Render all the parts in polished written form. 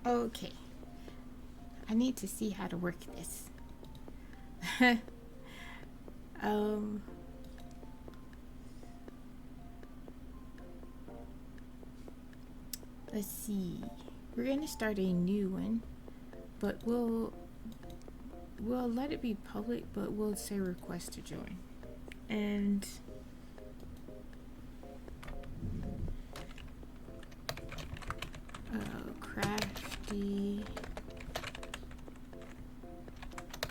Okay. I need to see how to work this. Let's see. We're gonna start a new one, but we'll let it be public, but we'll say request to join. And crafty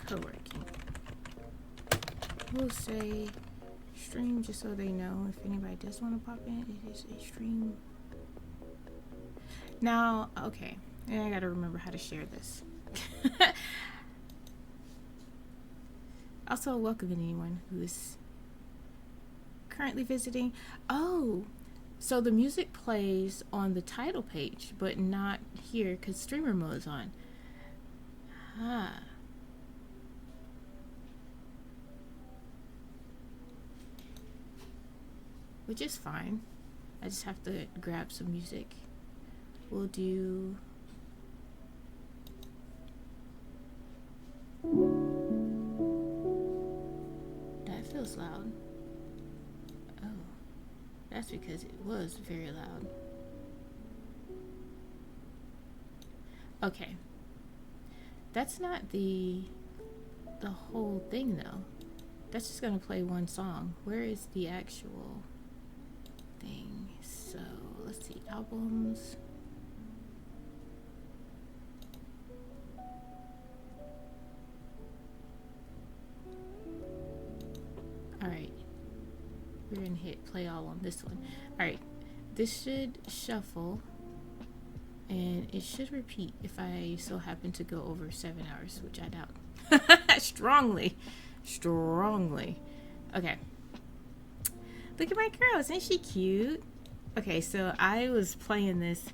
co-working. We'll say stream just so they know if anybody does want to pop in. It is a stream. Now, okay, and I gotta remember how to share this. Also, welcome anyone who is currently visiting. Oh, so the music plays on the title page, but not here because streamer mode is on. Ah. Which is fine. I just have to grab some music. We'll do... That feels loud. Oh, that's because it was very loud. Okay. That's not the whole thing though. That's just gonna play one song. Where is the actual thing? So let's see, albums. Alright, we're gonna hit play all on this one. Alright, this should shuffle and it should repeat if I so happen to go over 7 hours, which I doubt. Strongly. Okay. Look at my girl, isn't she cute? Okay, so I was playing this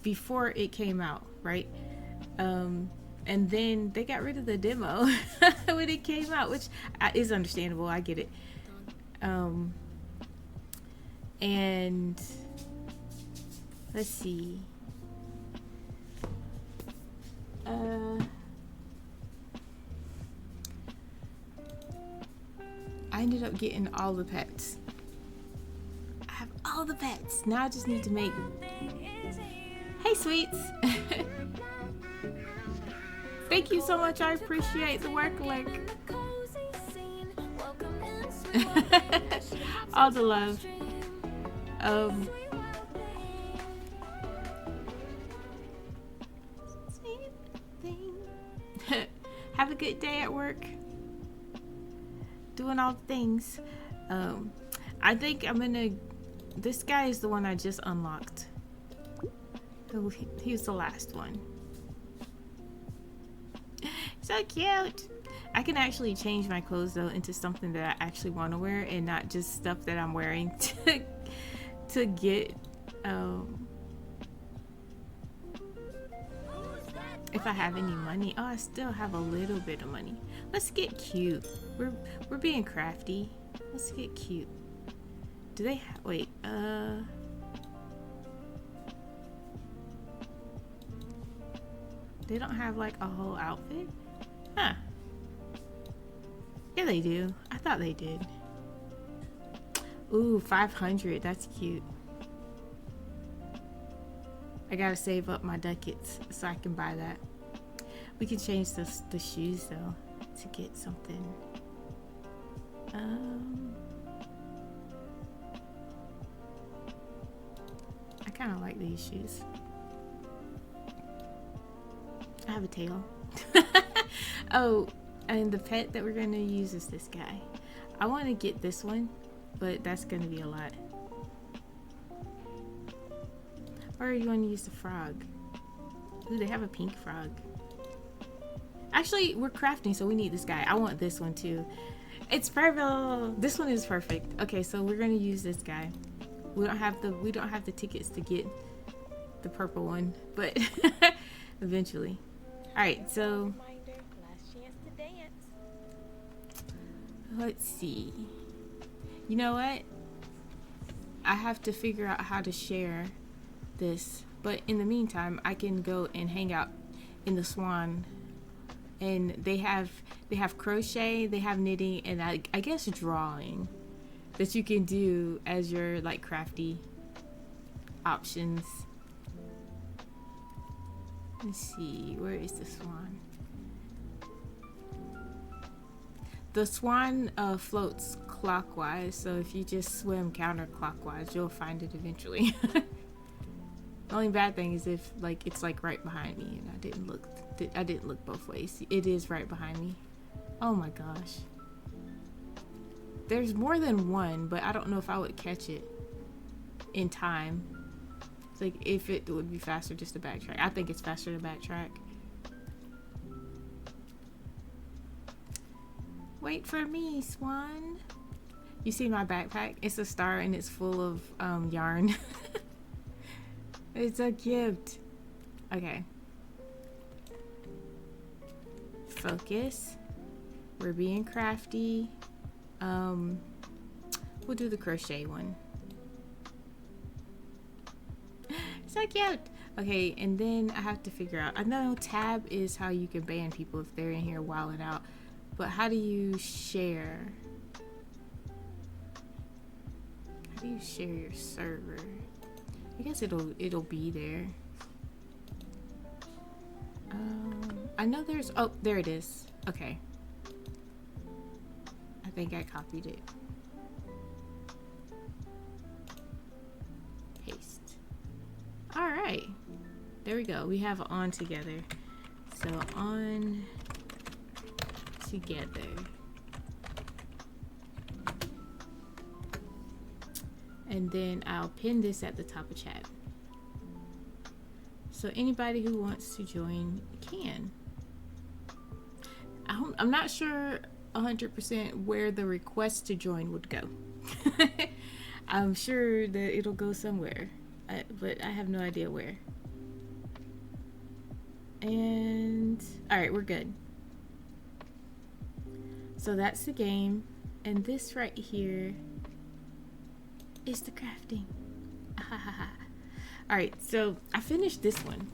before it came out, right? And then they got rid of the demo when it came out, which is understandable. I get it. And let's see. I ended up getting all the pets. I have all the pets. Now I just need to make... Hey, sweets. Thank you so much. I appreciate the work, like... all the love. Have a good day at work. Doing all the things. I think I'm gonna... This guy is the one I just unlocked. He was the last one. So cute. I can actually change my clothes though into something that I actually want to wear and not just stuff that I'm wearing to get if I have any money. Oh, I still have a little bit of money. Let's get cute. We're being crafty. Let's get cute. Do they wait, they don't have like a whole outfit? Huh. Yeah, they do. I thought they did. Ooh, 500. That's cute. I gotta save up my ducats so I can buy that. We can change the shoes though to get something. I kind of like these shoes. I have a tail. Oh, and the pet that we're going to use is this guy. I want to get this one, but that's going to be a lot. Or you want to use the frog? Ooh, they have a pink frog. Actually, we're crafting, so we need this guy. I want this one too. It's perfect. This one is perfect. Okay, so we're going to use this guy. We don't have the tickets to get the purple one, but eventually. All right, so let's see. You know what? I have to figure out how to share this But in the meantime, I can go and hang out in the Swan, and they have crochet, they have knitting, and I guess drawing that you can do as your like crafty options. Let's see, where is the Swan? The Swan floats clockwise, so if you just swim counterclockwise, you'll find it eventually. The only bad thing is if like it's like right behind me, and I didn't look both ways. It is right behind me. Oh my gosh. There's more than one, but I don't know if I would catch it in time. It's like if it would be faster just to backtrack. I think it's faster to backtrack. Wait for me, Swan. You see my backpack? It's a star and it's full of yarn. It's a gift. Okay. Focus. We're being crafty. We'll do the crochet one. So cute. Okay, and then I have to figure out. I know tab is how you can ban people if they're in here wilding out. But how do you share? How do you share your server? I guess it'll be there. I know there's, oh, there it is. Okay. I think I copied it. Paste. All right. There we go. We have on together. So on together. And then I'll pin this at the top of chat. So anybody who wants to join can. I'm not sure 100% where the request to join would go. I'm sure that it'll go somewhere, but I have no idea where. And all right, we're good. So that's the game, and this right here is the crafting. All right, so I finished this one.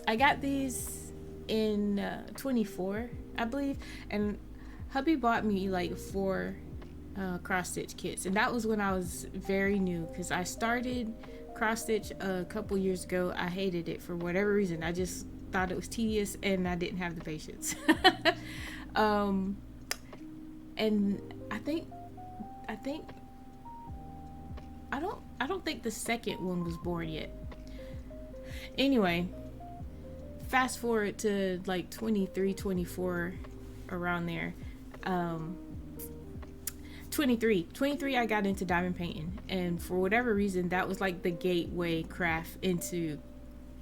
I got these in 24, I believe, and hubby bought me like 4 cross stitch kits, and that was when I was very new, because I started cross stitch a couple years ago. I hated it for whatever reason. I just thought it was tedious, and I didn't have the patience. And I don't think the second one was born yet. Anyway, fast forward to like 23, 24, around there. 23 I got into diamond painting, and for whatever reason that was like the gateway craft into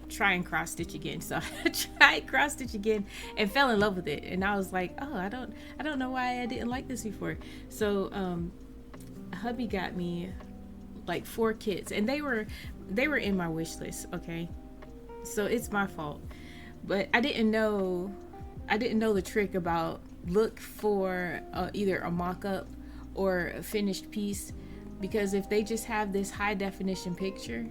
trying cross stitch again. So I tried cross stitch again and fell in love with it, and I was like, oh, I don't know why I didn't like this before. So hubby got me like 4 kits, and they were in my wish list. Okay, so it's my fault, but I didn't know the trick about look for either a mock-up or a finished piece, because if they just have this high definition picture,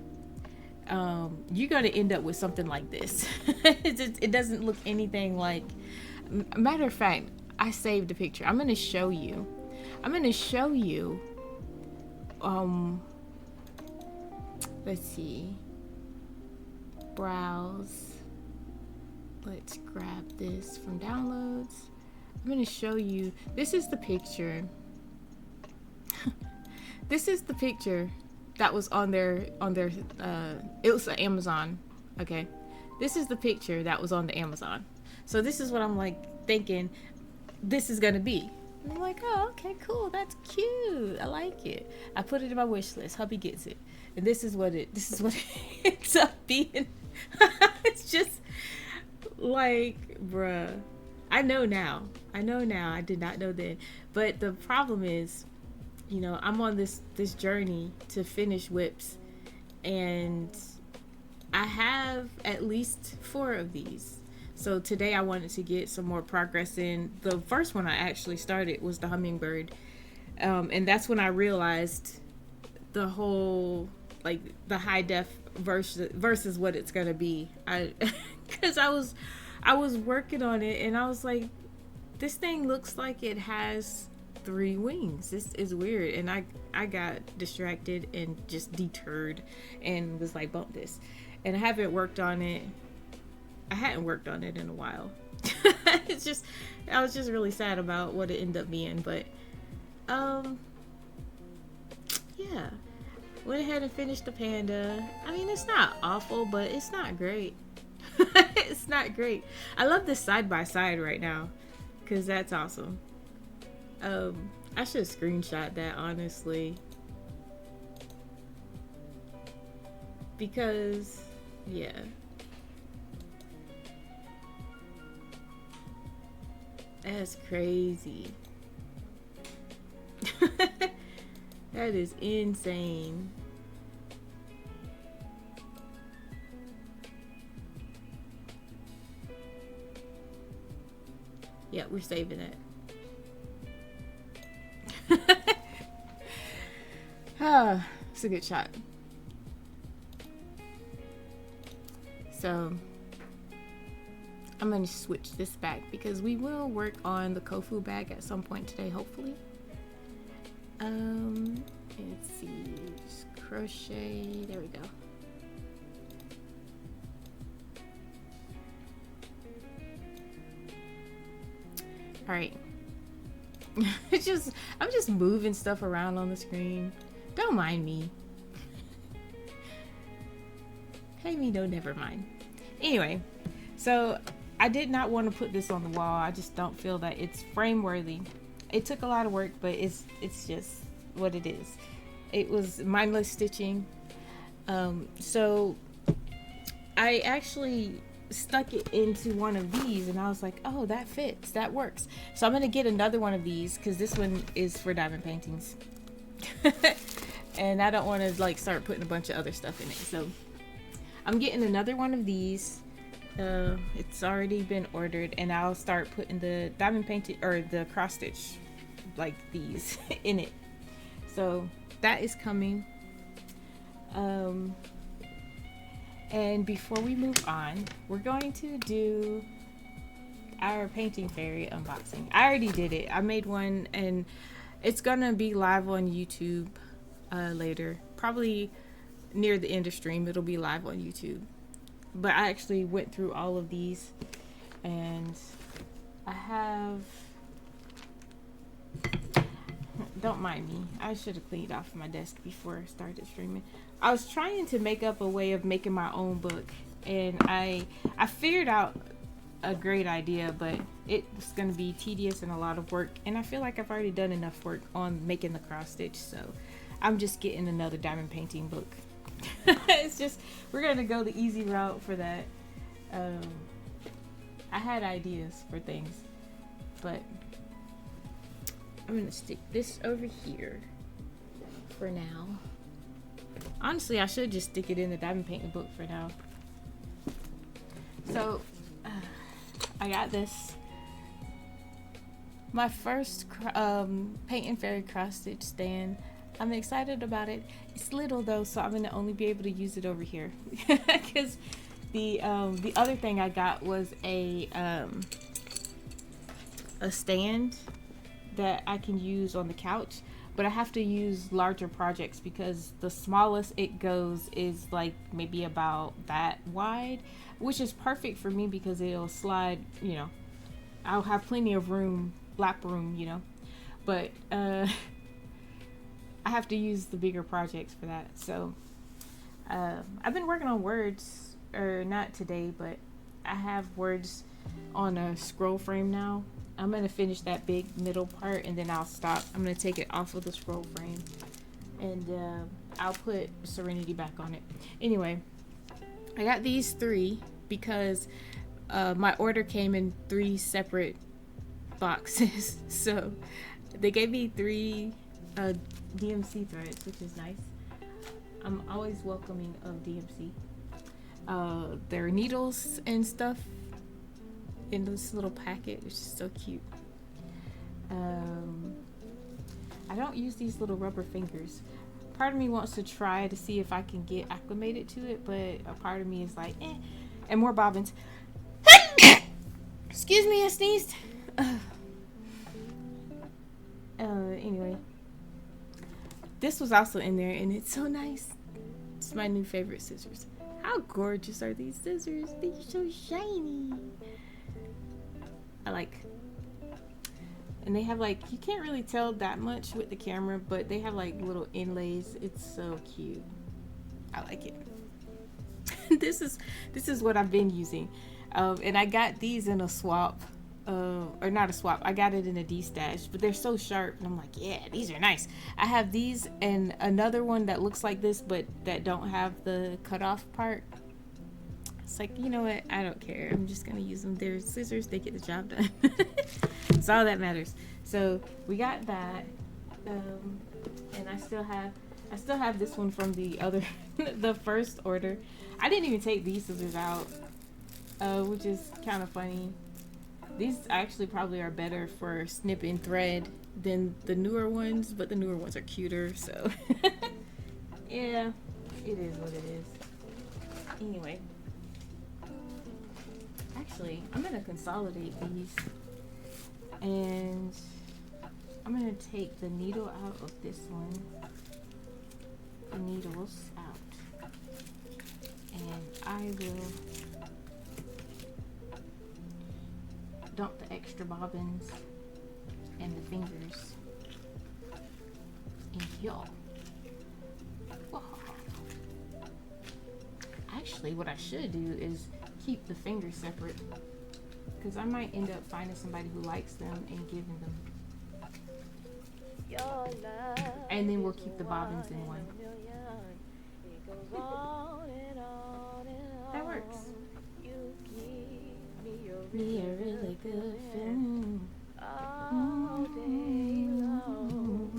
you're gonna end up with something like this. It doesn't look anything like. Matter of fact, I saved a picture. I'm gonna show you. Let's see. Browse. Let's grab this from downloads. I'm gonna show you. This is the picture. This is the picture that was on their it was Amazon. Okay, this is the picture that was on the Amazon. So this is what I'm like thinking this is gonna be. And I'm like, oh, okay, cool, that's cute, I like it. I put it in my wish list. Hubby gets it, and this is what it ends up being. It's just like, bruh, I know now. I did not know then. But the problem is, you know, I'm on this journey to finish WIPs, and I have at least 4 of these. So today I wanted to get some more progress in. The first one I actually started was the hummingbird, and that's when I realized the whole, like, the high def versus what it's gonna be. Because I was working on it and I was like, this thing looks like it has 3 wings. This is weird. And I got distracted and just deterred and was like, bump this. And I hadn't worked on it in a while. It's just, I was just really sad about what it ended up being. But yeah, went ahead and finished the panda. I mean, it's not awful, but it's not great. It's not great. I love this side by side right now because that's awesome. I should screenshot that, honestly, because yeah, that's crazy. That is insane. Yeah, we're saving it. Ah, it's a good shot. So I'm gonna switch this back because we will work on the Corfu bag at some point today, hopefully. Let's see, just crochet. There we go. All right. I'm just moving stuff around on the screen. Don't mind me. Hey, me, no, never mind. Anyway, so I did not want to put this on the wall. I just don't feel that it's frame worthy. It took a lot of work, but it's just what it is. It was mindless stitching. So I actually stuck it into one of these and I was like, oh, that fits, that works. So I'm gonna get another one of these because this one is for diamond paintings. And I don't want to like start putting a bunch of other stuff in it, so I'm getting another one of these. It's already been ordered, and I'll start putting the diamond painted or the cross stitch like these in it. So that is coming. And before we move on, we're going to do our painting fairy unboxing. I already did it. I made one and it's gonna be live on YouTube later. Probably near the end of stream, it'll be live on YouTube. But I actually went through all of these and I have... Don't mind me. I should have cleaned off my desk before I started streaming. I was trying to make up a way of making my own book, and I figured out a great idea, but it's going to be tedious and a lot of work, and I feel like I've already done enough work on making the cross stitch, so I'm just getting another diamond painting book. It's just, we're going to go the easy route for that. I had ideas for things, but I'm gonna stick this over here for now. Honestly, I should just stick it in the diamond painting book for now. So I got this, my first painting fairy cross stitch stand. I'm excited about it. It's little though, so I'm gonna only be able to use it over here because the other thing I got was a stand that I can use on the couch, but I have to use larger projects because the smallest it goes is like maybe about that wide, which is perfect for me because it'll slide, you know, I'll have plenty of room, lap room, you know, but I have to use the bigger projects for that. So I've been working on words, or not today, but I have words on a scroll frame now. I'm going to finish that big middle part and then I'll stop. I'm going to take it off of the scroll frame and I'll put Serenity back on it. Anyway, I got these 3 because my order came in 3 separate boxes. So they gave me 3 DMC threads, which is nice. I'm always welcoming of DMC. Their needles and stuff in this little packet, which is so cute. I don't use these little rubber fingers. Part of me wants to try to see if I can get acclimated to it, but a part of me is like, eh. And more bobbins. Excuse me, I sneezed. Anyway. This was also in there, and it's so nice. It's my new favorite scissors. How gorgeous are these scissors? They're so shiny. I like. And they have like, you can't really tell that much with the camera, but they have like little inlays. It's so cute. I like it. This is what I've been using. And I got these in a swap. Or not a swap. I got it in a D-stash, but they're so sharp, and I'm like, yeah, these are nice. I have these and another one that looks like this, but that don't have the cutoff part. It's like, you know what? I don't care. I'm just gonna use them. They're scissors. They get the job done. It's all that matters. So we got that, and I still have this one from the other, the first order. I didn't even take these scissors out, which is kind of funny. These actually probably are better for snipping thread than the newer ones, but the newer ones are cuter, so yeah, it is what it is. Anyway, actually, I'm gonna consolidate these, and I'm gonna take the needle out of this one, the needles out, and I will dump the extra bobbins and the fingers in here. Whoa. Actually, what I should do is keep the fingers separate, because I might end up finding somebody who likes them and giving them. And then we'll keep the bobbins in one. That works. Be a really good feeling all day long.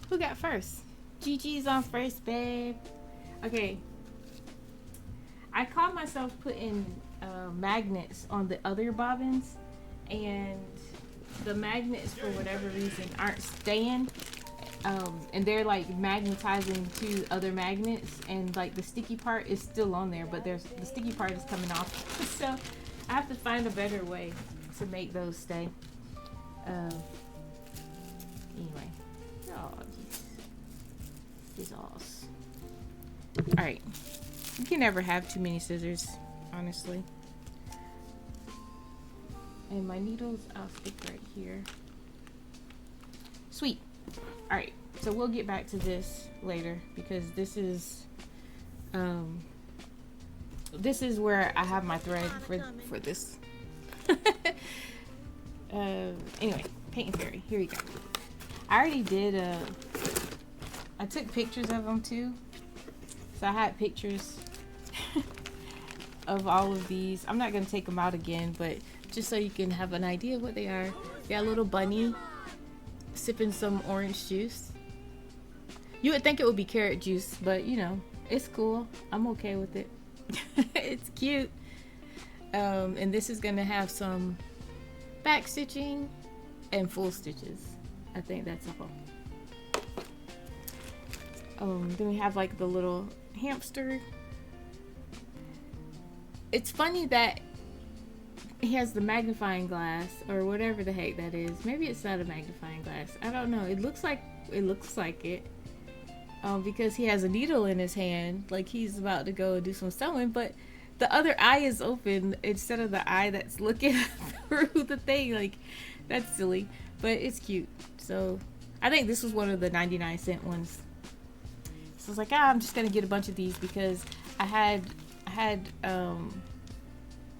Who got first? Gigi's on first, babe. Okay. I caught myself putting magnets on the other bobbins, and the magnets, for whatever reason, aren't staying. And they're like magnetizing to other magnets, and like the sticky part is still on there, but the sticky part is coming off. So I have to find a better way to make those stay. Anyway, oh, scissors. All right, you can never have too many scissors, honestly. And my needles, I'll stick right here. Sweet. All right, so we'll get back to this later, because this is where I have my thread for this. Anyway, Paint and Fairy, here we go. I already did I took pictures of them too, so I had pictures of all of these. I'm not gonna take them out again, but just so you can have an idea of what they are. Got a little bunny sipping some orange juice. You would think it would be carrot juice, but you know, it's cool. I'm okay with it. It's cute. And this is gonna have some back stitching and full stitches. I think that's all. Then we have like the little hamster. It's funny that he has the magnifying glass, or whatever the heck that is. Maybe it's not a magnifying glass. I don't know. It looks like it. Because he has a needle in his hand, like he's about to go and do some sewing, but the other eye is open instead of the eye that's looking through the thing. Like, that's silly, but it's cute. So I think this was one of the 99-cent ones. So I was like, I'm just gonna get a bunch of these, because I had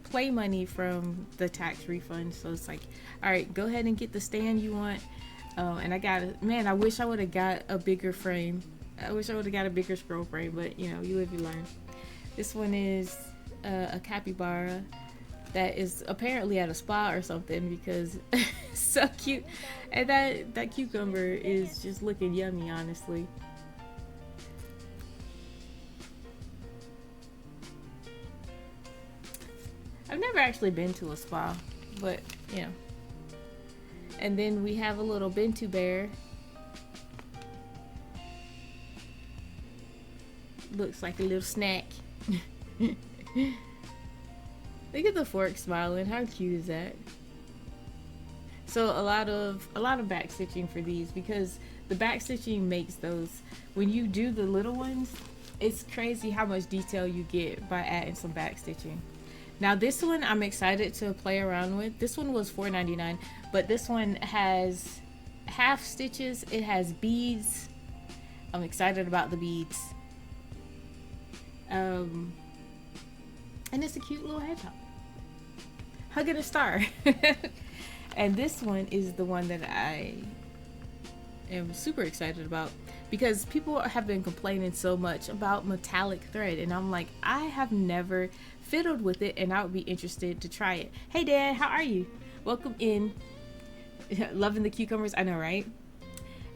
play money from the tax refund. So it's like, all right, go ahead and get the stand you want. And I got it. Man, I wish I would have got a bigger frame. I wish I would have got a bigger scroll frame, but you know, you live, you learn. This one is a capybara that is apparently at a spa or something, because it's so cute. And that cucumber is just looking yummy, honestly. I've never actually been to a spa, but you know. And then we have a little Bento bear. Looks like a little snack. Look at the fork smiling. How cute is that? So a lot of back stitching for these, because the back stitching makes those, when you do the little ones, it's crazy how much detail you get by adding some back stitching. Now this one I'm excited to play around with. This one was $4.99, but this one has half stitches. It has beads. I'm excited about the beads. And it's a cute little hedgehog hugging a star. And this one is the one that I am super excited about, because people have been complaining so much about metallic thread, and I'm like, I have never fiddled with it, and I would be interested to try it. Hey Dad, how are you? Welcome in. Loving the cucumbers, I know, right?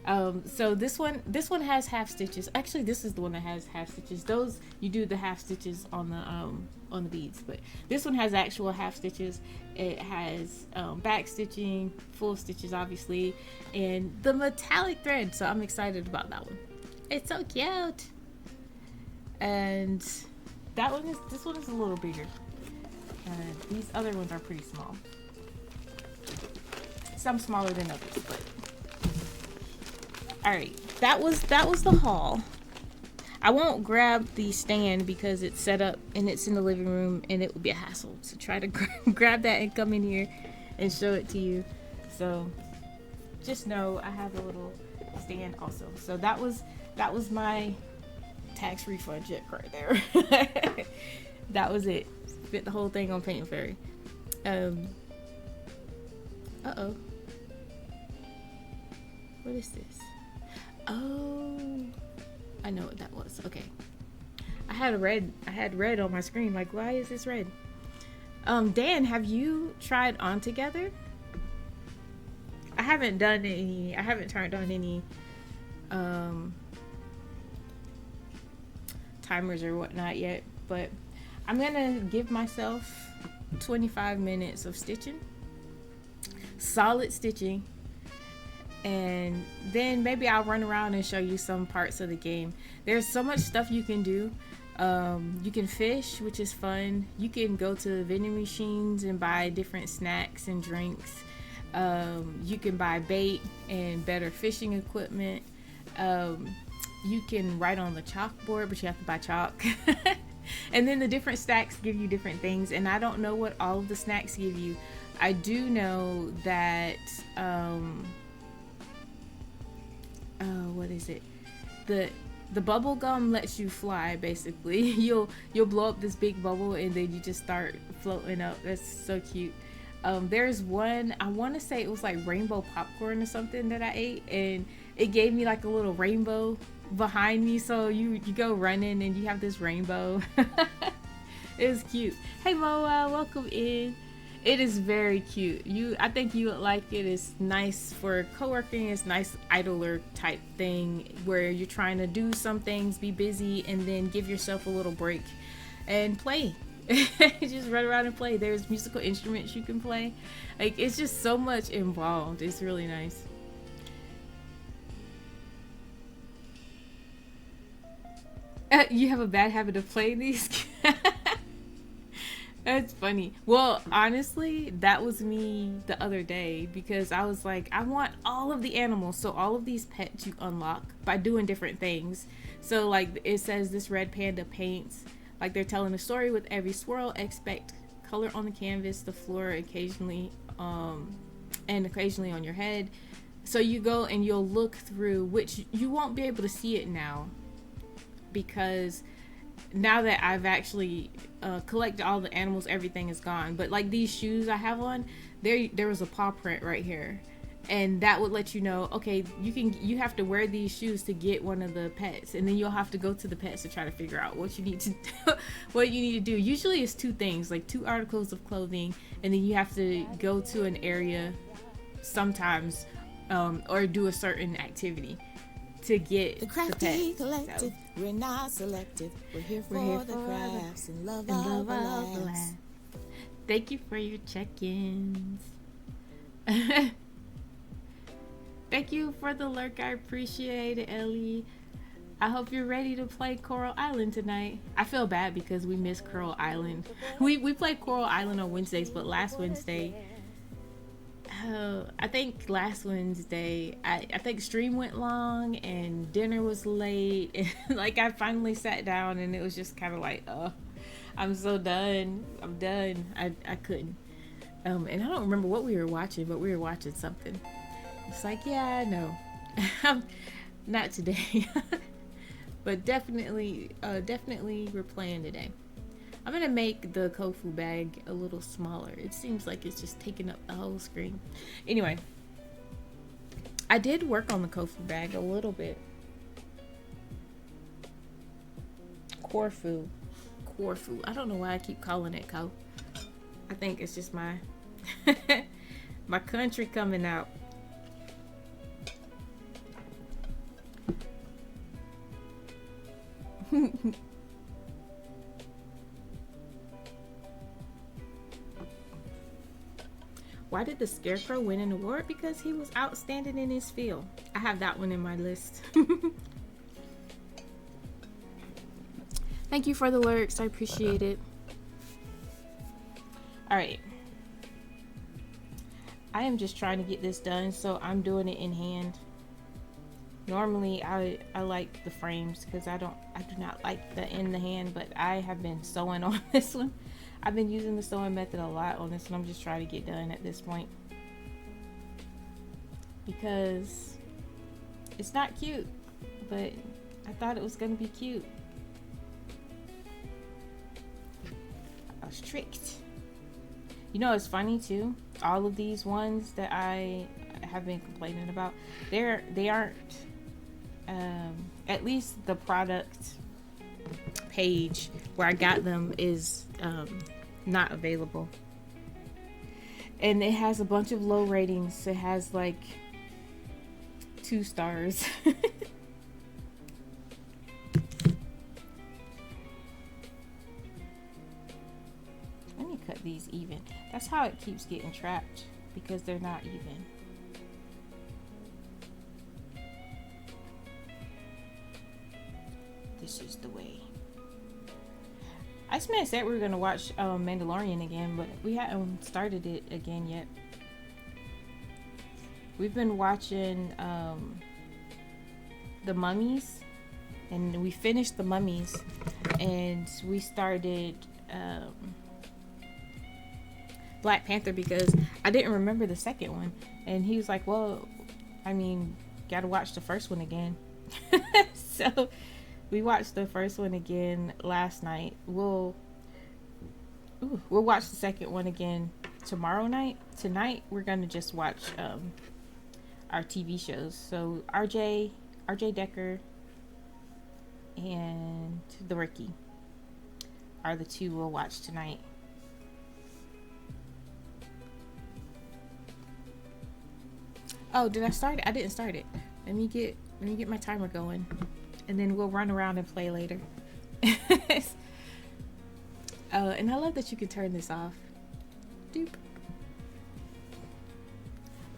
So this one has half stitches. Actually, this is the one that has half stitches. Those, you do the half stitches on the beads, but this one has actual half stitches. It has back stitching, full stitches obviously, and the metallic thread, so I'm excited about that one. It's so cute. And this one is a little bigger, and these other ones are pretty small. Some smaller than others, but all right, that was the haul. I won't grab the stand because it's set up and it's in the living room, and it would be a hassle to try to grab that and come in here and show it to you. So just know I have a little stand also. So that was my tax refund check right there. That was it. Spent the whole thing on Paint Fairy. Uh-oh. What is this? Oh, I know what that was. Okay. I had red on my screen. Like, why is this red? Dan, have you tried On Together? I haven't turned on any timers or whatnot yet, but I'm gonna give myself 25 minutes of stitching, solid stitching, and then maybe I'll run around and show you some parts of the game. There's so much stuff you can do. You can fish, which is fun. You can go to vending machines and buy different snacks and drinks. You can buy bait and better fishing equipment. You can write on the chalkboard, but you have to buy chalk. And then the different stacks give you different things, and I don't know what all of the snacks give you. I do know that what is it? The bubble gum lets you fly, basically. You'll blow up this big bubble and then you just start floating up. That's so cute. There's one, I want to say it was like rainbow popcorn or something that I ate, and it gave me like a little rainbow behind me, so you go running and you have this rainbow. It was cute. Hey Moa, welcome in. It is very cute. I think you would like it. It's nice for co-working. It's nice idler type thing where you're trying to do some things, be busy, and then give yourself a little break and play. Just run around and play. There's musical instruments you can play. Like, it's just so much involved. It's really nice. You have a bad habit of playing these? That's funny. Well, honestly, that was me the other day, because I was like, I want all of the animals. So all of these pets you unlock by doing different things. So like it says, this red panda paints, like they're telling a story with every swirl. Expect color on the canvas, the floor, occasionally on your head. So you go and you'll look through, which you won't be able to see it now, because now that I've actually collected all the animals, everything is gone. But like these shoes I have on, there was a paw print right here, and that would let you know, okay, you have to wear these shoes to get one of the pets, and then you'll have to go to the pets to try to figure out what you need to do. Usually it's 2 things, like 2 articles of clothing, and then you have to go to an area sometimes, or do a certain activity to get the crafty collective. So, we're not selective. We're here for the crafts and love of life. Thank you for your check-ins. Thank you for the lurk. I appreciate it, Ellie. I hope you're ready to play Coral Island tonight. I feel bad because we missed Coral Island. We played Coral Island on Wednesdays, but last Wednesday, I think last Wednesday, I think stream went long and dinner was late. And like I finally sat down and it was just kind of like, oh, I'm so done. I'm done. I couldn't. And I don't remember what we were watching, but we were watching something. It's like, yeah, I know. Not today. But definitely we're playing today. I'm gonna make the Corfu bag a little smaller. It seems like it's just taking up the whole screen. Anyway, I did work on the Corfu bag a little bit. Corfu. I don't know why I keep calling it Co. I think it's just my my country coming out. Why did the Scarecrow win an award? Because he was outstanding in his field. I have that one in my list. Thank you for the lyrics. I appreciate it. Alright. I am just trying to get this done, so I'm doing it in hand. Normally I like the frames because I do not like the in the hand, but I have been sewing on this one. I've been using the sewing method a lot on this one. I'm just trying to get done at this point because it's not cute, but I thought it was gonna be cute. I was tricked. You know, it's funny too, all of these ones that I have been complaining about, they aren't at least the product page where I got them is not available, and it has a bunch of low ratings. It has like 2 stars. Let me cut these even. That's how it keeps getting trapped, because they're not even. This is the way. I said we were gonna watch Mandalorian again, but we haven't started it again yet. We've been watching The Mummies, and we finished The Mummies, and we started Black Panther because I didn't remember the second one, and he was like, well, I mean, gotta watch the first one again. So we watched the first one again last night. We'll watch the second one again tomorrow night. Tonight we're gonna just watch our TV shows. So RJ Decker and The Rookie are the 2 we'll watch tonight. Oh, did I start it? I didn't start it. Let me get my timer going, and then we'll run around and play later. And I love that you can turn this off. Doop.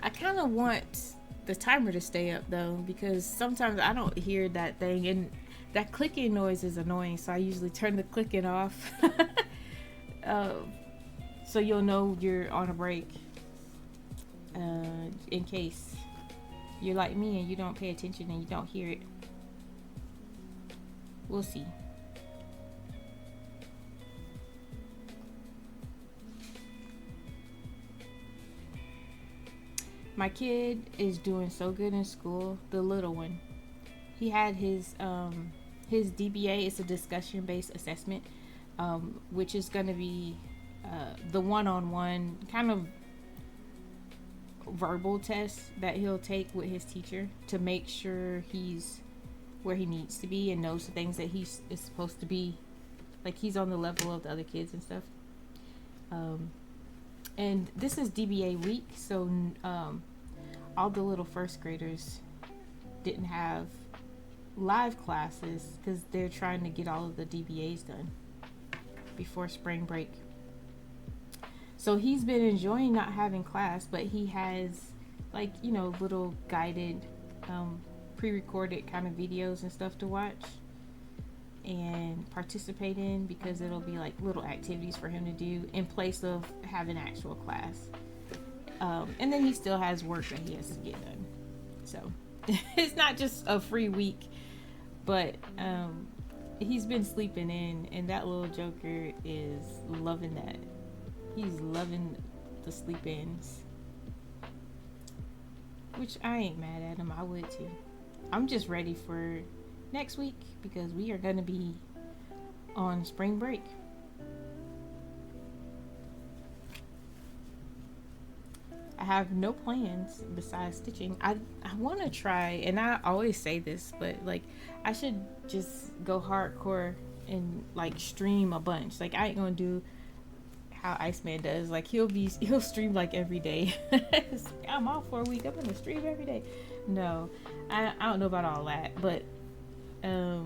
I kind of want the timer to stay up though, because sometimes I don't hear that thing, and that clicking noise is annoying, so I usually turn the clicking off. So you'll know you're on a break, in case you're like me and you don't pay attention and you don't hear it. We'll see. My kid is doing so good in school. The little one, he had his DBA. It's a discussion-based assessment, which is going to be the one-on-one kind of verbal test that he'll take with his teacher to make sure he's where he needs to be and knows the things that he is supposed to be, like he's on the level of the other kids and stuff. And this is DBA week, so all the little first graders didn't have live classes because they're trying to get all of the DBAs done before spring break. So he's been enjoying not having class, but he has like, you know, little guided pre-recorded kind of videos and stuff to watch and participate in, because it'll be like little activities for him to do in place of having actual class. And then he still has work that he has to get done. So it's not just a free week, but he's been sleeping in, and that little joker is loving that. He's loving the sleep ins, which I ain't mad at him. I would too. I'm just ready for next week because we are going to be on spring break. I have no plans besides stitching. I want to try, and I always say this, but like I should just go hardcore and like stream a bunch. Like I ain't gonna do how Iceman does. Like he'll stream like every day. I'm off for a week, I'm gonna stream every day. No, I don't know about all that, but I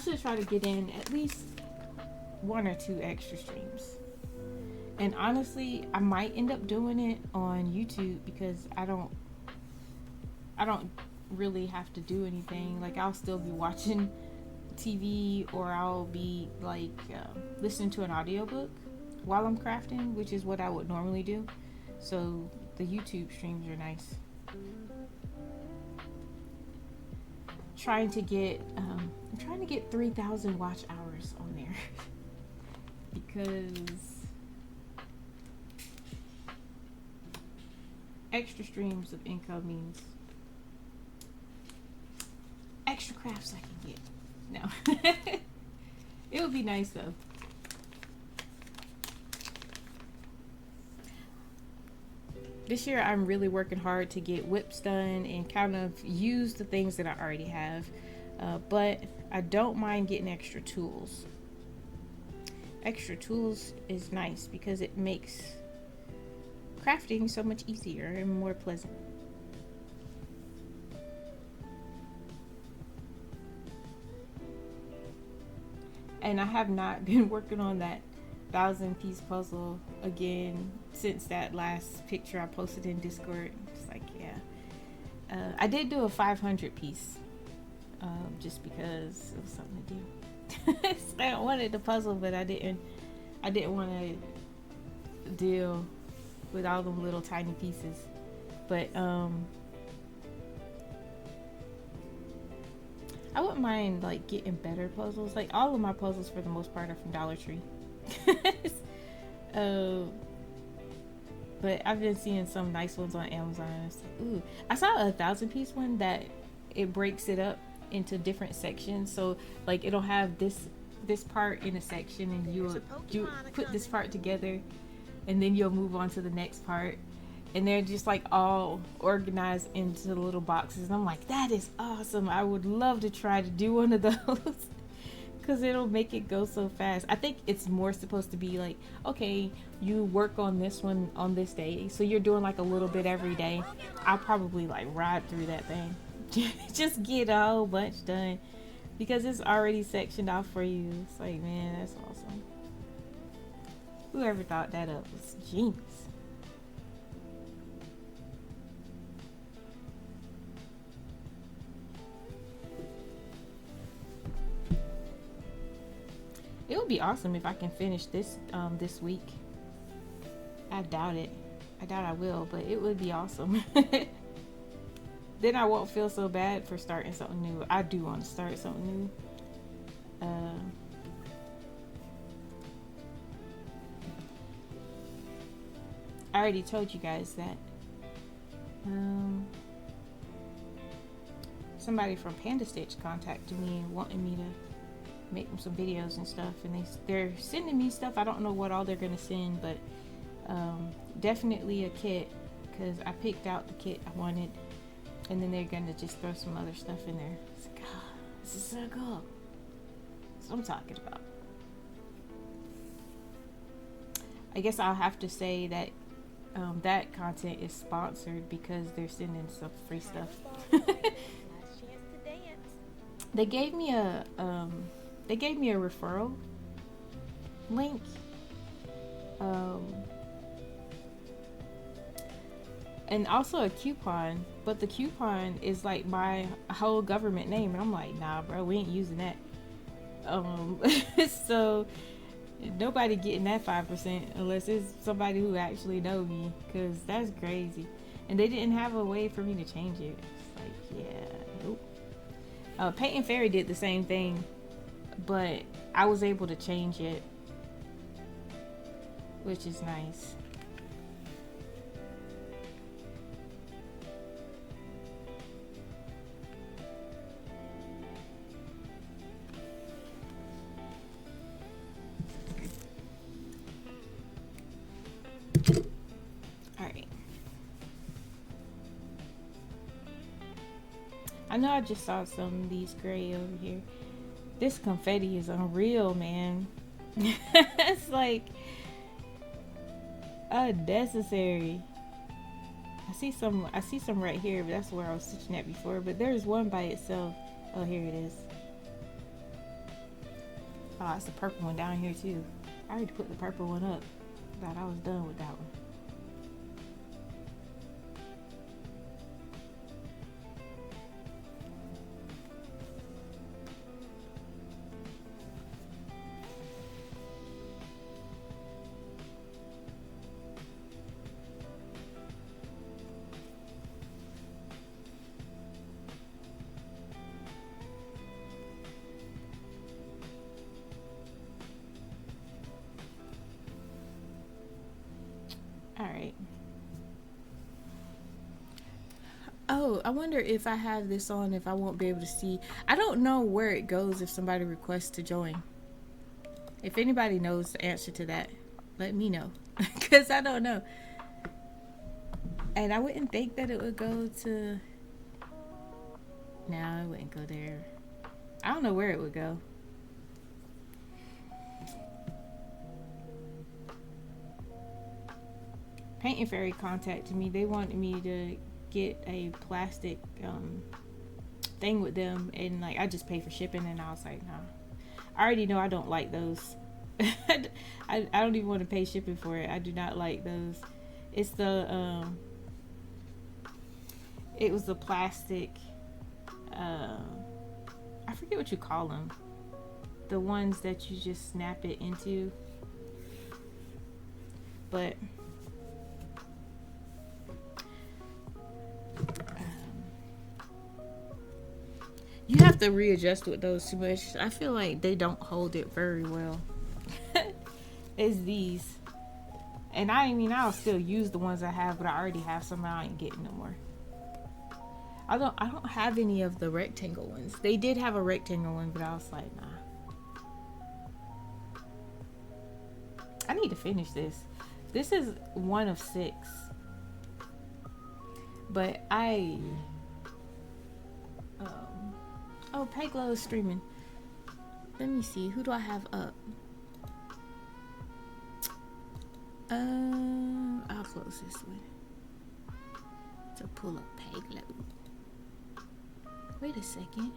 should try to get in at least 1 or 2 extra streams. And honestly, I might end up doing it on YouTube because I don't really have to do anything. Like I'll still be watching TV, or I'll be like listening to an audiobook while I'm crafting, which is what I would normally do. So the YouTube streams are nice. I'm trying to get 3,000 watch hours on there because extra streams of income means extra crafts I can get. No. It would be nice though. This year I'm really working hard to get whips done and kind of use the things that I already have. But I don't mind getting extra tools. Extra tools is nice because it makes crafting so much easier and more pleasant. And I have not been working on that 1,000-piece puzzle again since that last picture I posted in Discord. It's like, yeah. I did do a 500-piece just because it was something to do. I wanted the puzzle, but I didn't want to deal with all them little tiny pieces. But I wouldn't mind like getting better puzzles. Like all of my puzzles for the most part are from Dollar Tree. But I've been seeing some nice ones on Amazon. It's like, ooh, I saw a 1,000-piece one that it breaks it up into different sections. So like it'll have this part in a section, and you put this part together, and then you'll move on to the next part, and they're just like all organized into the little boxes. And I'm like, that is awesome. I would love to try to do one of those because it'll make it go so fast. I think it's more supposed to be like, okay, you work on this one on this day, so you're doing like a little bit every day. I'll probably like ride through that thing. Just get a whole bunch done because it's already sectioned off for you. It's like, man, that's awesome. Whoever thought that up was genius. It would be awesome if I can finish this this week. I doubt it. I doubt I will, but it would be awesome. Then I won't feel so bad for starting something new. I do want to start something new. I already told you guys that somebody from Panda Stitch contacted me and wanted me to make them some videos and stuff, and they're sending me stuff. I don't know what all they're gonna send, but definitely a kit, because I picked out the kit I wanted, and then they're gonna just throw some other stuff in there. It's like, oh, this is so cool. That's what I'm talking about. I guess I'll have to say that that content is sponsored because they're sending some free stuff. They gave me a referral link, Um, and also a coupon, but the coupon is like my whole government name, and I'm like, nah, bro, we ain't using that. So nobody getting that 5% unless it's somebody who actually know me, because that's crazy. And they didn't have a way for me to change it. It's like, yeah, nope. Paint and Fairy did the same thing, but I was able to change it, which is nice. Alright. I know I just saw some of these gray over here. This confetti is unreal, man. It's like unnecessary. I see some right here, but that's where I was stitching at before. But there's one by itself. Oh, here it is. Oh, it's the purple one down here too. I already put the purple one up. Thought I was done with that one. Alright. Oh, I wonder if I have this on, if I won't be able to see. I don't know where it goes if somebody requests to join. If anybody knows the answer to that, let me know. Because I don't know. And I wouldn't think that it would go to... No, it wouldn't go there. I don't know where it would go. Paint and Fairy contacted me. They wanted me to get a plastic thing with them, and like I just pay for shipping, and I was like, nah. I already know I don't like those. I don't even want to pay shipping for it. I do not like those. It's the it was the plastic, I forget what you call them, the ones that you just snap it into. But you have to readjust with those too much. I feel like they don't hold it very well. It's these. And I mean, I'll still use the ones I have, but I already have some. I ain't getting no more. I don't have any of the rectangle ones. They did have a rectangle one, but I was like, nah. I need to finish this. This is 1 of 6. But oh, Peglo is streaming. Let me see. Who do I have up? I'll close this one to pull up Peglo. Wait a second.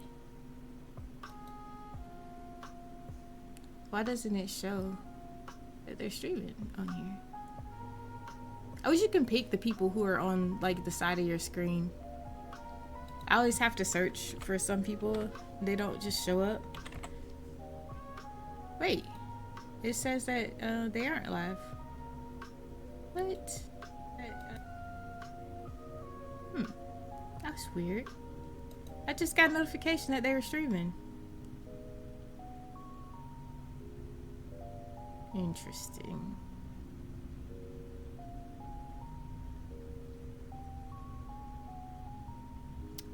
Why doesn't it show that they're streaming on here? I wish you can pick the people who are on like the side of your screen. I always have to search for some people. They don't just show up. Wait, it says that they aren't live. What? That's weird. I just got a notification that they were streaming. Interesting.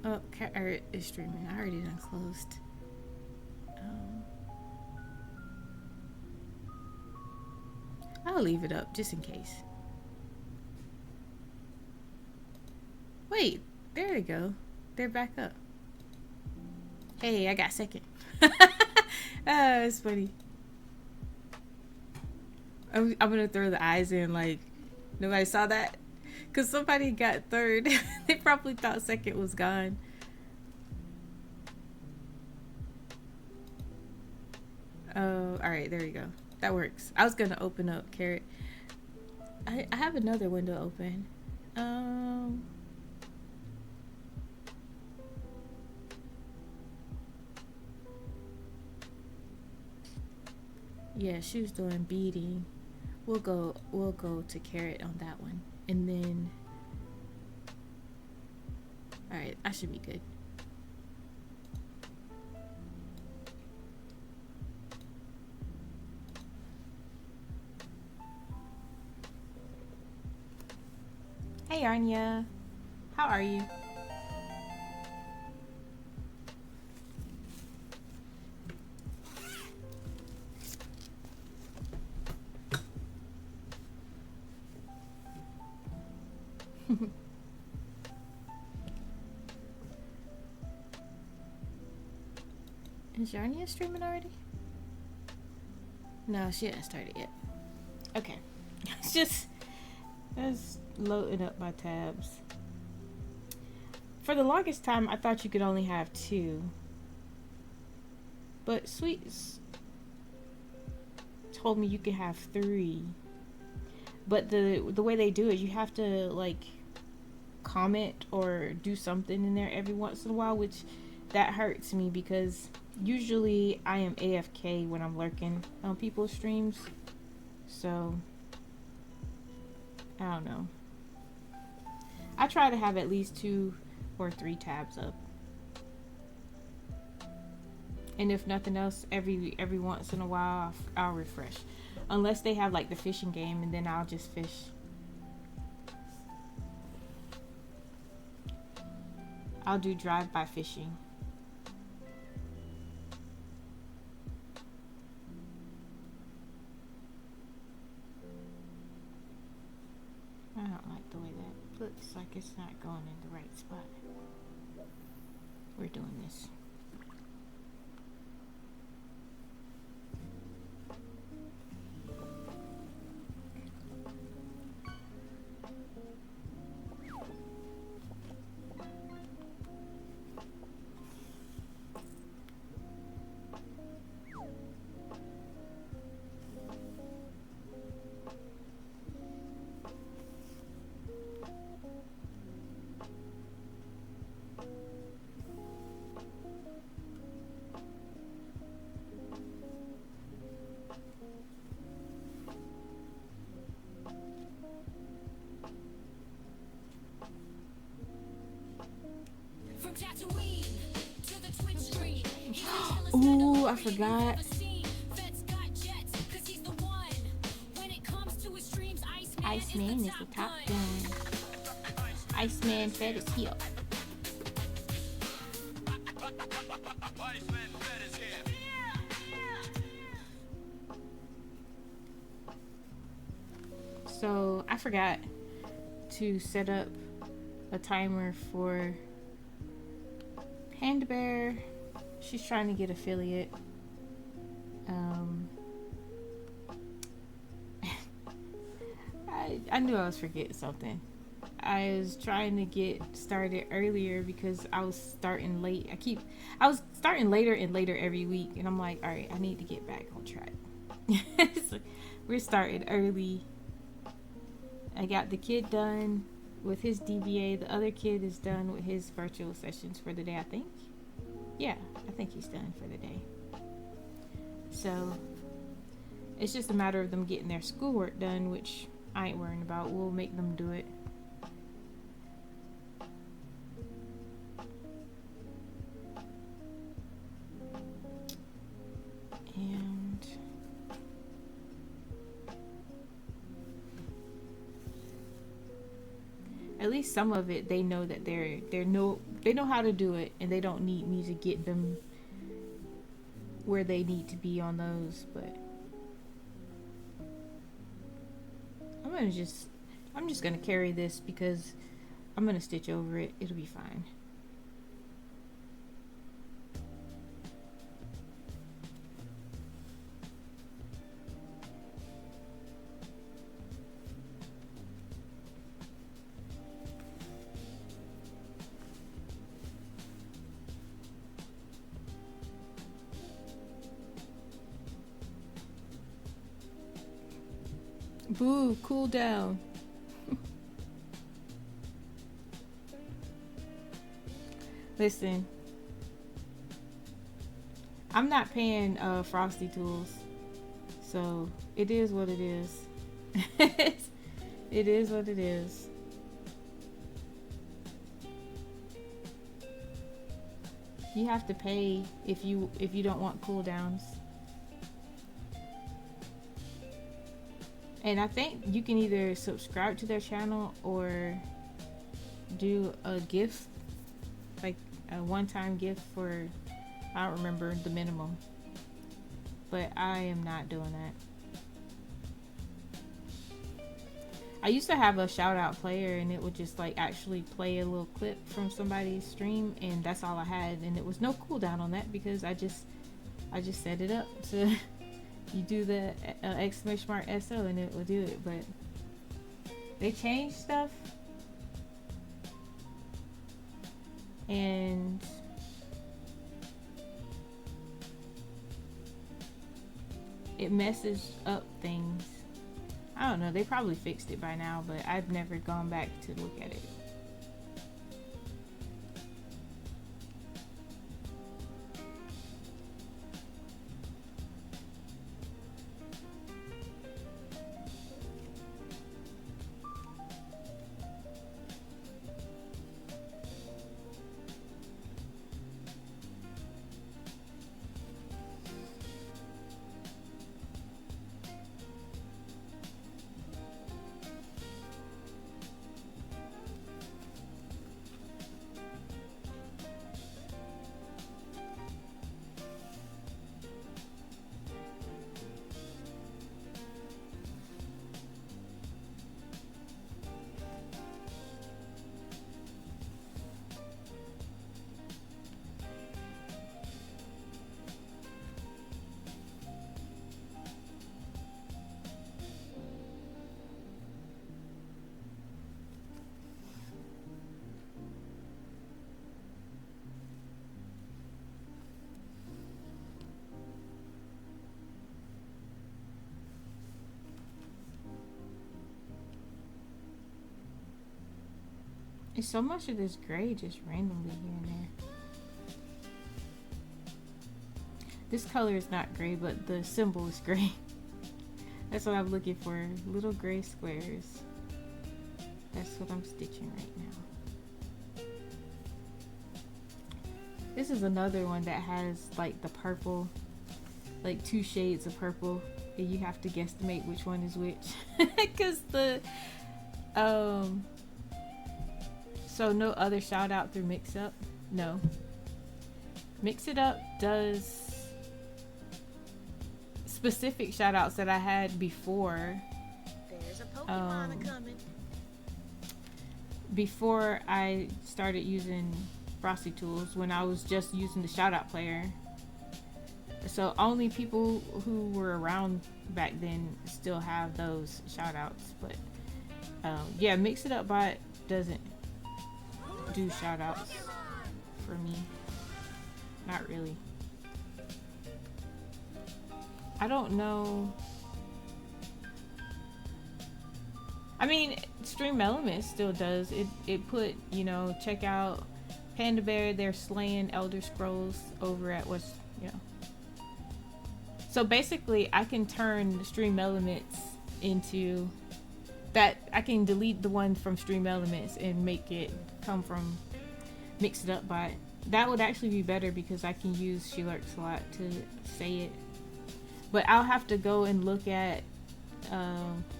Oh, Cat is streaming. I already done closed. I'll leave it up just in case. Wait, there we go. They're back up. Hey, I got second. It's funny. I'm gonna throw the eyes in like nobody saw that. Because somebody got third. They probably thought second was gone. Oh, alright, there we go. That works. I was going to open up Carrot. I have another window open. Yeah, she was doing beading. We'll go to carrot on that one. And then alright, I should be good. Hey Anya, how are you? Is Yarnia streaming already? No, she hasn't started yet. Okay. It's just loading up my tabs. For the longest time, I thought you could only have 2. But Sweets told me you could have 3. But the way they do it, you have to like comment or do something in there every once in a while, which that hurts me because usually I am AFK when I'm lurking on people's streams. So I don't know. I try to have at least 2 or 3 tabs up. And if nothing else, every once in a while I'll refresh. Unless they have like the fishing game, and then I'll just fish. I'll do drive-by fishing. I don't like the way that looks like it's not going in the right spot. We're doing this. Ooh, I forgot. Iceman is the top gun. Iceman fed is here. So I forgot to set up a timer for Panda Bear. She's trying to get affiliate. I knew I was forgetting something. I was trying to get started earlier because I was starting late. I was starting later and later every week, and I'm like, all right, I need to get back on track. So we're starting early. I got the kid done with his DBA. The other kid is done with his virtual sessions for the day, I think. Yeah, I think he's done for the day. So it's just a matter of them getting their schoolwork done, which I ain't worrying about. We'll make them do it. And at least some of it, they know that they know how to do it, and they don't need me to get them where they need to be on those. But I'm just gonna carry this because I'm gonna stitch over it. It'll be fine. Boo, cool down. Listen, I'm not paying Frosty Tools, so it is what it is. It is what it is. You have to pay if you don't want cooldowns. And I think you can either subscribe to their channel or do a gift, like a one-time gift for, I don't remember the minimum, but I am not doing that. I used to have a shout out player and it would just like actually play a little clip from somebody's stream, and that's all I had, and it was no cooldown on that because I just set it up to you do the !SO and it will do it. But they changed stuff and it messes up things. I don't know, they probably fixed it by now, but I've never gone back to look at it. It's so much of this gray just randomly here and there. This color is not gray, but the symbol is gray. That's what I'm looking for. Little gray squares. That's what I'm stitching right now. This is another one that has like the purple, like 2 shades of purple, and you have to guesstimate which one is which. Because the so no other shout out through Mix Up? No. Mix It Up does specific shout outs that I had before. There's a Pokemon coming. Before I started using Frosty Tools, when I was just using the shout out player. So only people who were around back then still have those shout outs. But yeah, Mix It Up bot doesn't do shout outs for me. Not really. I don't know. I mean, Stream Elements still does. It put, you know, check out Panda Bear, they're slaying Elder Scrolls over at what's, you know. So basically I can turn Stream Elements into that. I can delete the one from Stream Elements and make it come from Mix It Up bot. That would actually be better because I can use She Lurks a lot to say it. But I'll have to go and look at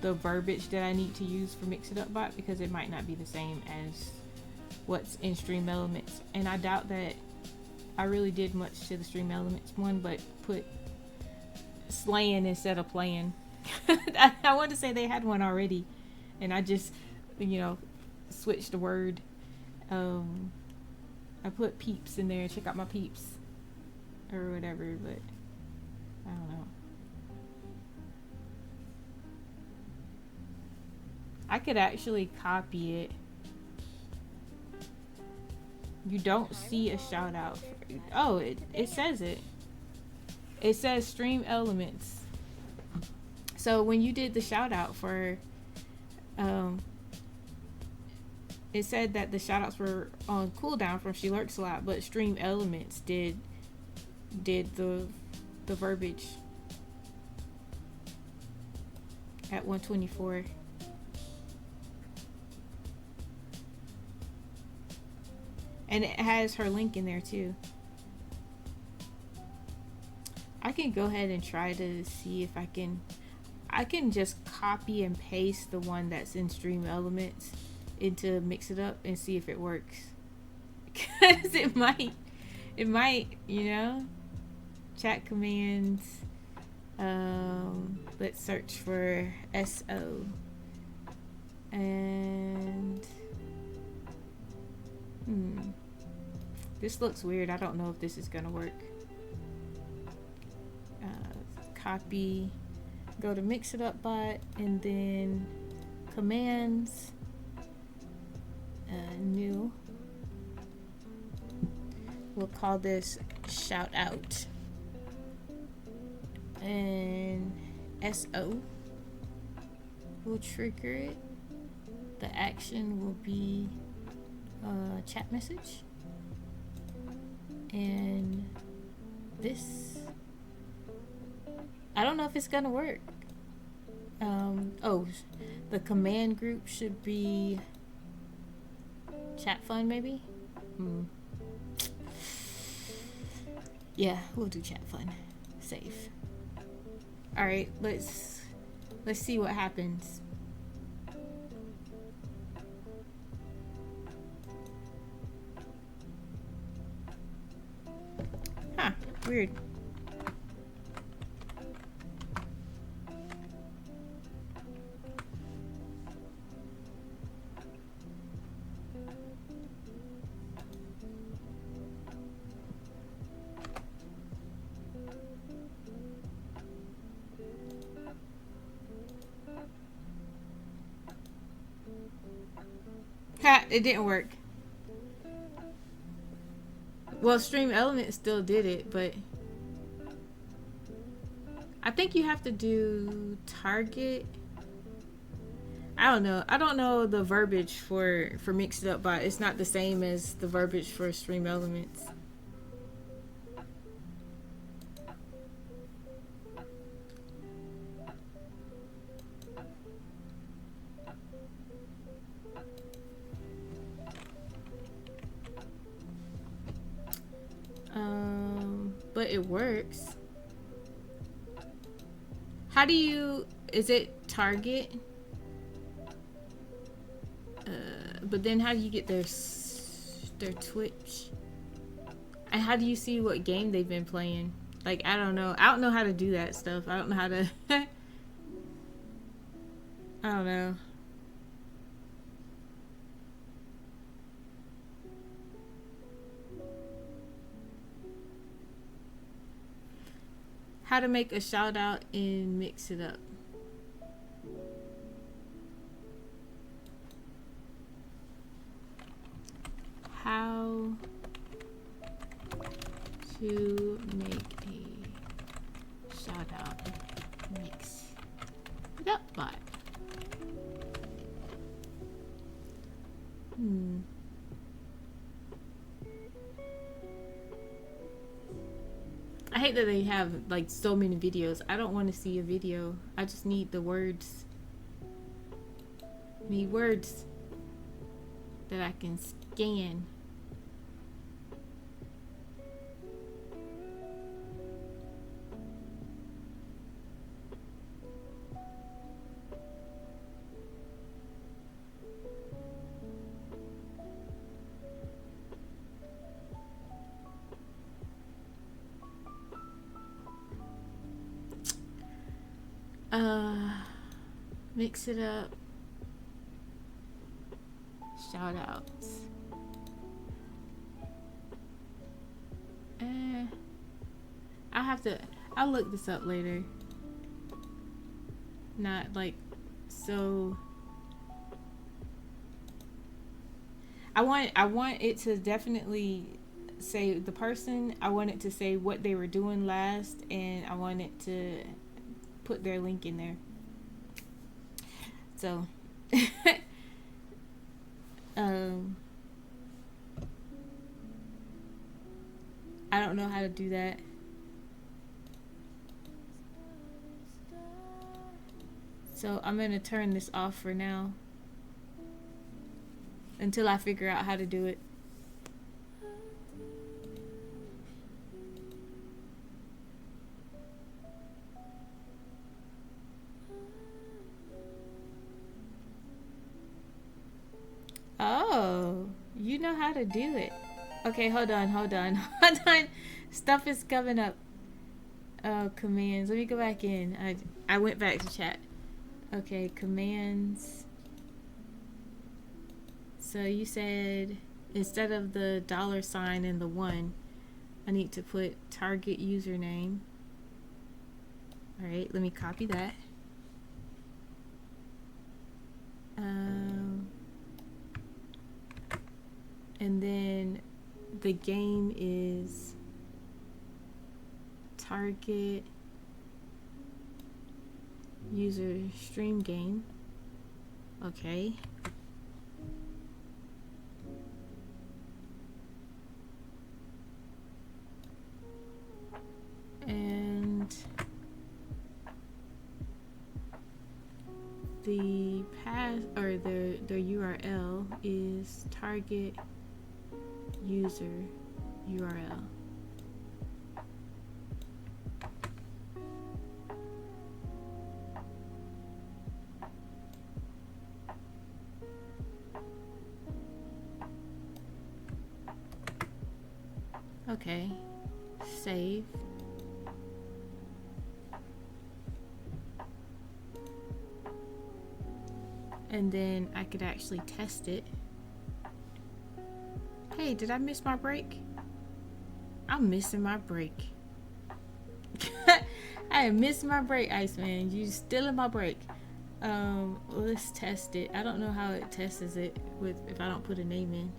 the verbiage that I need to use for Mix It Up bot because it might not be the same as what's in Stream Elements. And I doubt that I really did much to the Stream Elements one, but put slaying instead of playing. I wanted to say they had one already, and I just, you know, switched the word. I put peeps in there, check out my peeps or whatever, but I don't know. I could actually copy it. You don't see a shout out. Oh, it says it. It says Stream Elements. So when you did the shout out for, it said that the shout outs were on cooldown from She Lurks a Lot, but Stream Elements did the verbiage at 124. And it has her link in there too. I can go ahead and try to see if I can just copy and paste the one that's in Stream Elements into Mix It Up and see if it works. Because it might, you know. Chat commands. Let's search for SO. And this looks weird. I don't know if this is gonna work. Copy, go to Mix It Up bot, and then commands, new. We'll call this shout out, and SO will trigger it. The action will be a chat message, and this, I don't know if it's gonna work. Oh, the command group should be chat fun, maybe. Yeah, we'll do chat fun. Save. All right, let's see what happens. Huh, weird. Ha, it didn't work. Well, Stream Elements still did it, but I think you have to do target. I don't know. I don't know the verbiage for Mix It Up Bot. It's not the same as the verbiage for Stream Elements. But it works. How do you, is it target? But then how do you get their Twitch? And how do you see what game they've been playing? Like, I don't know. I don't know how to do that stuff. I don't know how to I don't know. How to make a shout out and Mix It Up. How to make a shout out and Mix It Up bot. I hate that they have like so many videos. I don't want to see a video. I just need the words. I need words that I can scan. Mix It Up. Shout outs. I'll look this up later. Not like so. I want it to definitely say the person. I want it to say what they were doing last, and I want it to put their link in there. So, I don't know how to do that. So I'm gonna turn this off for now until I figure out how to do it. Oh, you know how to do it. Okay, hold on. Hold on. Stuff is coming up. Oh, commands. Let me go back in. I went back to chat. Okay, commands. So you said instead of the $sign and the 1, I need to put target username. Alright, let me copy that. And then the game is target user stream game. Okay. And the path or the URL is target user URL. Okay, save. And then I could actually test it. Hey, did I miss my break? I'm missing my break. I am missing my break, Iceman. You stealing my break. Let's test it. I don't know how it tests it with if I don't put a name in.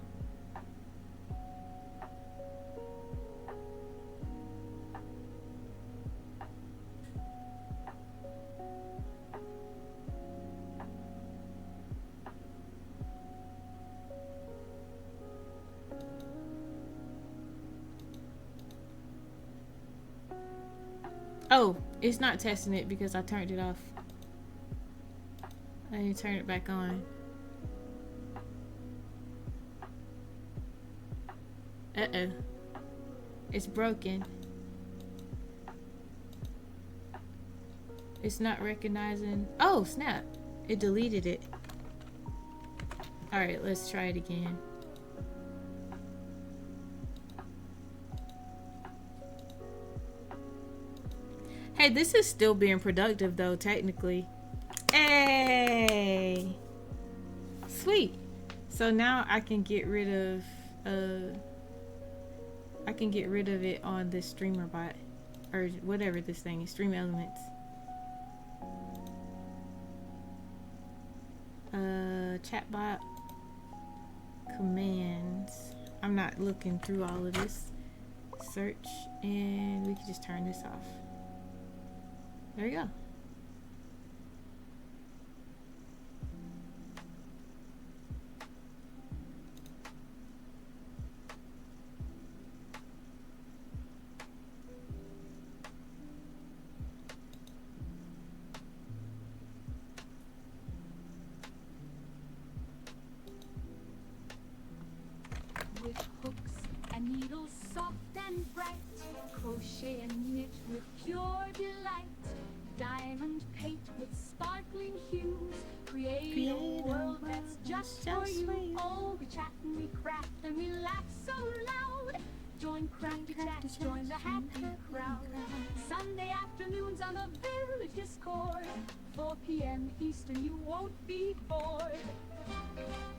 Oh, it's not testing it because I turned it off. I need to turn it back on. Uh-oh. It's broken. It's not recognizing. Oh, snap. It deleted it. Alright, let's try it again. Hey, this is still being productive though, technically. Hey! Sweet. So now I can get rid of it on this streamer bot or whatever this thing is, stream elements. Chatbot commands. I'm not looking through all of this. Search, and we can just turn this off. There you go. With hooks and needles soft and bright, crochet and knit with pure delight, diamond paint with sparkling hues, create a world that's just for you. Oh, we chat and we craft and we laugh so loud. Join crafty chats, join the happy crowd. Sunday afternoons on the village Discord, 4 p.m. Eastern, you won't be bored.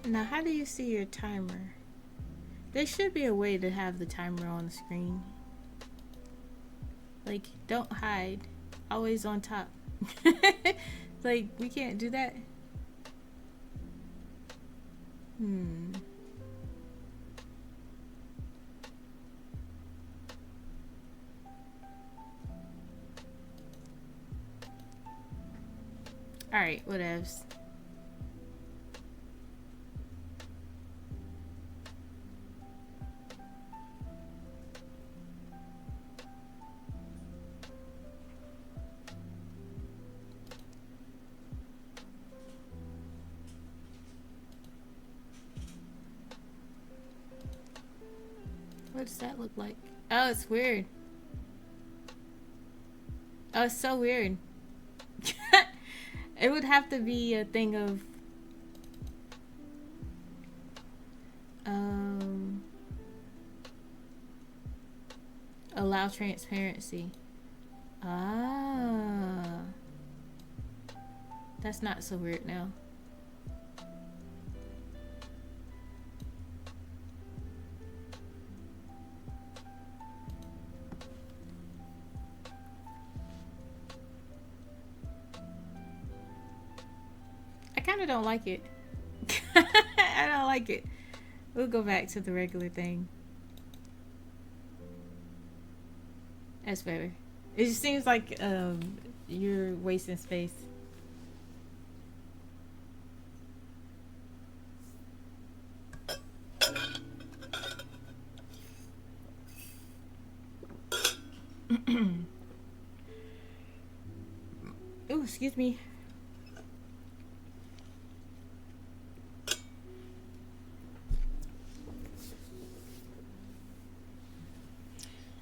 Now, how do you see your timer? There should be a way to have the timer on the screen. Like, don't hide. Always on top. Like, we can't do that? Alright, whatevs. What does that look like? Oh, it's weird. Oh, it's so weird. It would have to be a thing of allow transparency. Ah, that's not so weird now. I kind of don't like it. I don't like it. We'll go back to the regular thing. That's better. It just seems like you're wasting space. Ooh, excuse me.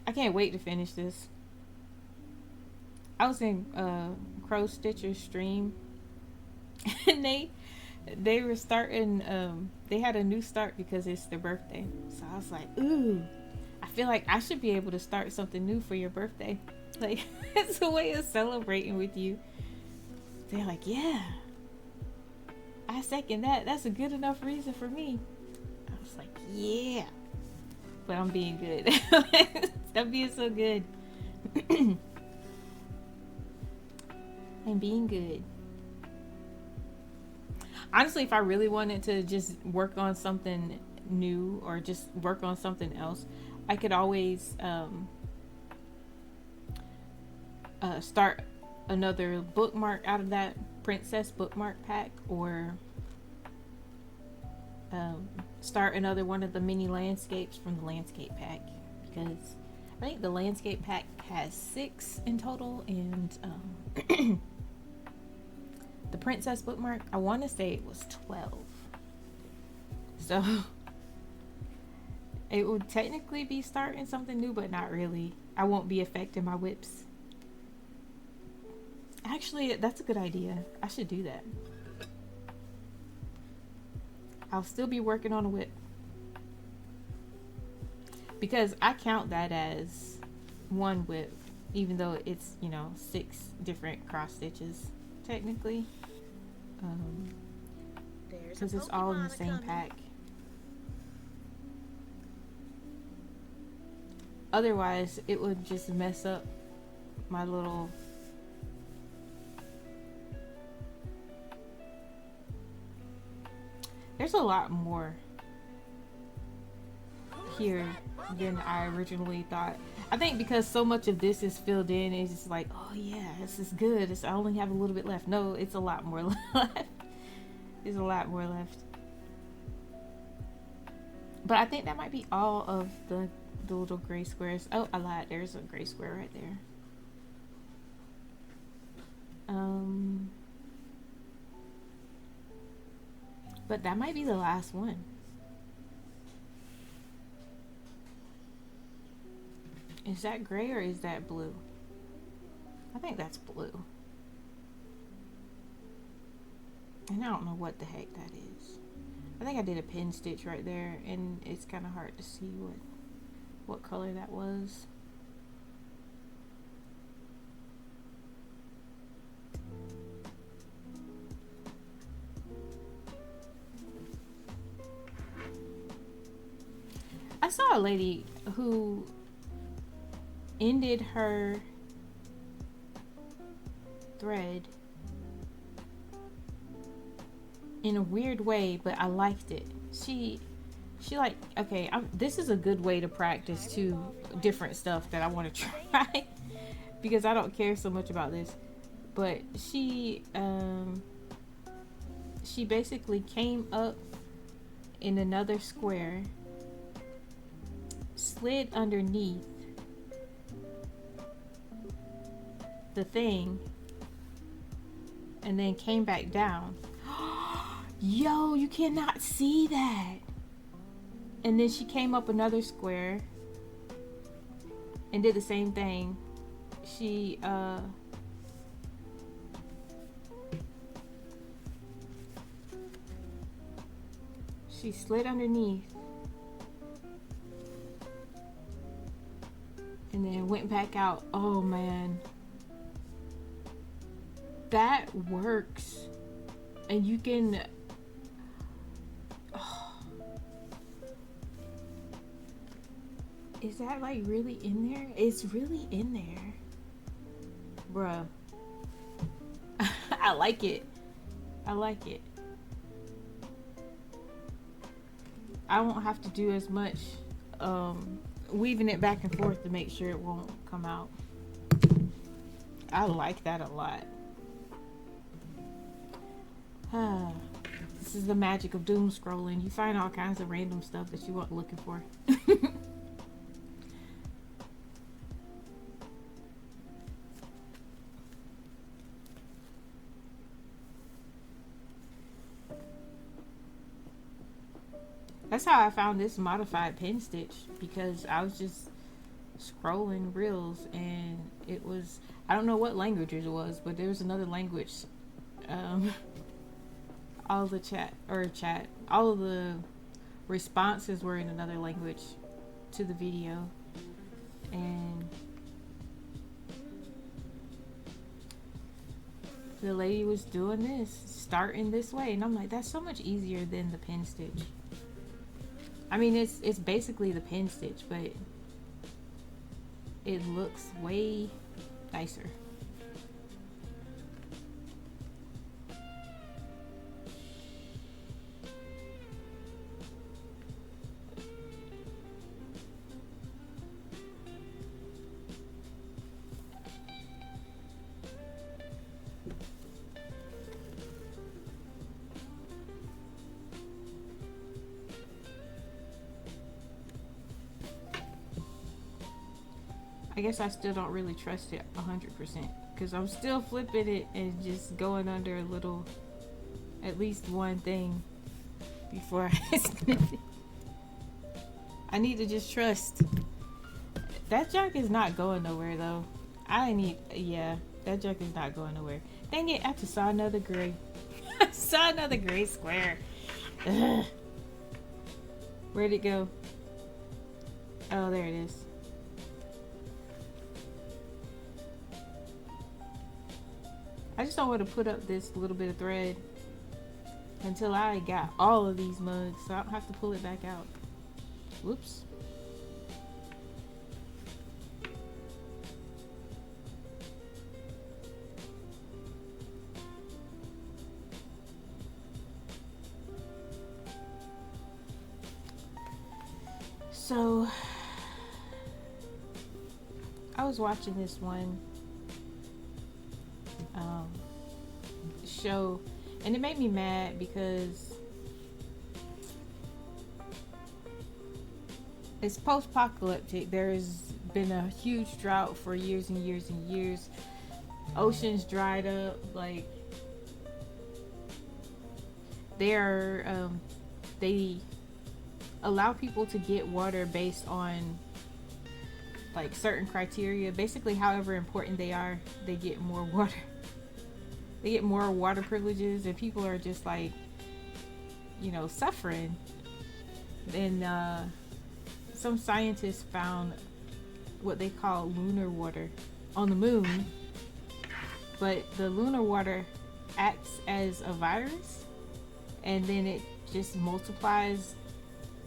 I can't wait to finish this. I was in Crow Stitcher's stream and they were starting they had a new start because it's their birthday. So I was like, ooh, I feel like I should be able to start something new for your birthday. Like, it's a way of celebrating with you. They're like, yeah, I second that. That's a good enough reason for me. I was like, yeah. But I'm being good. I'm being so good. I'm being good. Honestly, if I really wanted to just work on something new or just work on something else, I could always start another bookmark out of that princess bookmark pack, or start another one of the mini landscapes from the landscape pack, because I think the landscape pack has 6 in total, and the princess bookmark, I want to say it was 12. So it would technically be starting something new, but not really. I won't be affecting my whips. Actually, that's a good idea. I should do that. I'll still be working on a whip, because I count that as one whip, even though it's, you know, 6 different cross stitches technically, because it's all in the same pack. Otherwise, it would just mess up my little There's a lot more here than I originally thought. I think because so much of this is filled in, it's just like, oh yeah, this is good. I only have a little bit left. No, it's a lot more left. There's a lot more left. But I think that might be all of the little gray squares. Oh, I lied. There's a gray square right there. But that might be the last one. Is that gray or is that blue? I think that's blue. And I don't know what the heck that is. I think I did a pin stitch right there, and it's kind of hard to see what color that was. I saw a lady who ended her thread in a weird way, but I liked it. She like, okay, this is a good way to practice 2 different stuff that I want to try because I don't care so much about this. But she basically came up in another square, slid underneath the thing, and then came back down. Yo, you cannot see that. And then she came up another square, and did the same thing. She slid underneath and then went back out. Oh man, that works. And you can is that like really in there? It's really in there, bruh. I like it. I like it. I won't have to do as much weaving it back and forth to make sure it won't come out. I like that a lot. This is the magic of doom scrolling. You find all kinds of random stuff that you weren't looking for. That's how I found this modified pen stitch, because I was just scrolling reels and it was, I don't know what language it was, but there was another language. All of the responses were in another language to the video, and the lady was doing this, starting this way, and I'm like, that's so much easier than the pen stitch. I mean, it's basically the pen stitch, but it looks way nicer. I guess I still don't really trust it 100% because I'm still flipping it and just going under a little, at least one thing before I snip it. I need to just trust. That junk is not going nowhere though. Yeah, that junk is not going nowhere. Dang it, I have to saw another gray. I saw another gray square. Ugh. Where'd it go? Oh, there it is. I just don't want to put up this little bit of thread until I got all of these mugs, so I don't have to pull it back out. Whoops. So I was watching this one show and it made me mad because it's post-apocalyptic. There's been a huge drought for years and years and years. Oceans dried up. Like they allow people to get water based on like certain criteria. Basically, however important they are, they get more water. They get more water privileges, and people are just like, you know, suffering. And some scientists found what they call lunar water on the moon, but the lunar water acts as a virus, and then it just multiplies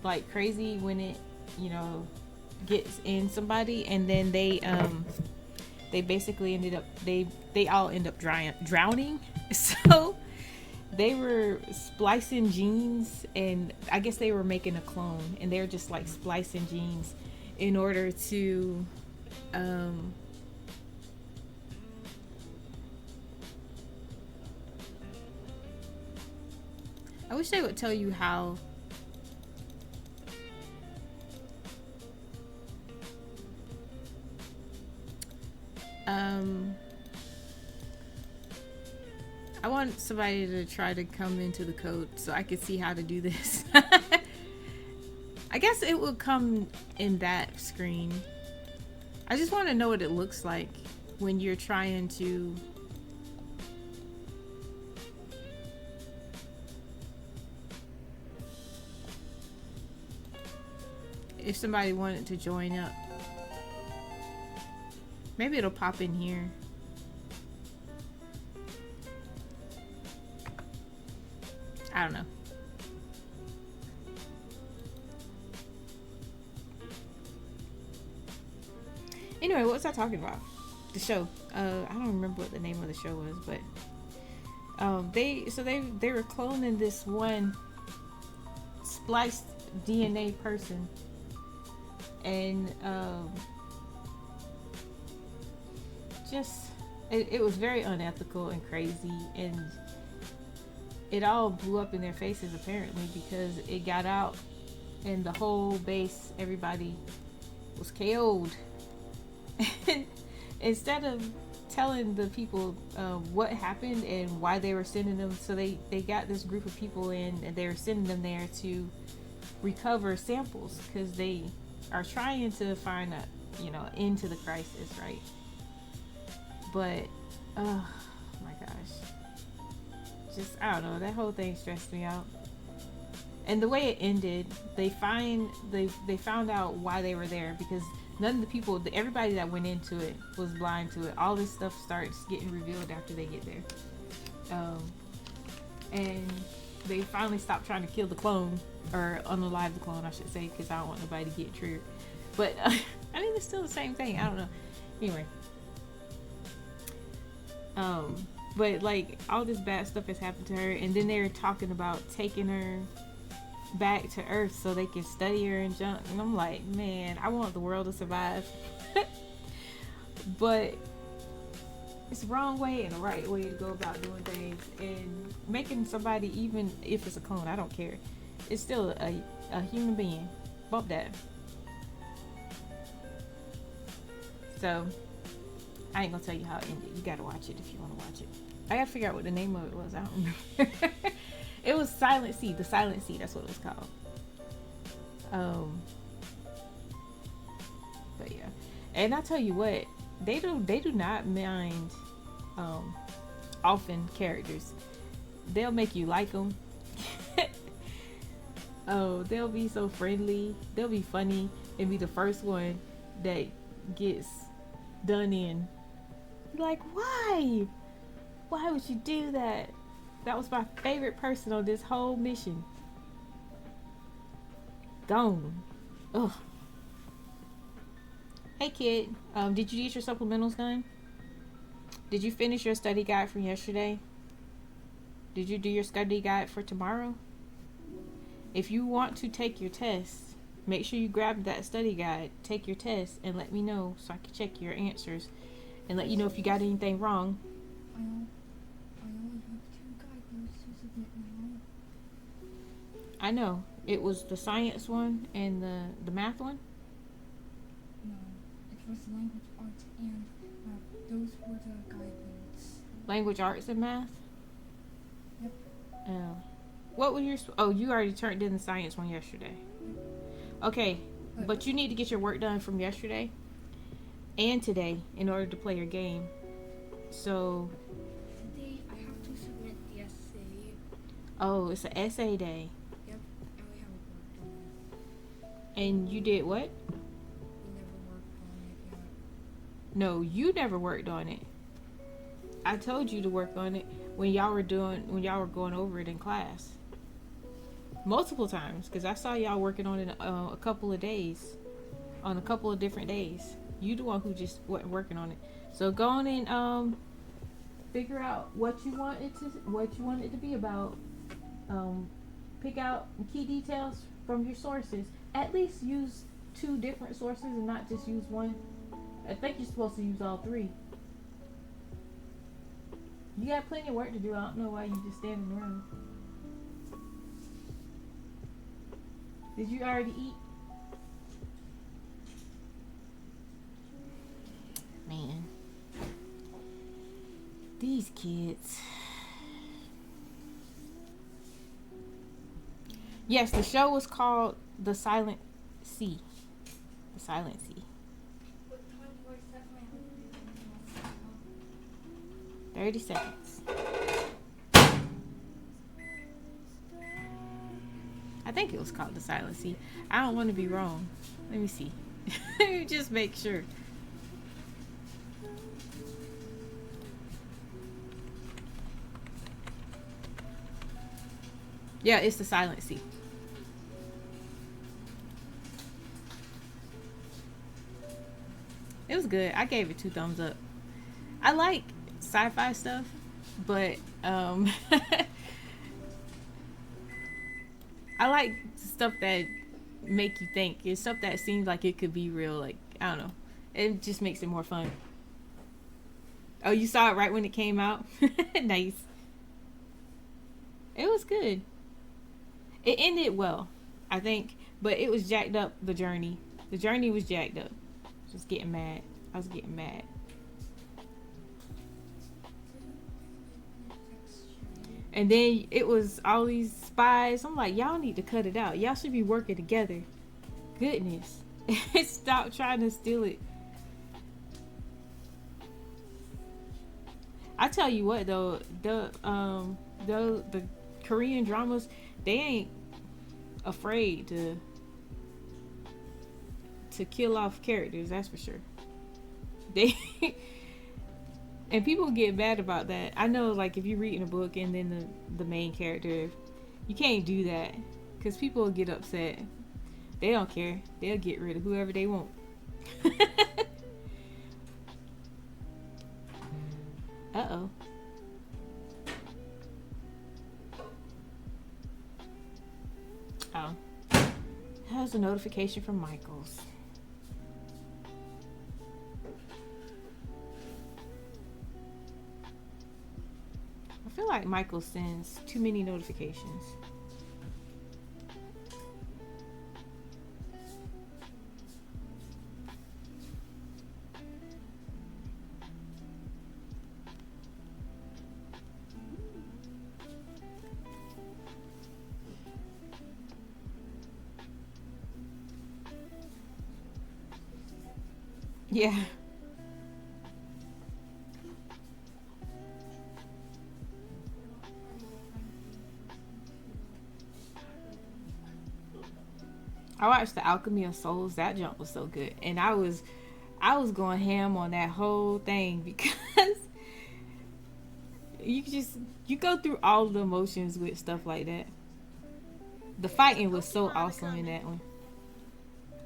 like crazy when it, you know, gets in somebody, and then they basically ended up they all end up drowning. So they were splicing genes, and I guess they were making a clone, and they're just like splicing genes in order to I wish they would tell you how I want somebody to try to come into the code so I could see how to do this. I guess it will come in that screen. I just want to know what it looks like when you're trying to if somebody wanted to join up. Maybe it'll pop in here. I don't know. Anyway, what was I talking about? The show. I don't remember what the name of the show was, but they were cloning this one spliced DNA person, and just it was very unethical and crazy, and it all blew up in their faces apparently because it got out, and the whole base, everybody was KO'd. And instead of telling the people what happened and why they were sending them, so they got this group of people in, and they were sending them there to recover samples because they are trying to find a end to the crisis, right? But oh my gosh, just I don't know, that whole thing stressed me out. And the way it ended, they found out why they were there, because none of the people, everybody that went into it was blind to it. All this stuff starts getting revealed after they get there. And they finally stopped trying to kill the clone, or unalive the clone, I should say, because I don't want nobody to get triggered. But I mean, it's still the same thing. I don't know. Anyway. But like, all this bad stuff has happened to her, and then they're talking about taking her back to Earth so they can study her and junk, and I'm like, man, I want the world to survive. But it's the wrong way and the right way to go about doing things, and making somebody, even if it's a clone, I don't care, it's still a human being. Bump that. So I ain't gonna tell you how it ended. You gotta watch it if you want to watch it. I gotta figure out what the name of it was. I don't remember. It was Silent Sea. The Silent Sea. That's what it was called. But yeah, and I tell you what, they do not mind often characters. They'll make you like them. Oh, they'll be so friendly. They'll be funny and be the first one that gets done in. Like, why? Why would you do that? That was my favorite person on this whole mission. Gone. Ugh. Hey kid, did you get your supplementals done? Did you finish your study guide from yesterday? Did you do your study guide for tomorrow? If you want to take your test, make sure you grab that study guide, take your test, and let me know so I can check your answers and let you know if you got anything wrong. I only have 2 guide notes to submit now. I know. It was the science one and the math one? No, it was language, arts, and math. Those were the guide notes. Language, arts, and math? Yep. Oh. What was your... Oh, you already turned in the science one yesterday. Yep. Okay, but you need to get your work done from yesterday and today in order to play your game. So... Today I have to submit the essay. Oh, it's an essay day. Yep, and we haven't worked on it. And you did what? We never worked on it yet. No, you never worked on it. I told you to work on it when y'all were going over it in class. Multiple times, because I saw y'all working on it a couple of days. On a couple of different days. You the one who just wasn't working on it. So go on and figure out what you want it to be about. Pick out key details from your sources. At least use 2 different sources and not just use one. I think you're supposed to use all 3. You got plenty of work to do. I don't know why you just standing around. Did you already eat? Man. These kids. Yes, the show was called The Silent Sea. The Silent Sea. What time 30 seconds. I think it was called the Silent Sea. I don't want to be wrong. Let me see. Let me just make sure. Yeah, it's the Silent Sea. It was good. I gave it 2 thumbs up. I like sci-fi stuff, but I like stuff that make you think. It's stuff that seems like it could be real. Like, I don't know. It just makes it more fun. Oh, you saw it right when it came out? Nice. It was good. It ended well, I think, but it was jacked up, the journey. The journey was jacked up. Just getting mad. I was getting mad. And then it was all these spies. I'm like, y'all need to cut it out. Y'all should be working together. Goodness. Stop trying to steal it. I tell you what though, the Korean dramas, they ain't afraid to kill off characters, that's for sure. They and people get mad about that. I know, like, if you're reading a book and then the main character, you can't do that because people will get upset. They don't care. They'll get rid of whoever they want. Uh-oh. Oh. That was a notification from Michael's. I feel like Michael sends too many notifications. Yeah. I watched The Alchemy of Souls. That jump was so good. And I was going ham on that whole thing because you go through all the emotions with stuff like that. The fighting was so awesome in that one.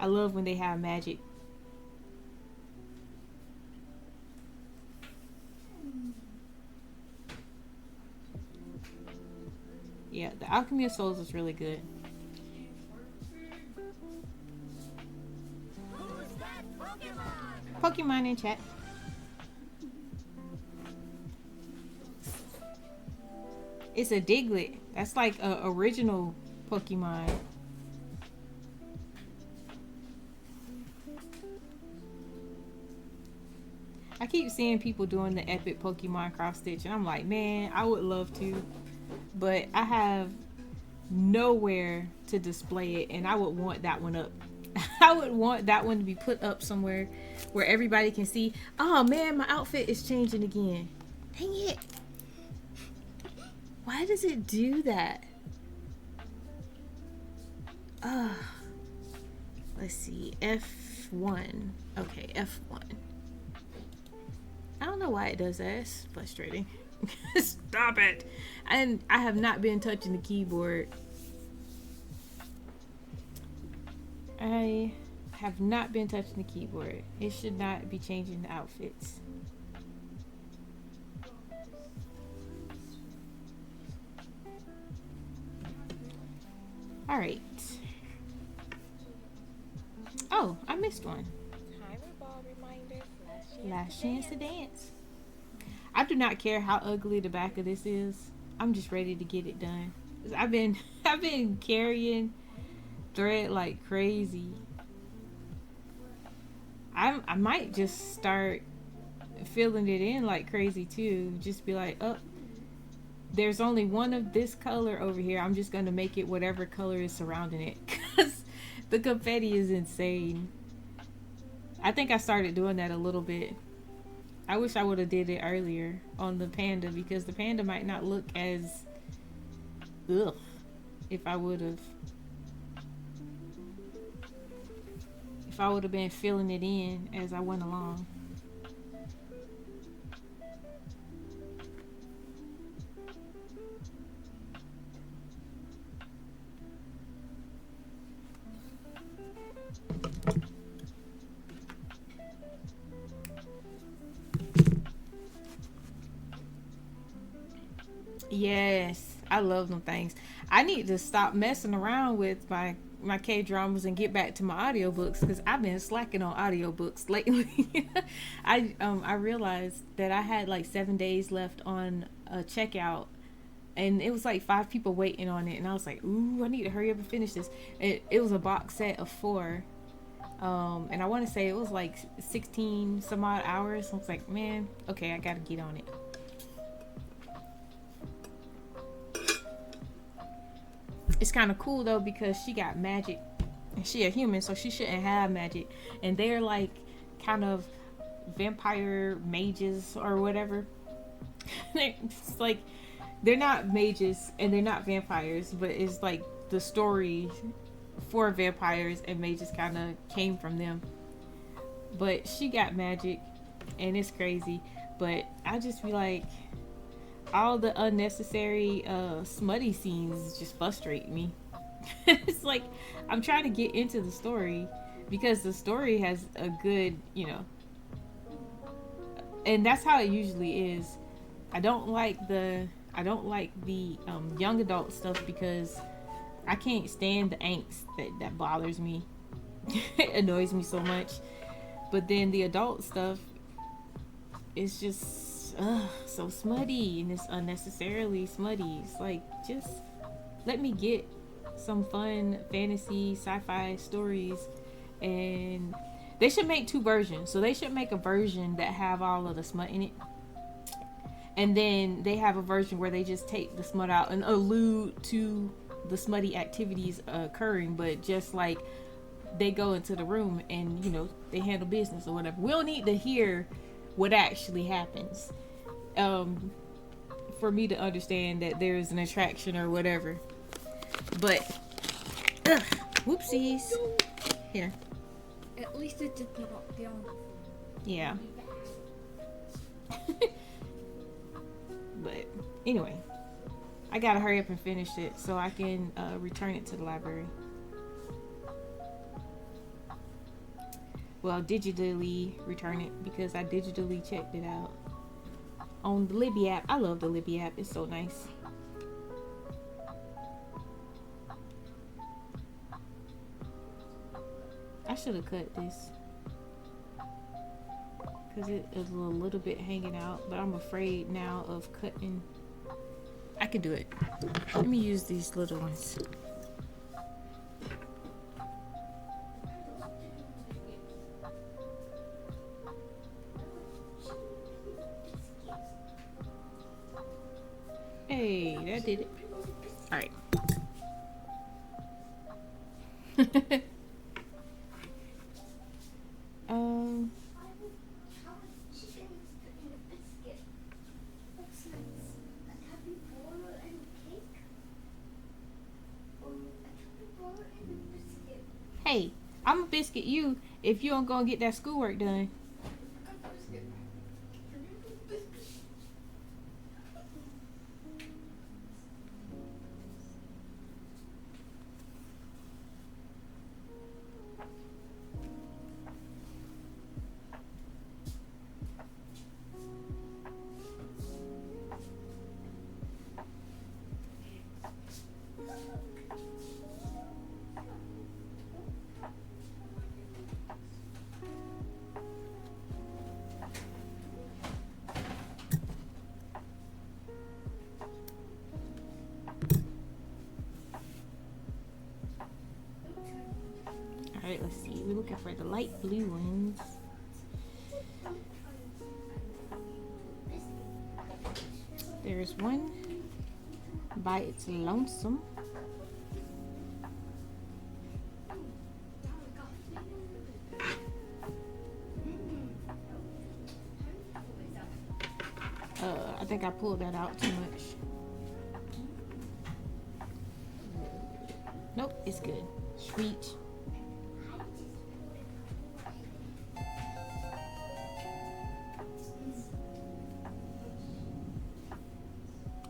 I love when they have magic. Yeah, The Alchemy of Souls is really good. Pokemon in chat. It's a Diglett. That's like a original Pokemon. I keep seeing people doing the epic Pokemon cross stitch and I'm like, man, I would love to, but I have nowhere to display it, and I would want that one up. I would want that one to be put up somewhere where everybody can see. Oh man, my outfit is changing again. Dang it. Why does it do that? Let's see. F1. Okay, F1. I don't know why it does that. It's frustrating. Stop it. And I have not been touching the keyboard. I have not been touching the keyboard. It should not be changing the outfits. All right. Oh, I missed one. Last chance to dance. I do not care how ugly the back of this is. I'm just ready to get it done. I've been carrying thread like crazy. I might just start filling it in like crazy too. Just be like, oh, there's only one of this color over here. I'm just gonna make it whatever color is surrounding it, because the confetti is insane. I think I started doing that a little bit. I wish I would have did it earlier on the panda, because the panda might not look as ugh if I would have been filling it in as I went along. Yes, I love them things. I need to stop messing around with my K dramas and get back to my audiobooks, because I've been slacking on audiobooks lately. I realized that I had like 7 days left on a checkout, and it was like 5 people waiting on it, and I was like, ooh, I need to hurry up and finish this. It was a box set of 4, and I want to say it was like 16 some odd hours. I was like, man, okay, I gotta get on it. It's kind of cool though, because she got magic and she a human, so she shouldn't have magic, and they're like kind of vampire mages or whatever. It's like they're not mages and they're not vampires, but it's like the story for vampires and mages kind of came from them. But she got magic and it's crazy. But I just be like, all the unnecessary smutty scenes just frustrate me. It's like I'm trying to get into the story, because the story has a good, and that's how it usually is. I don't like the young adult stuff, because I can't stand the angst that bothers me. It annoys me so much. But then the adult stuff is just so smutty, and it's unnecessarily smutty. It's like, just let me get some fun fantasy sci-fi stories. And they should make 2 versions. So they should make a version that have all of the smut in it, and then they have a version where they just take the smut out and allude to the smutty activities occurring, but just like they go into the room and they handle business or whatever. We don't need to hear what actually happens for me to understand that there's an attraction or whatever. But whoopsies. Here. At least it did not be on. Yeah. But anyway, I gotta hurry up and finish it so I can return it to the library. Well, digitally return it, because I digitally checked it out on the Libby app. I love the Libby app. It's so nice. I should have cut this, because it is a little bit hanging out, but I'm afraid now of cutting. I can do it. Let me use these little ones. Hey, that did it. All right. Hey, I'm a biscuit you if you don't go and get that schoolwork done. Alright, let's see. We're looking for the light blue ones. There's one by its lonesome. think I pulled that out too much. Nope, it's good. Sweet.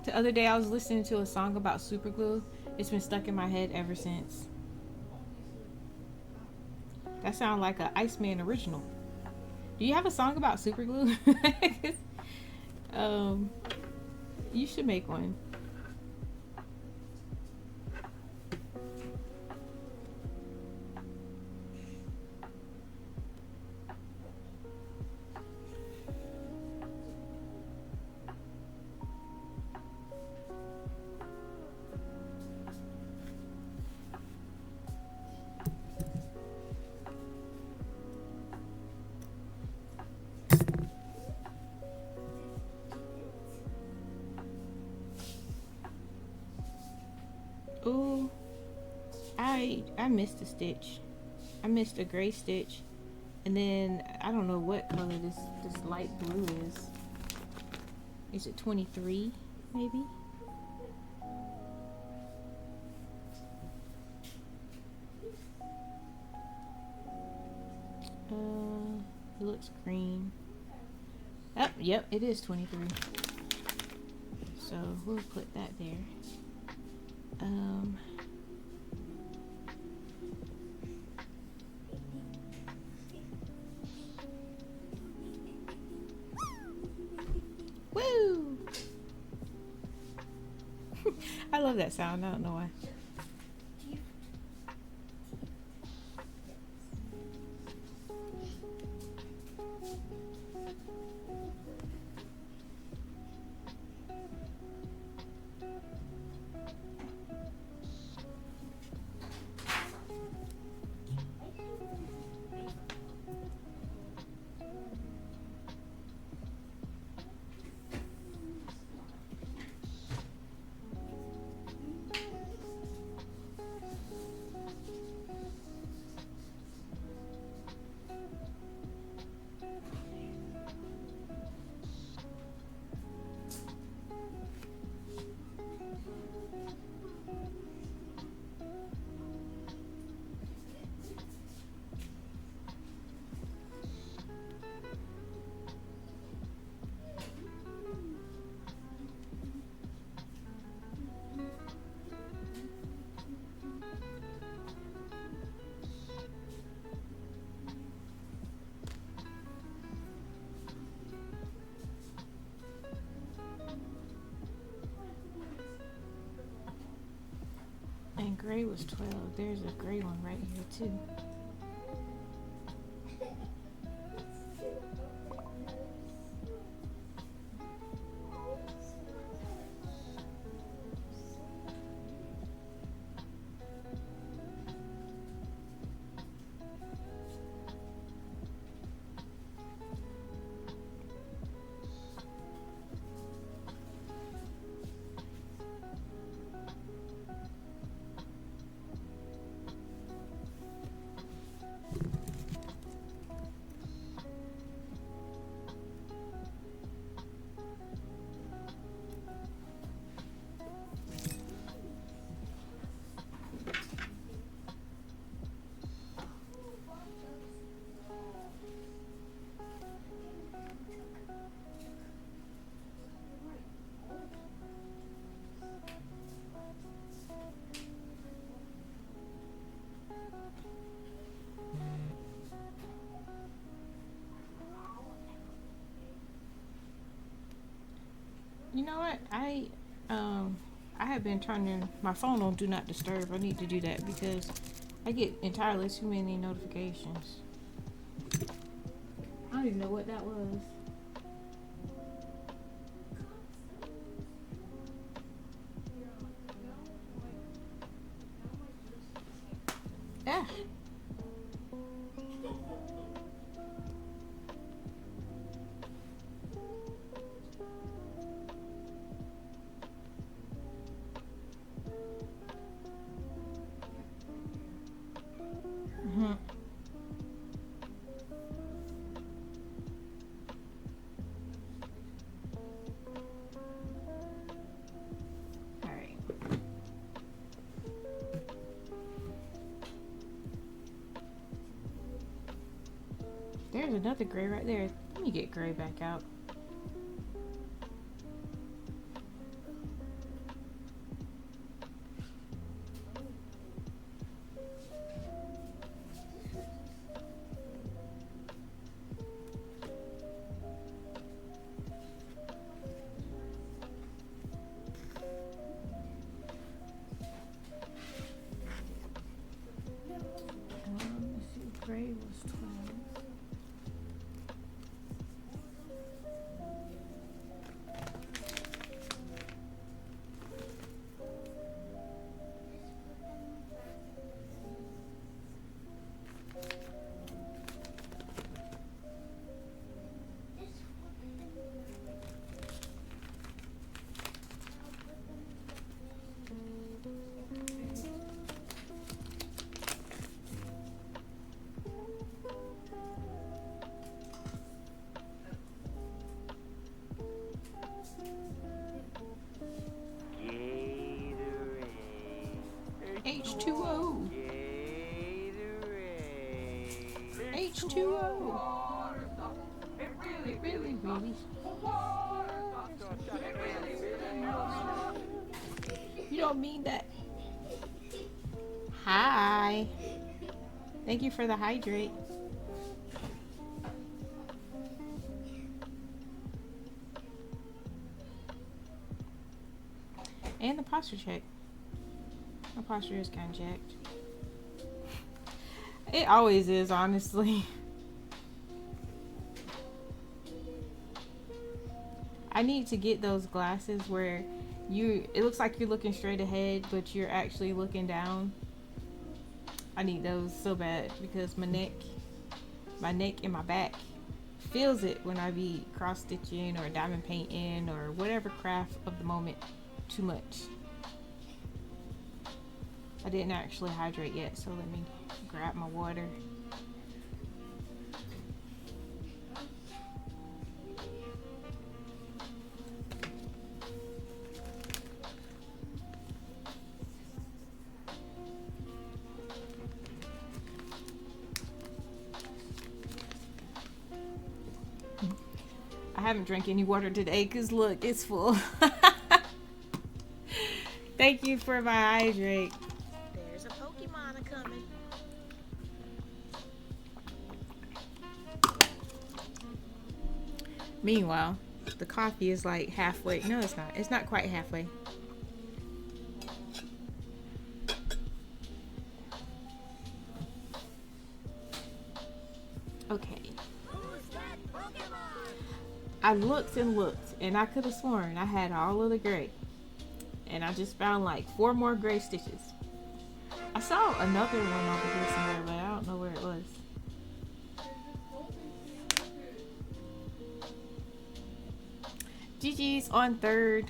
The other day I was listening to a song about super glue. It's been stuck in my head ever since. That sounds like an Iceman original. Do you have a song about super glue? You should make one. Ooh, I missed a stitch. I missed a gray stitch, and then I don't know what color this light blue is. Is it 23 maybe? It looks green. Oh, yep, it is 23. So we'll put that there. Woo! I love that sound. I don't know why. And gray was 12. There's a gray one right here too. You know what? I have been turning my phone on Do Not Disturb. I need to do that because I get entirely too many notifications. I don't even know what that was. Ah. There's another gray right there. Let me get gray back out. Let's see, gray was 12. H2O. H2O. It really. You don't mean that. Hi. Thank you for the hydrate. And the posture check. My posture is kind of jacked. It always is, honestly. I need to get those glasses where it looks like you're looking straight ahead, but you're actually looking down. I need those so bad because my neck and my back feels it when I be cross stitching or diamond painting or whatever craft of the moment too much. I didn't actually hydrate yet, so let me grab my water. I haven't drank any water today because look, it's full. Thank you for my hydrate. There's a Pokemon coming. Meanwhile, the coffee is like halfway. No, it's not. It's not quite halfway. Okay. I looked and looked, and I could have sworn I had all of the gray. And I just found like 4 more gray stitches. I saw another one over here somewhere, but I don't know where it was. GG's on 3rd.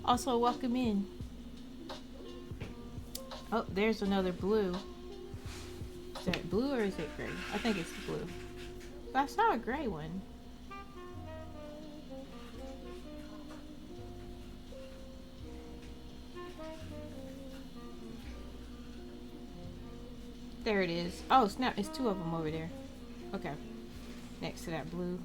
Also, welcome in. Oh, there's another blue. Is that blue or is it gray? I think it's blue. But I saw a gray one. There it is. Oh, snap. It's 2 of them over there. Okay. Next to that blue.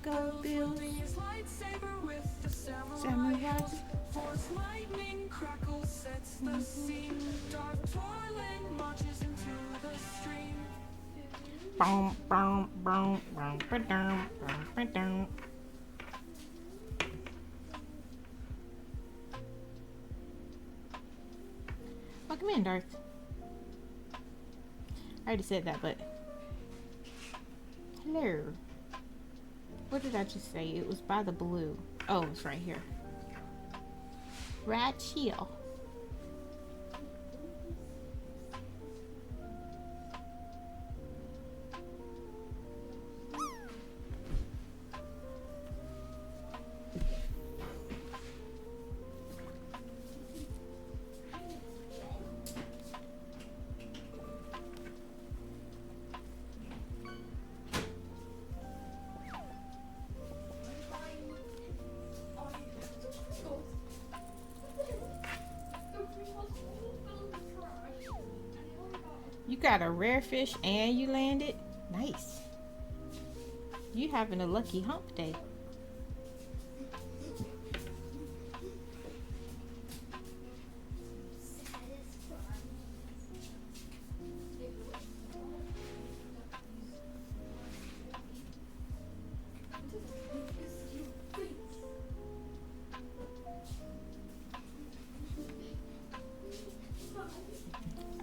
Go build samurai. Force lightning crackles, sets the scene. Dark toiling marches into the stream. Boom, boom, boom, boom, ba-dum, boom, ba-dum. Welcome in, Darth. I already said that, but hello. What did I just say? It was by the blue. Oh, it's right here. Right here. You got a rare fish and you landed? Nice. You having a lucky hump day.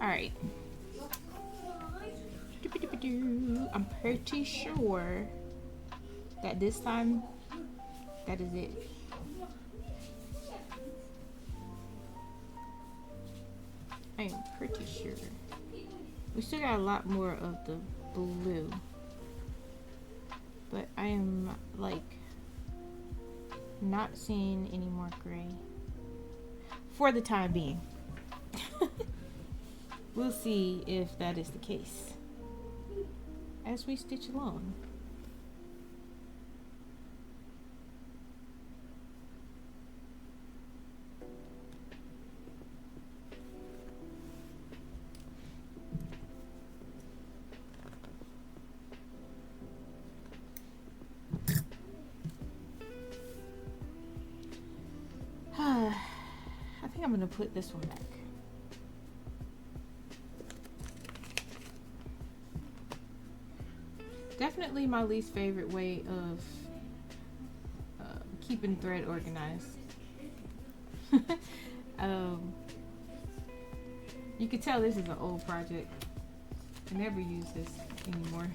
All right. I'm pretty sure that this time that is it. I am pretty sure. We still got a lot more of the blue, but I am like not seeing any more gray for the time being. We'll see if that is the case as we stitch along. I think I'm gonna put this one back. Definitely my least favorite way of keeping thread organized. You can tell this is an old project. I never use this anymore.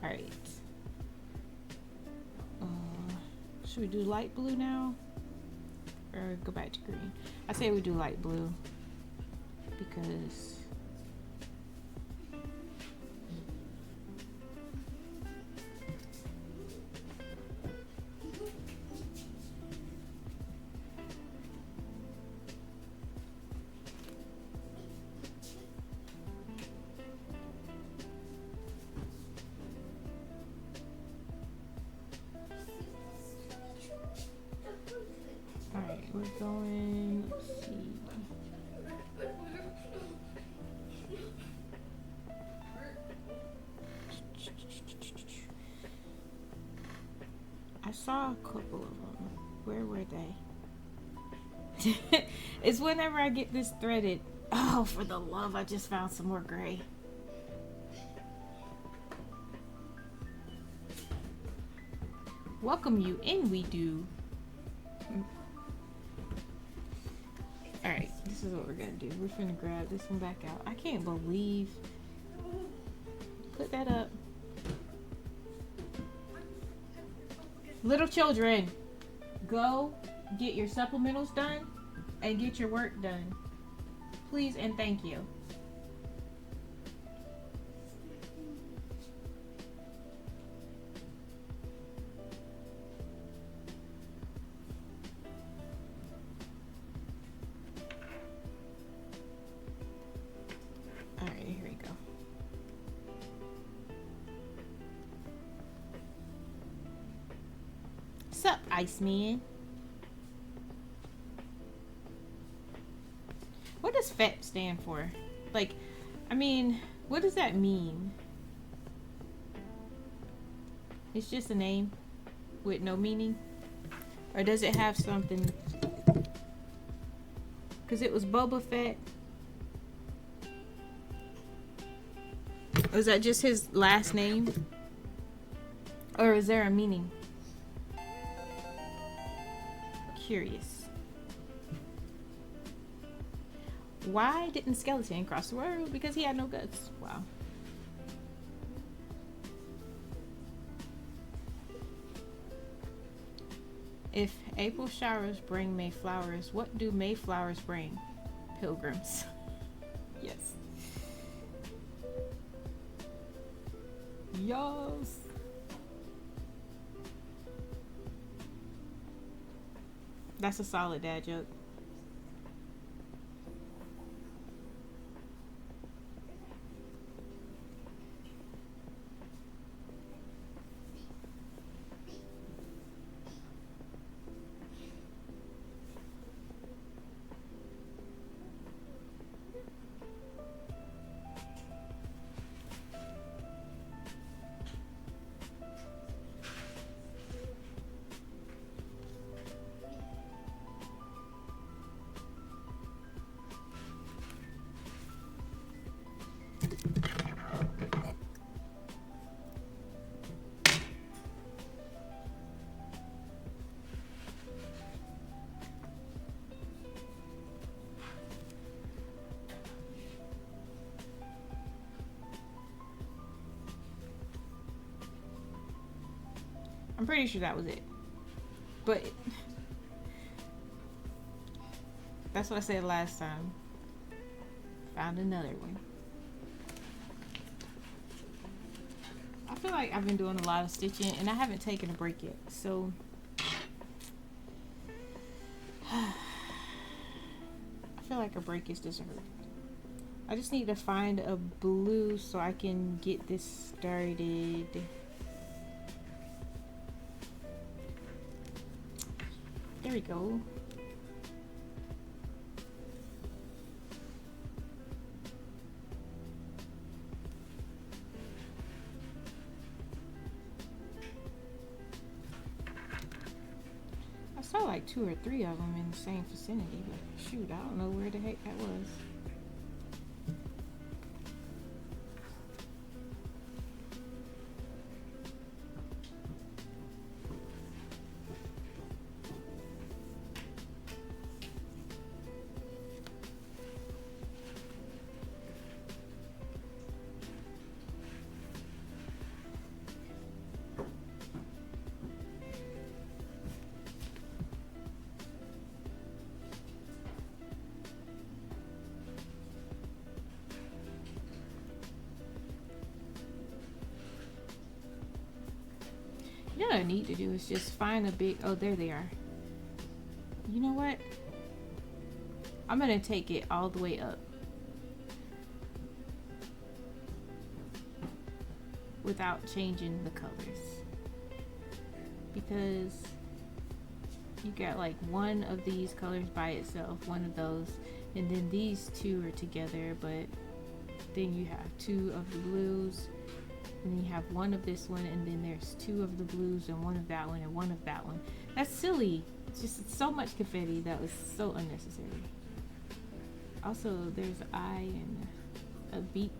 Alright. Should we do light blue now? Or go back to green? I say we do light blue because we're going, let's see. I saw a couple of them. Where were they? It's whenever I get this threaded. Oh, for the love, I just found some more gray. Welcome you in, we do. Alright, this is what we're gonna do. We're finna grab this one back out. I can't believe. Put that up. Little children, go get your supplementals done and get your work done. Please and thank you. Sup, Iceman? What does FET stand for? Like, I mean, what does that mean? It's just a name with no meaning? Or does it have something? Because it was Boba Fett. Or is that just his last name? Or is there a meaning? Curious. Why didn't Skeleton cross the road? Because he had no guts. Wow. If April showers bring May flowers, what do May flowers bring? Pilgrims. Yes. Yes. That's a solid dad joke. I'm pretty sure that was it. But that's what I said last time. Found another one. I feel like I've been doing a lot of stitching and I haven't taken a break yet. So I feel like a break is deserved. I just need to find a blue so I can get this started. There we go. I saw like 2 or 3 of them in the same vicinity, but shoot, I don't know where the heck that was. You know what I need to do is just find a big, oh, there they are. You know what? I'm gonna take it all the way up without changing the colors, because you got like one of these colors by itself, one of those, and then these 2 are together, but then you have 2 of the blues, and then you have 1 of this one, and then there's 2 of the blues and 1 of that one and 1 of that one. That's silly. It's just so much confetti that was so unnecessary. Also, there's an eye and a beak.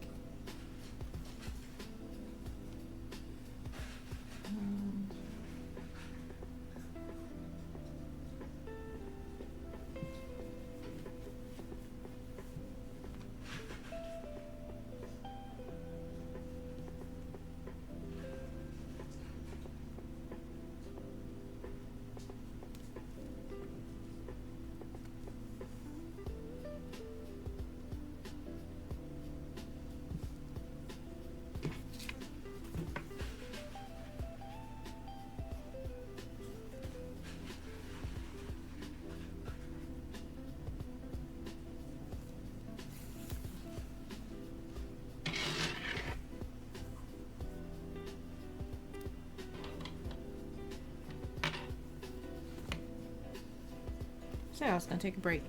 Said I was gonna take a break.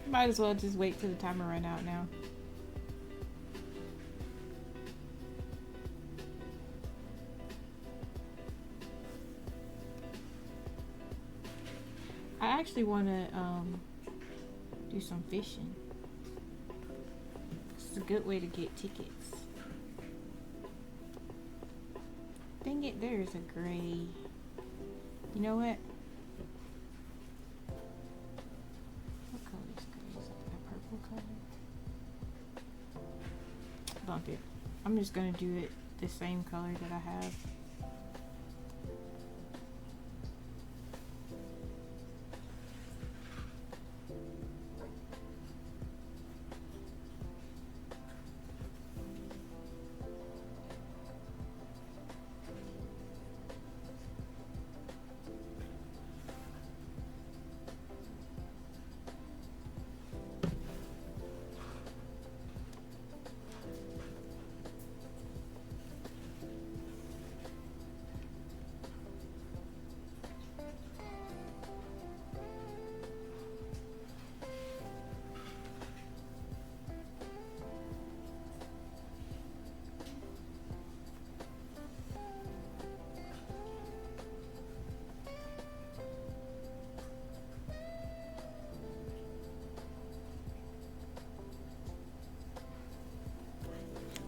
Might as well just wait till the timer run out now. I actually want to do some fishing. It's a good way to get tickets. Dang it, there's a gray. You know what? What color is gray? Is it a purple color? I'm just gonna do it the same color that I have.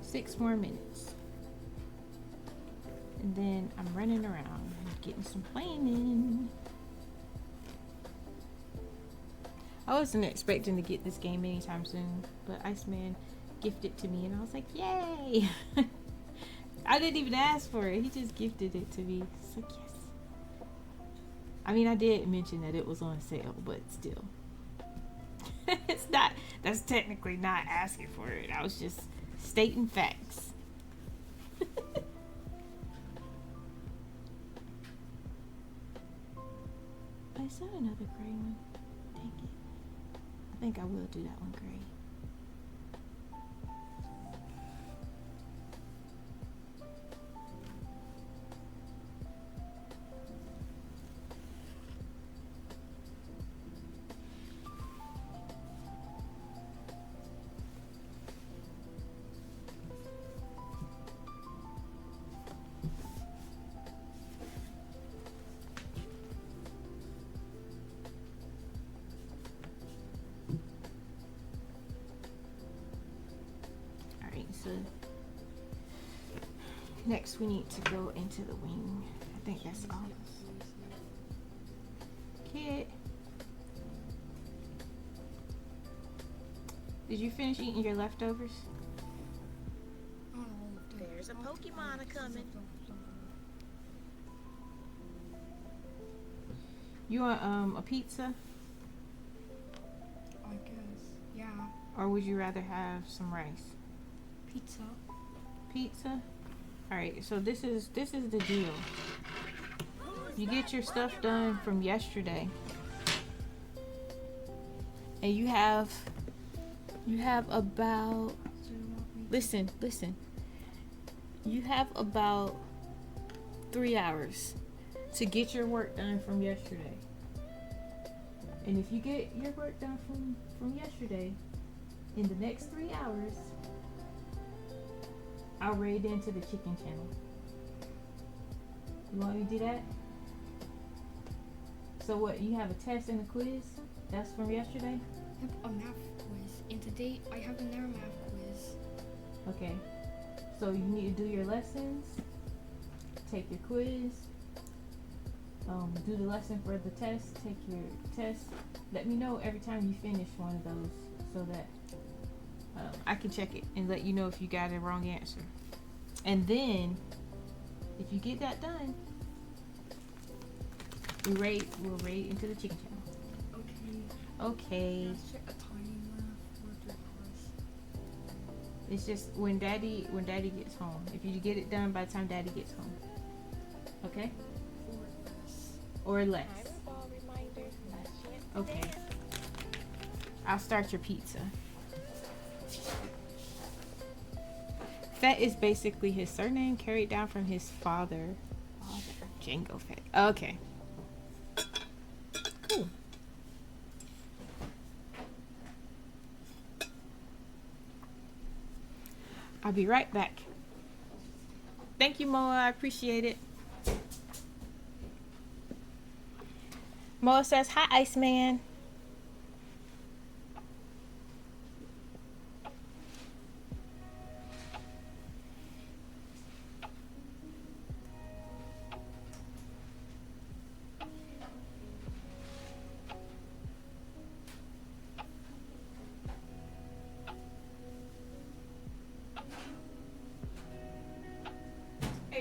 Six more minutes. And then I'm running around getting some playing in. I wasn't expecting to get this game anytime soon, but Iceman gifted it to me and I was like, yay! I didn't even ask for it. He just gifted it to me. It's like, yes. I mean, I did mention that it was on sale, but still. It's not, that's technically not asking for it. I was just stating facts. I saw another gray one. Dang it. I think I will do that one gray. So next we need to go into the wing. I think that's all. Kid, did you finish eating your leftovers? There's a Pokemon coming. You want a pizza? I guess. Yeah. Or would you rather have some rice? Pizza. Pizza? Alright, so this is the deal. You get your stuff done from yesterday. And you have about, listen. You have about 3 hours to get your work done from yesterday. And if you get your work done from yesterday in the next 3 hours, I'll raid into the chicken channel. You want me to do that? So what, you have a test and a quiz? That's from yesterday? Yep, a math quiz. And today I have another math quiz. Okay. So you need to do your lessons, take your quiz, do the lesson for the test, take your test. Let me know every time you finish one of those so that I can check it and let you know if you got a wrong answer. And then, if you get that done, we'll raid into the chicken channel. Okay. Let's check a tiny math for 3 hours. It's just when daddy gets home. If you get it done by the time daddy gets home. Okay? Or less. Fireball reminder. Okay. I'll start your pizza. Fett is basically his surname carried down from his father. Django Fett. Okay. Cool. I'll be right back. Thank you, Moa. I appreciate it. Moa says, hi, Iceman.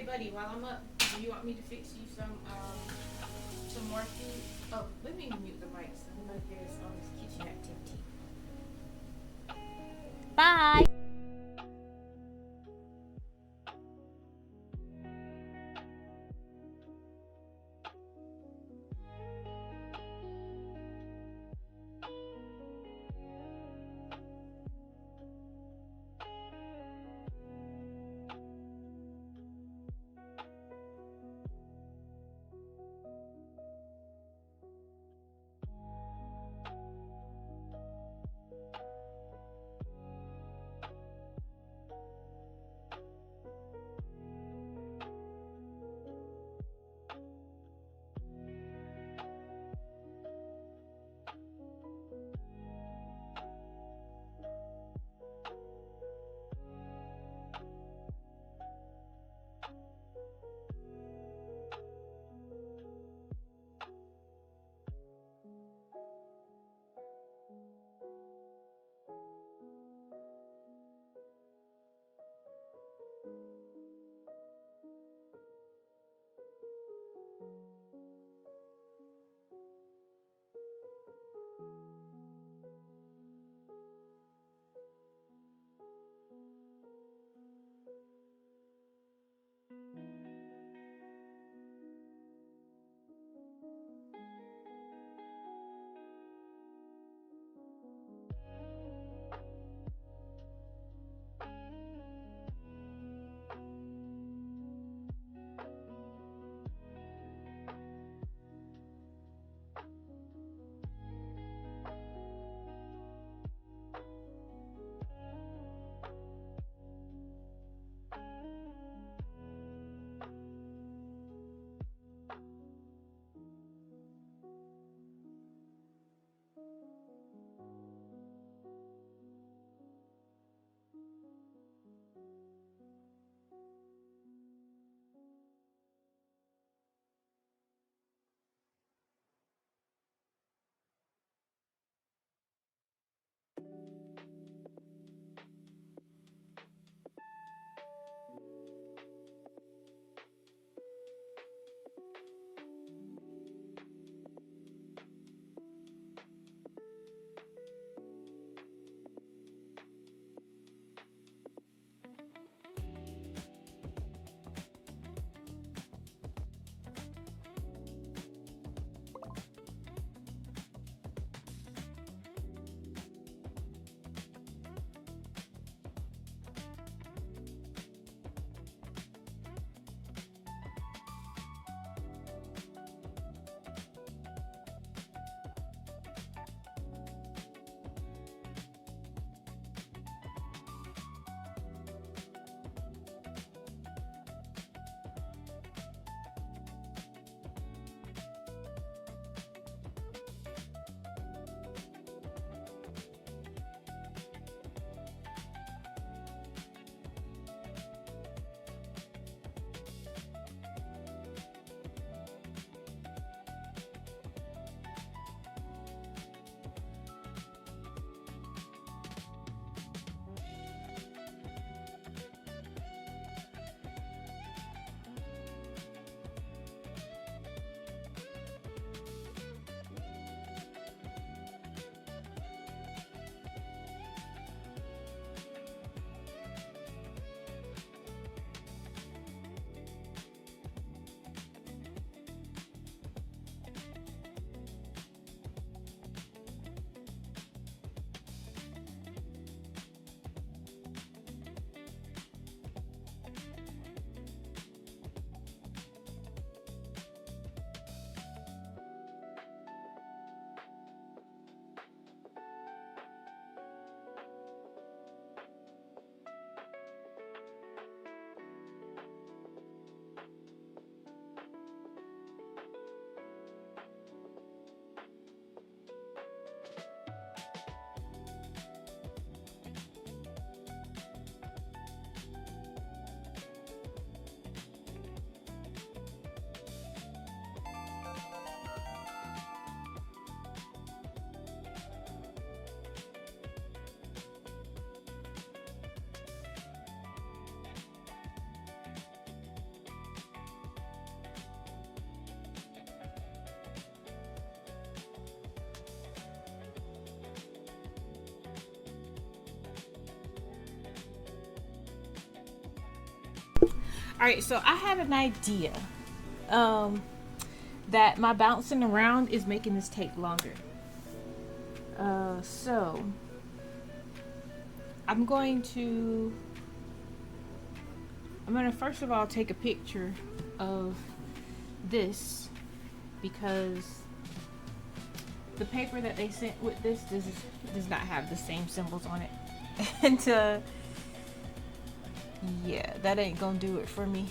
buddy, while I'm up, do you want me to fix you some more food? Oh, let me mute the mic so nobody hears all this kitchen activity. Bye. All right, so I have an idea that my bouncing around is making this take longer. So I'm going to first of all take a picture of this, because the paper that they sent with this does not have the same symbols on it. And yeah, that ain't gonna do it for me.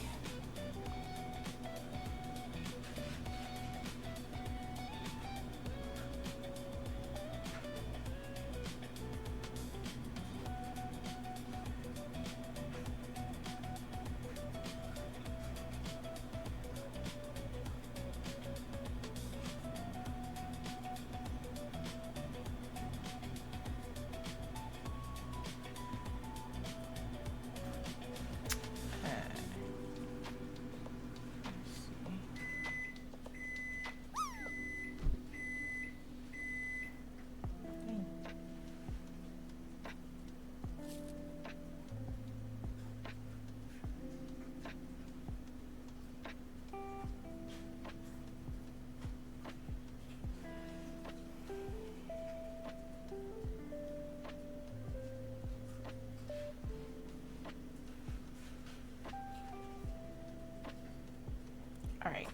All right.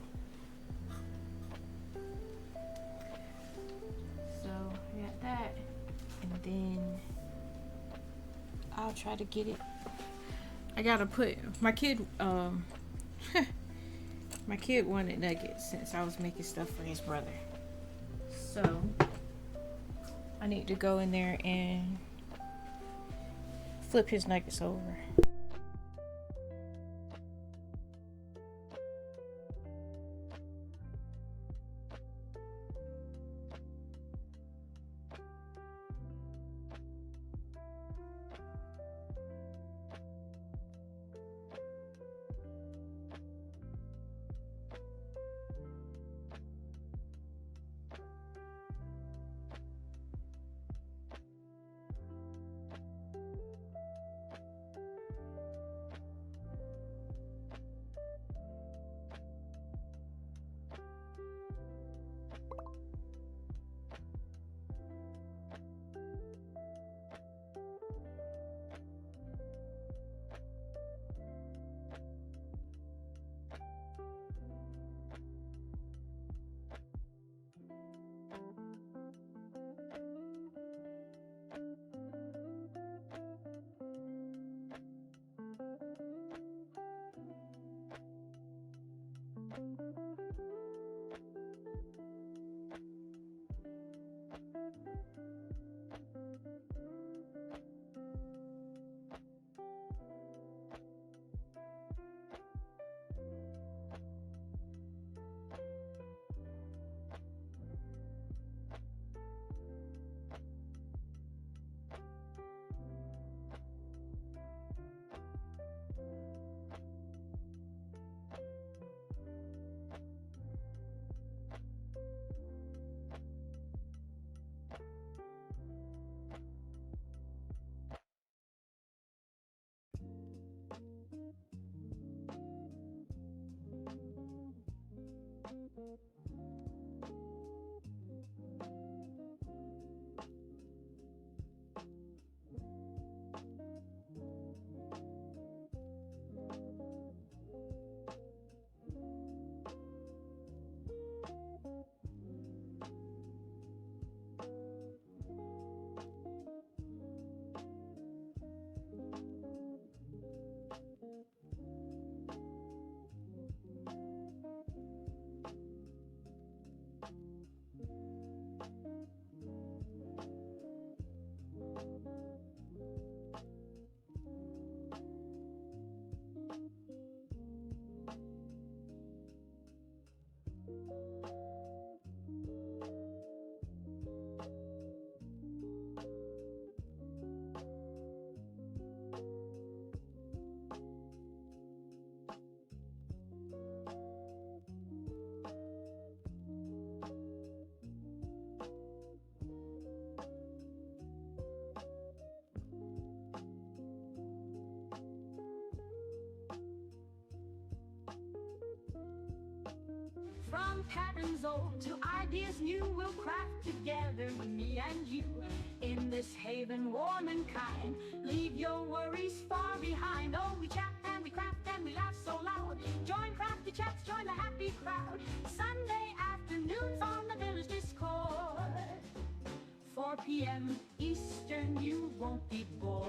So I got that, and then I'll try to get it. I gotta put my kid. My kid wanted nuggets since I was making stuff for his brother. So I need to go in there and flip his nuggets over. From patterns old to ideas new, we'll craft together with me and you. In this haven warm and kind, leave your worries far behind. Oh, we chat and we craft and we laugh so loud. Join crafty chats, join the happy crowd. Sunday afternoons on the village Discord. 4 p.m. Eastern, you won't be bored.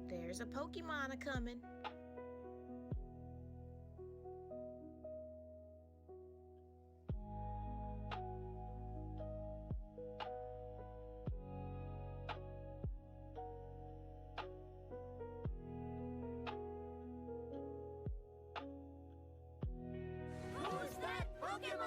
There's a Pokemon a-coming. Who's that Pokemon?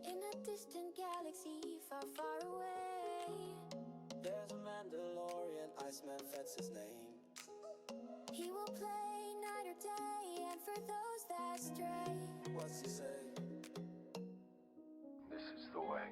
In a distant galaxy far, far away, there's a Mandalorian, Iceman, that's his name. he will play night or day, and for those that stray, What's he say? This is the way.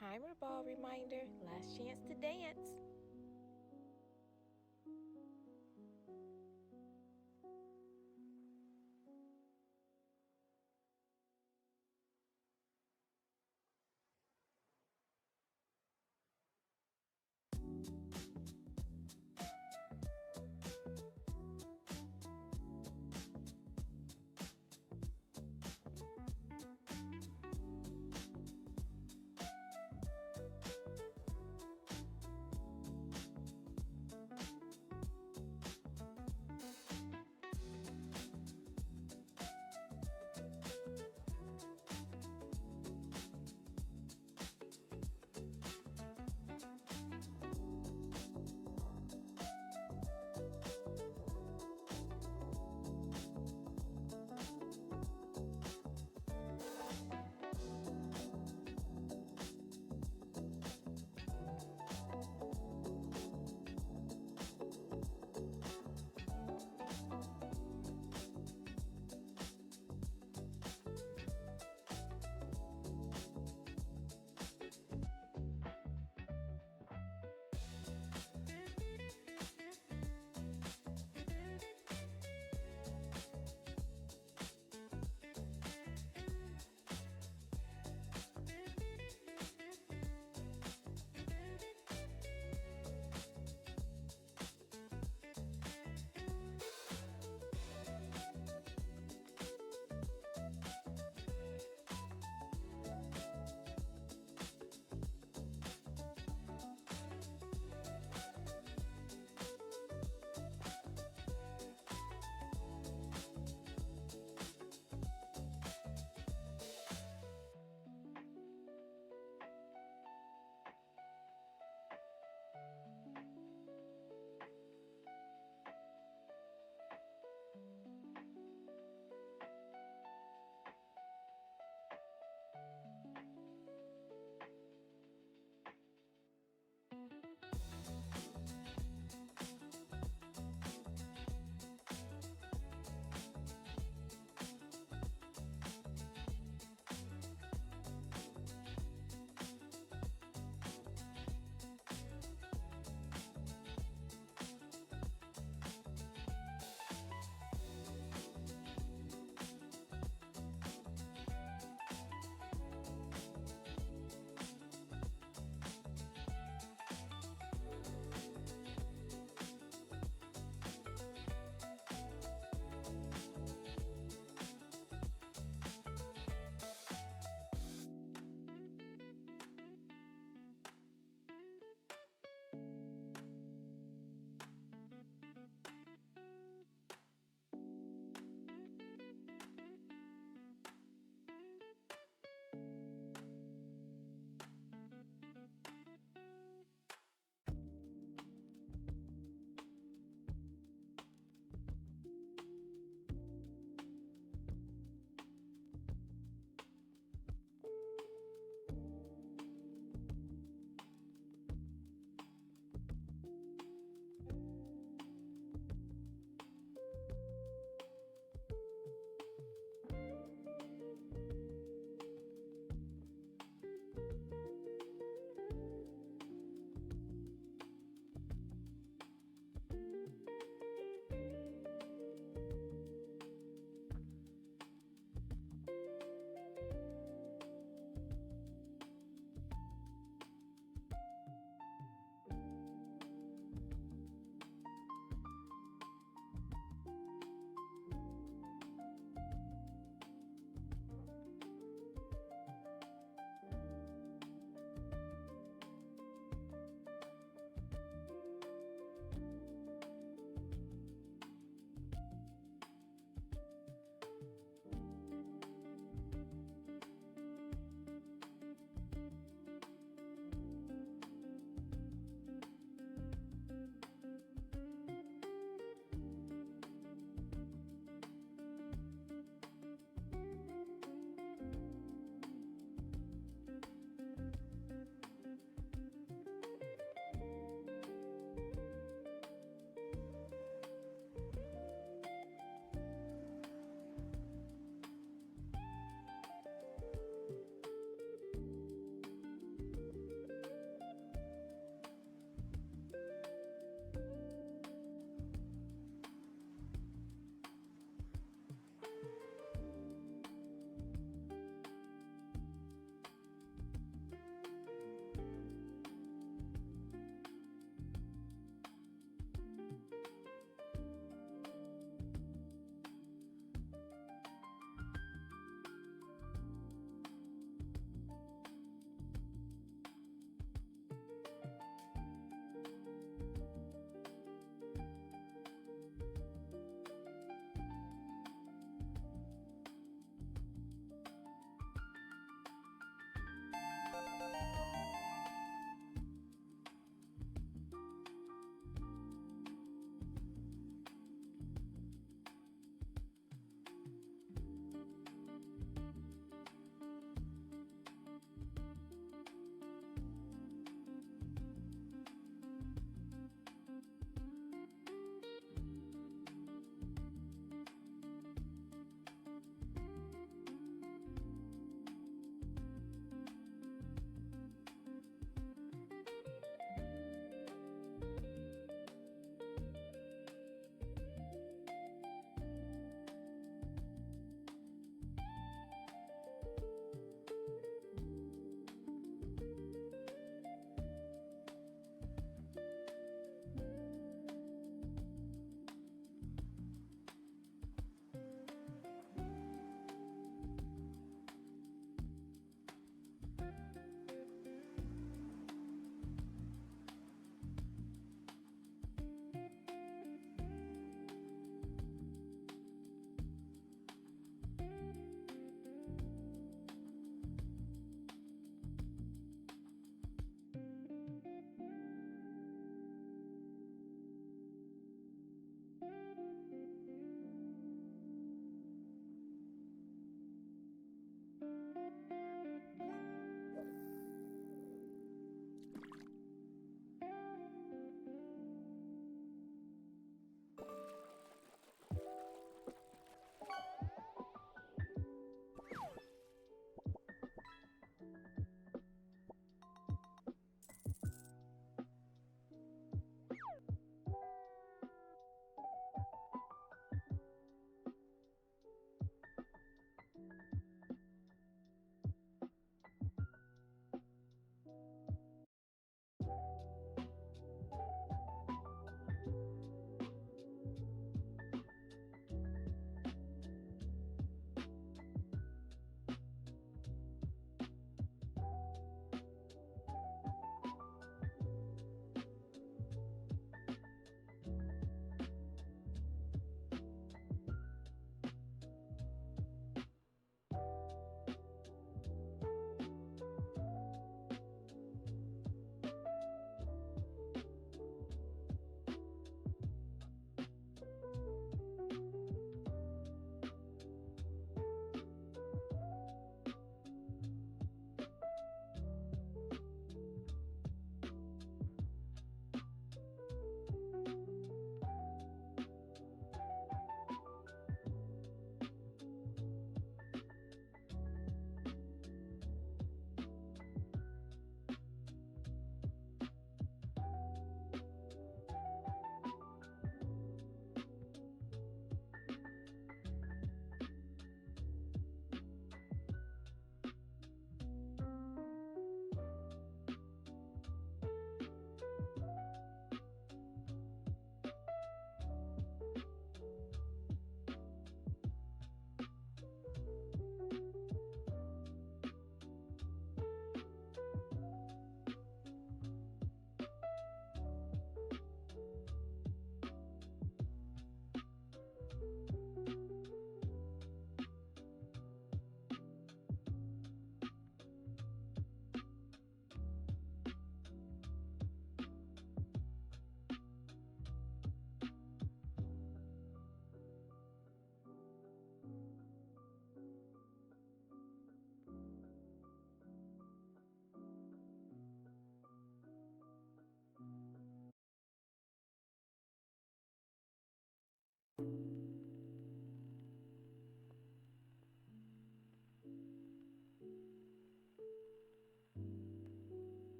Timer ball reminder, last chance to dance.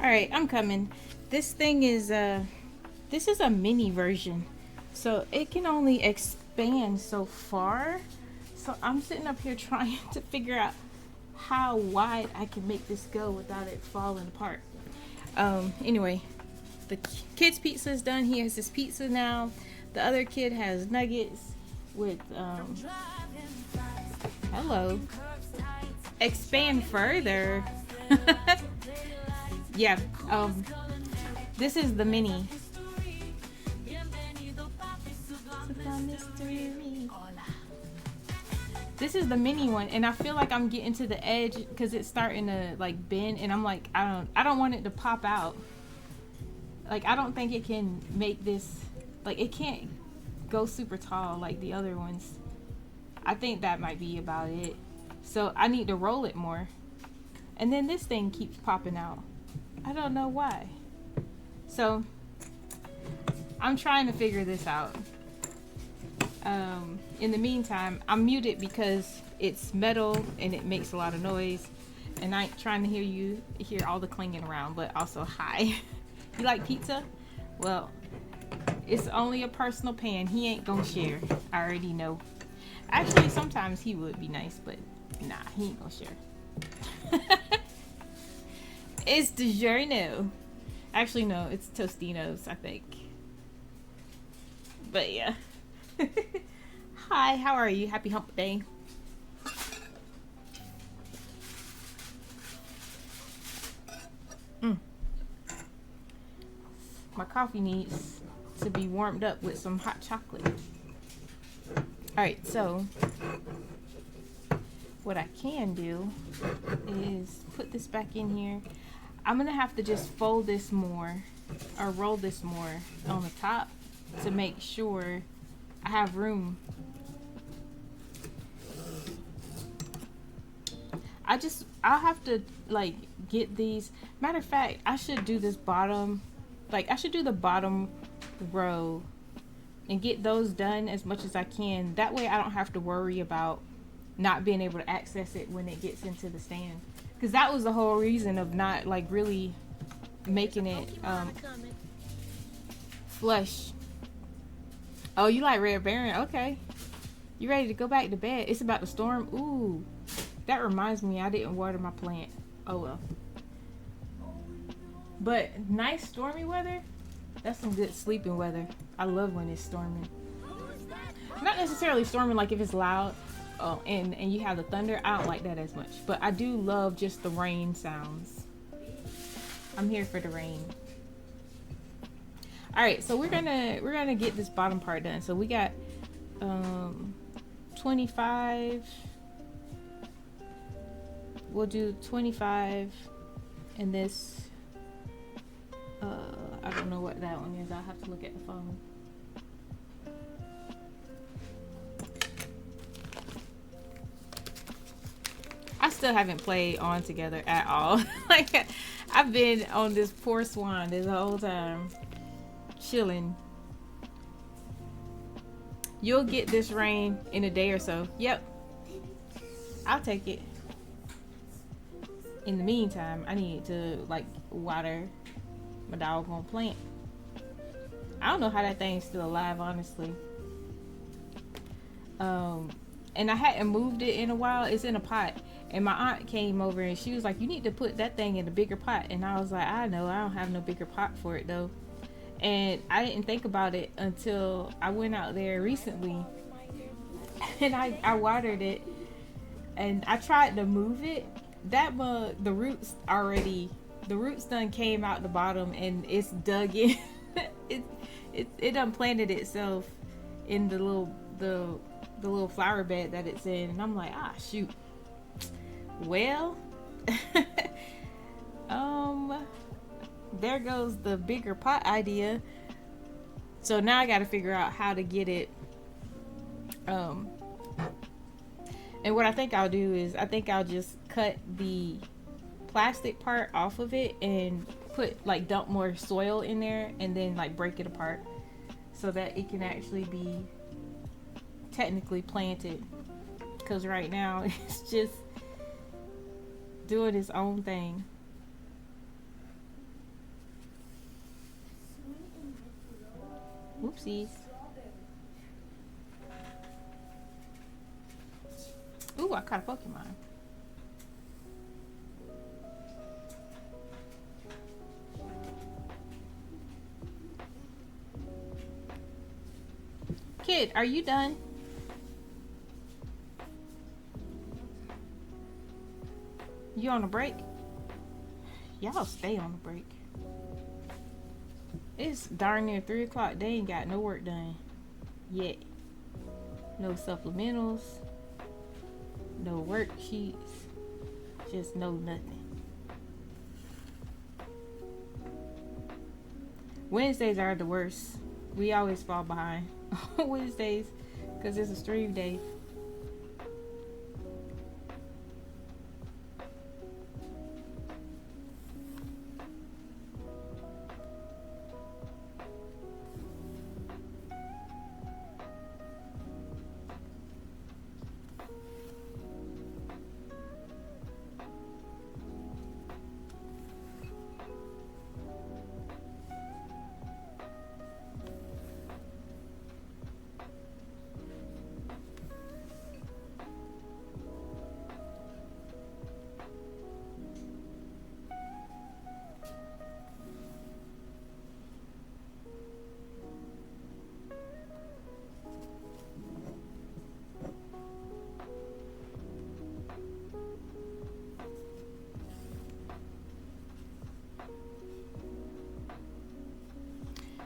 All right, I'm coming. This thing is this is a mini version, so it can only expand so far. So I'm sitting up here trying to figure out how wide I can make this go without it falling apart. Anyway, the kid's pizza is done. He has his pizza now. The other kid has nuggets with hello. Expand further. Yeah, this is the mini. This is the mini one, and I feel like I'm getting to the edge because it's starting to like bend, and I'm like, I don't want it to pop out. Like, I don't think it can make this, like, it can't go super tall like the other ones. I think that might be about it. So I need to roll it more. And then this thing keeps popping out. I don't know why. So I'm trying to figure this out. In the meantime, I'm muted because it's metal and it makes a lot of noise. And I ain't trying to hear all the clanging around, but also hi. You like pizza? Well, it's only a personal pan. He ain't gonna share. I already know. Actually, sometimes he would be nice, but nah, he ain't gonna share. It's DiGiorno. Actually, no, it's Tostinos, I think. But yeah. Hi, how are you? Happy hump day. My coffee needs to be warmed up with some hot chocolate. Alright, so what I can do is put this back in here. I'm gonna have to just fold this more or roll this more on the top to make sure I have room. I'll have to like get these. Matter of fact, I should do this bottom, like I should do the bottom row and get those done as much as I can. That way I don't have to worry about not being able to access it when it gets into the stand. Because that was the whole reason of not like really making it flush. Oh, you like Red Baron? Okay. You ready to go back to bed? It's about to storm. Ooh. That reminds me, I didn't water my plant. Oh well. But nice stormy weather. That's some good sleeping weather. I love when it's storming. Not necessarily storming like if it's loud and you have the thunder. I don't like that as much. But I do love just the rain sounds. I'm here for the rain. Alright, so we're gonna get this bottom part done. So we got 25. We'll do 25 and this I don't know what that one is. I'll have to look at the phone. I still haven't played On Together at all. Like, I've been on this poor swan this whole time, chilling. You'll get this rain in a day or so. Yep, I'll take it. In the meantime, I need to like water my doggone plant. I don't know how that thing's still alive, honestly. And I hadn't moved it in a while. It's in a pot, and my aunt came over and she was like, "You need to put that thing in a bigger pot." And I was like, "I know, I don't have no bigger pot for it though." And I didn't think about it until I went out there recently, and I watered it, and I tried to move it. That mug, the roots done came out the bottom and it's dug in. it done planted itself in the little flower bed that it's in, and I'm like, ah, shoot. Well, there goes the bigger pot idea. So now I got to figure out how to get it. And what I think I'll do is I think I'll just cut the plastic part off of it and put like dump more soil in there and then like break it apart so that it can actually be technically planted, because right now it's just doing its own thing. Oopsies. Ooh, I caught a Pokemon. Kid, are you done? You on a break? Y'all stay on a break. It's darn near 3 o'clock. They ain't got no work done yet. No supplementals. No worksheets. Just no nothing. Wednesdays are the worst. We always fall behind on Wednesdays because it's a stream day.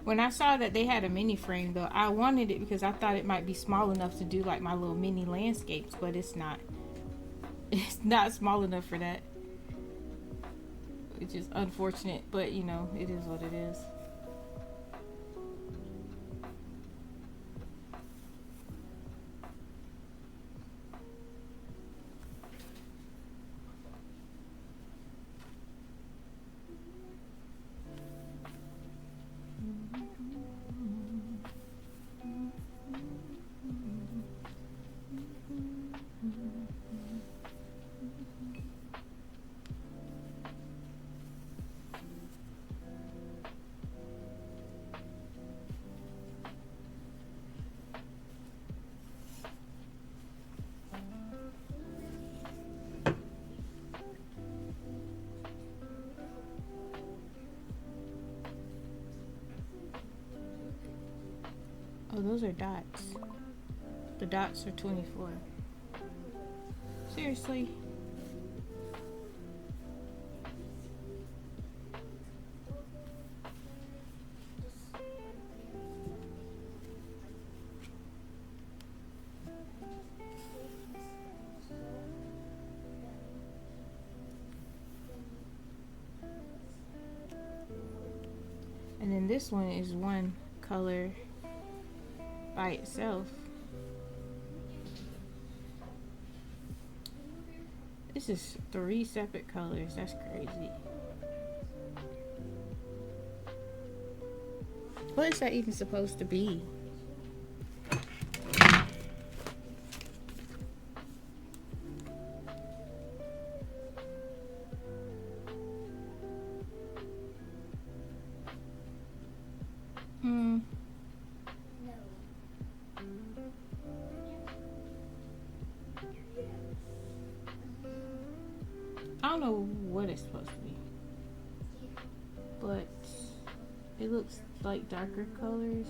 When I saw that they had a mini frame though, I wanted it because I thought it might be small enough to do like my little mini landscapes, but it's not. It's not small enough for that. Which is unfortunate, but you know, it is what it is. Oh, those are dots. The dots are 24. Seriously? And then this one is one color by itself. This is 3 separate colors. That's crazy. What is that even supposed to be? I don't know what it's supposed to be, but it looks like darker colors.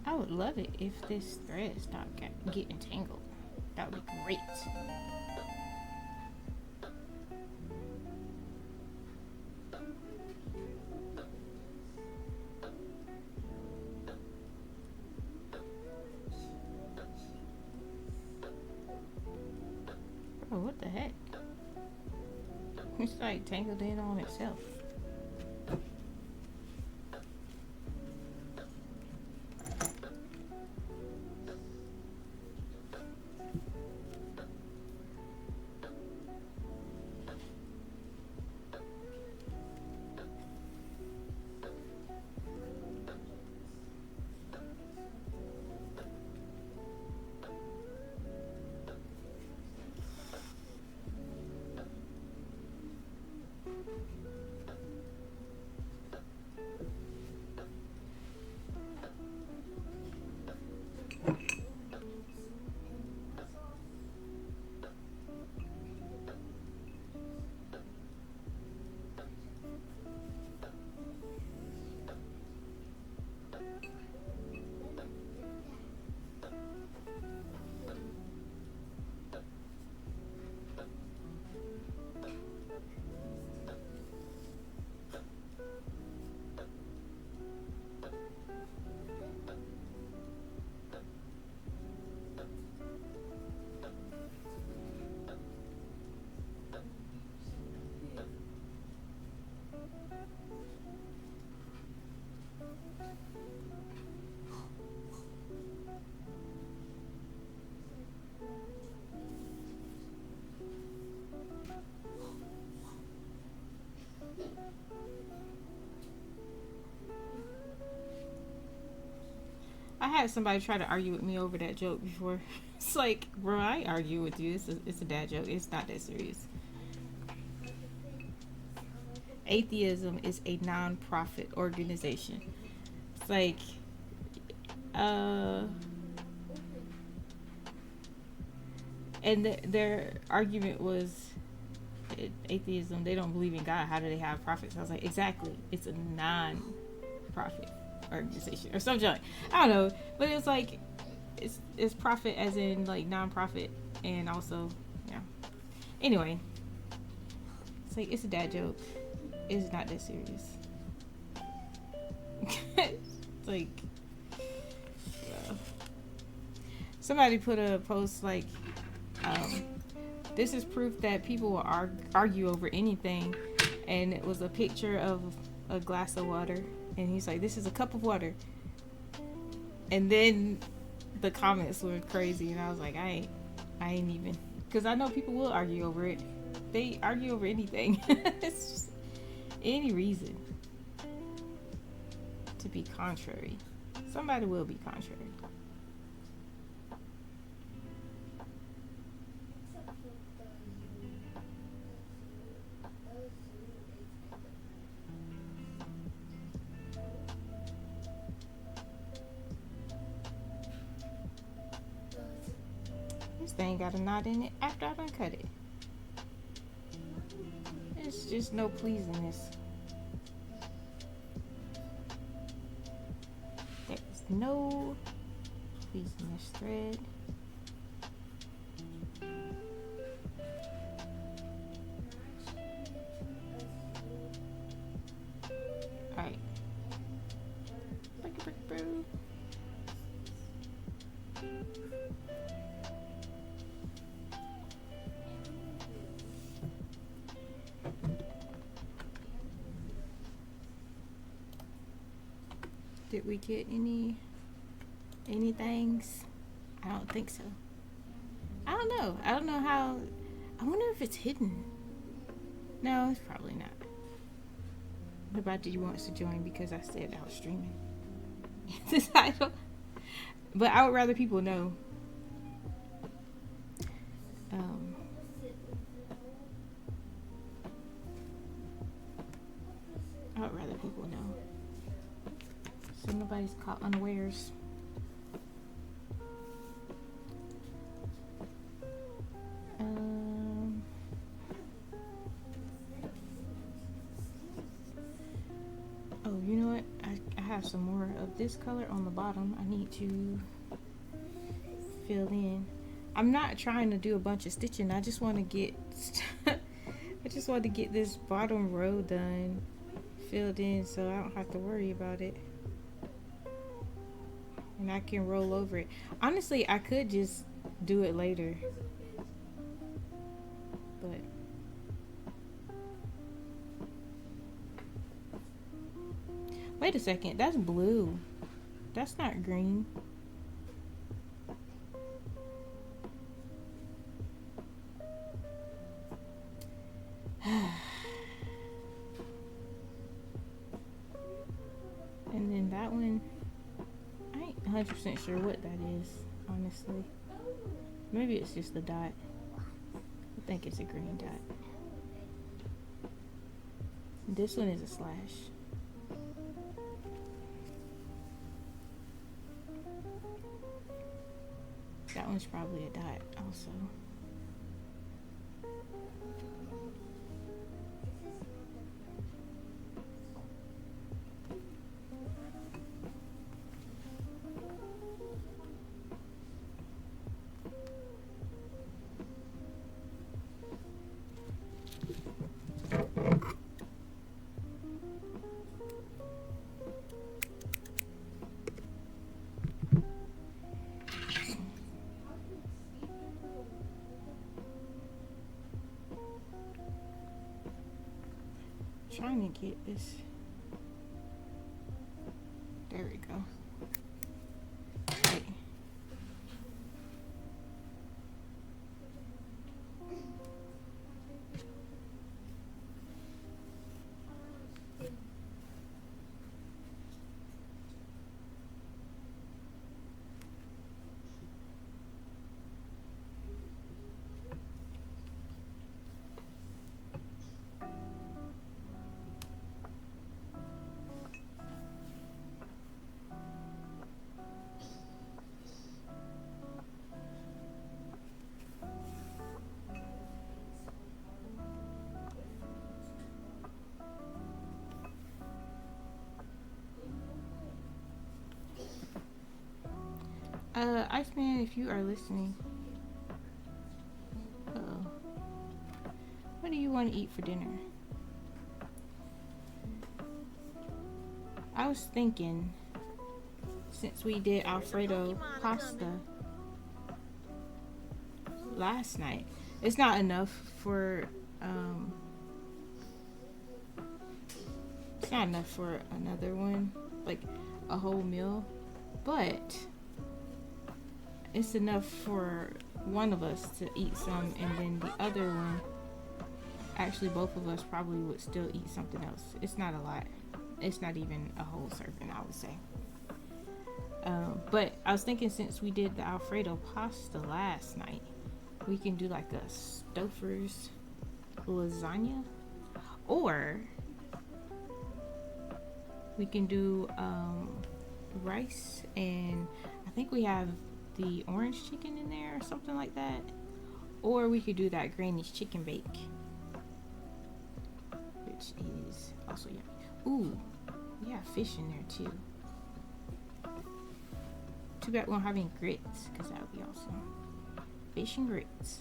I would love it if this thread stopped getting tangled. That would be great. What the heck? It's like tangled in on itself. I had somebody try to argue with me over that joke before. It's like, bro, I argue with you. It's a dad joke. It's not that serious. Atheism is a non-profit organization. It's like, and their argument was, atheism, they don't believe in God. How do they have profits? I was like, exactly. It's a non-profit organization or something. I don't know, but it's like, it's profit as in like non-profit, and also, yeah. Anyway, it's like, it's a dad joke. It's not that serious. It's like, somebody put a post like, this is proof that people will argue over anything, and it was a picture of a glass of water, and he's like, this is a cup of water, and then the comments were crazy, and I was like, I ain't even, because I know people will argue over it. They argue over anything. It's just any reason to be contrary. Somebody will be contrary. This thing got a knot in it after I done cut it. It's just no pleasing this. There's no pleasing this thread. Alright. Did we get any things? I don't think so. I don't know. I don't know how. I wonder if it's hidden. No, it's probably not. What about do you want us to join because I said I was streaming? The title. But I would rather people know. I would rather people know. So nobody's caught unawares. Oh, you know what? I have some more of this color on the bottom. I need to fill in. I'm not trying to do a bunch of stitching. I just want to get this bottom row done, filled in, so I don't have to worry about it. And I can roll over it. Honestly, I could just do it later. but wait a second, that's blue. That's not green. And then that one, I ain't 100% sure what that is, honestly. Maybe it's just a dot. I think it's a green dot. This one is a slash. That one's probably a dot also. Trying to get this. There we go. Wait. Iceman, if you are listening, what do you want to eat for dinner? I was thinking, since we did Alfredo pasta last night, it's not enough for it's not enough for another one, like a whole meal, but it's enough for one of us to eat some, and then the other one, actually both of us probably would still eat something else. It's not a lot. It's not even a whole serving, I would say. But I was thinking, since we did the Alfredo pasta last night, we can do like a Stouffer's lasagna, or we can do rice, and I think we have the orange chicken in there or something like that, or we could do that Granny's chicken bake, which is also yummy. Ooh, we have fish in there too. Too bad we don't have any grits, because that would be awesome. Fish and grits.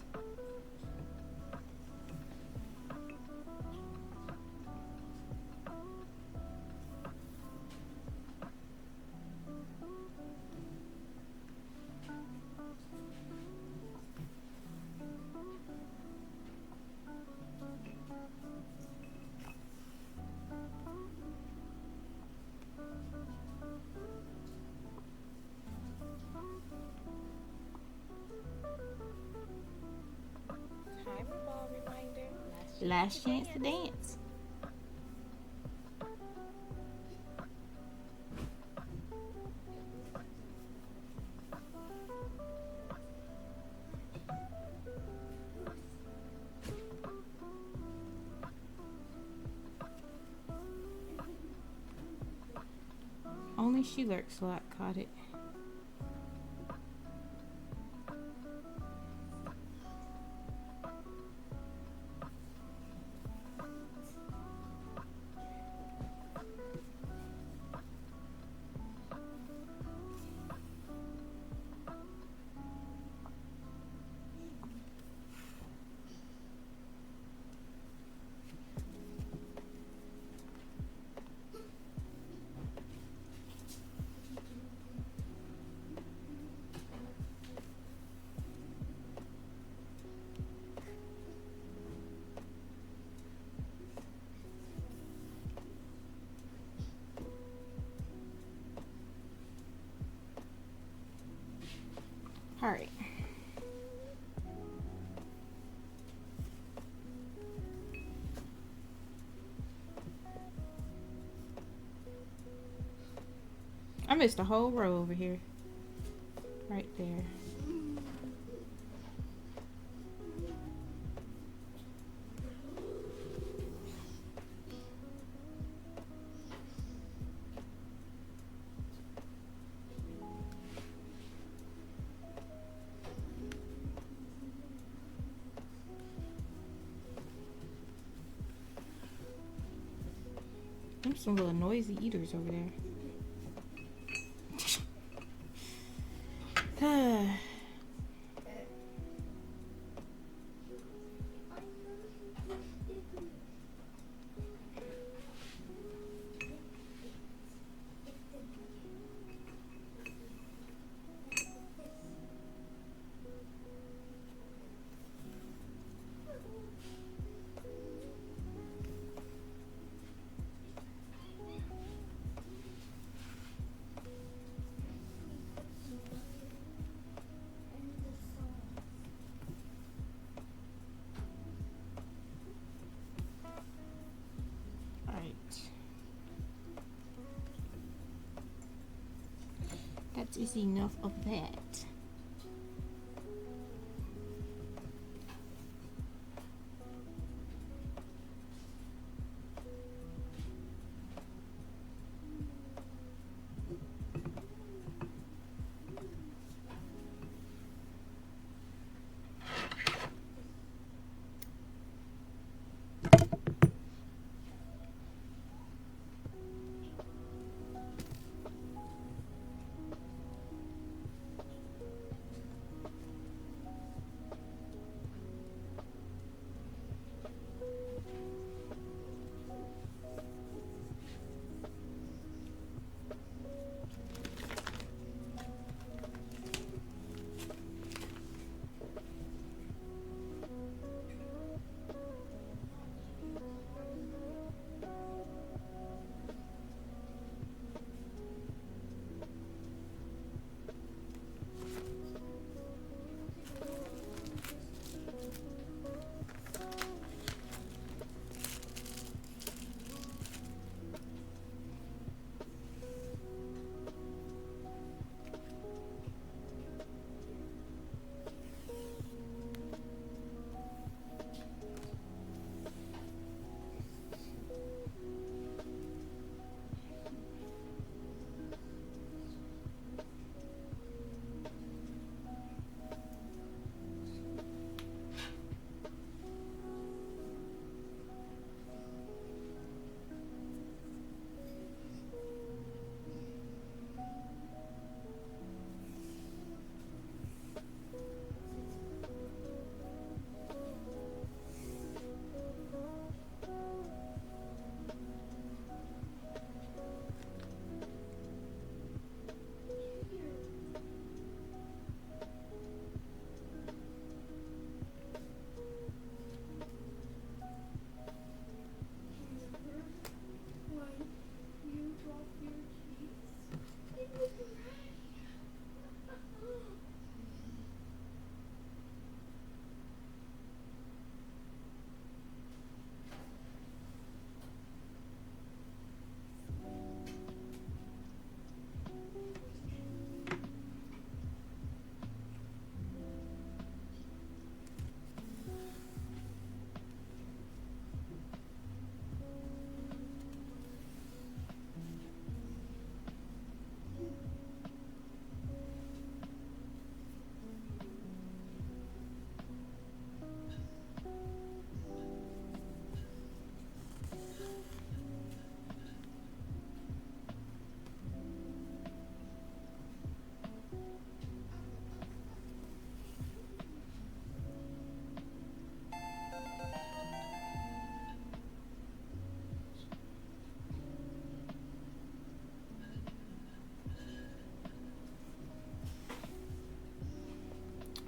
Timer ball reminder. Last chance to dance. Only She Lurks Lot caught it. All right. I missed a whole row over here. Right there. There's some little noisy eaters over there. That is enough of that.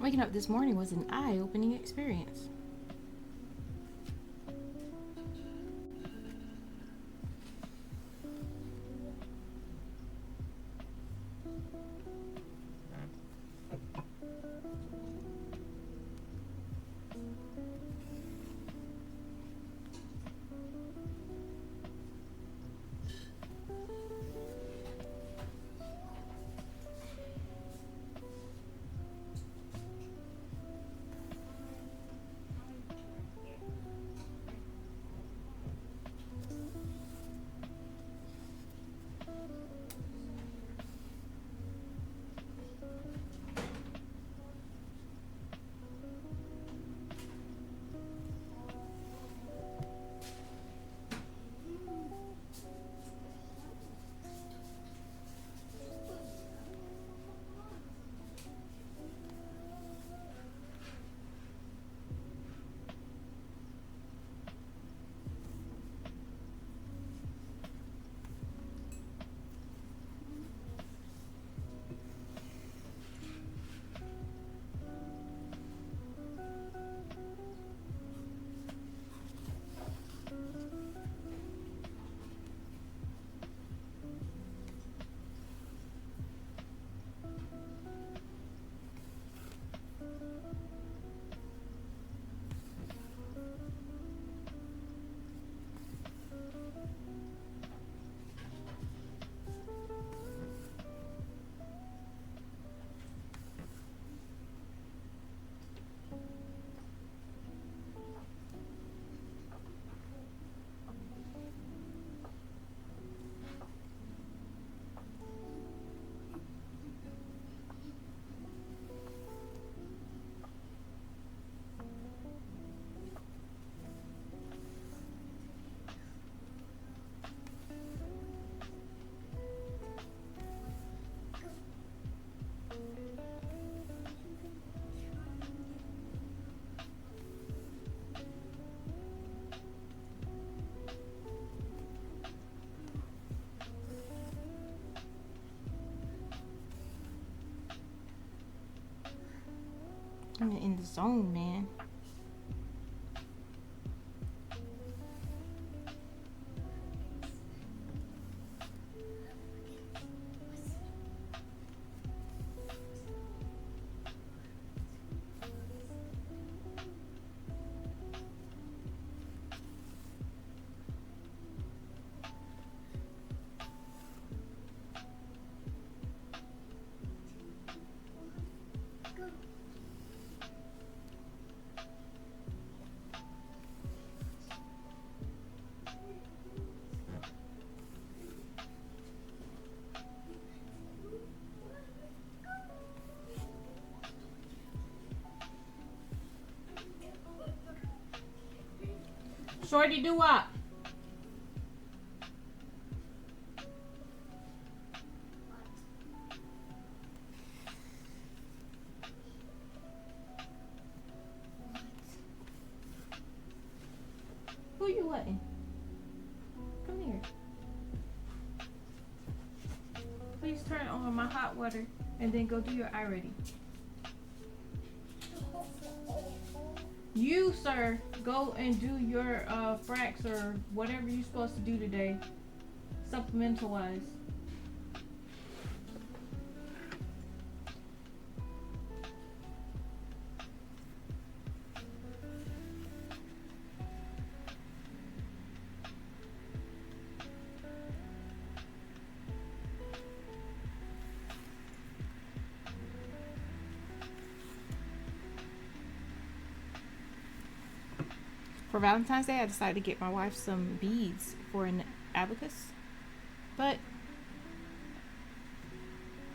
Waking up this morning was an eye-opening experience. I'm in the zone, man. Shorty, do what? Who you letting? Come here. Please turn on my hot water and then go do your eye ready. You, sir, go and do your fracs or whatever you're supposed to do today, supplemental wise. For Valentine's Day, I decided to get my wife some beads for an abacus. But,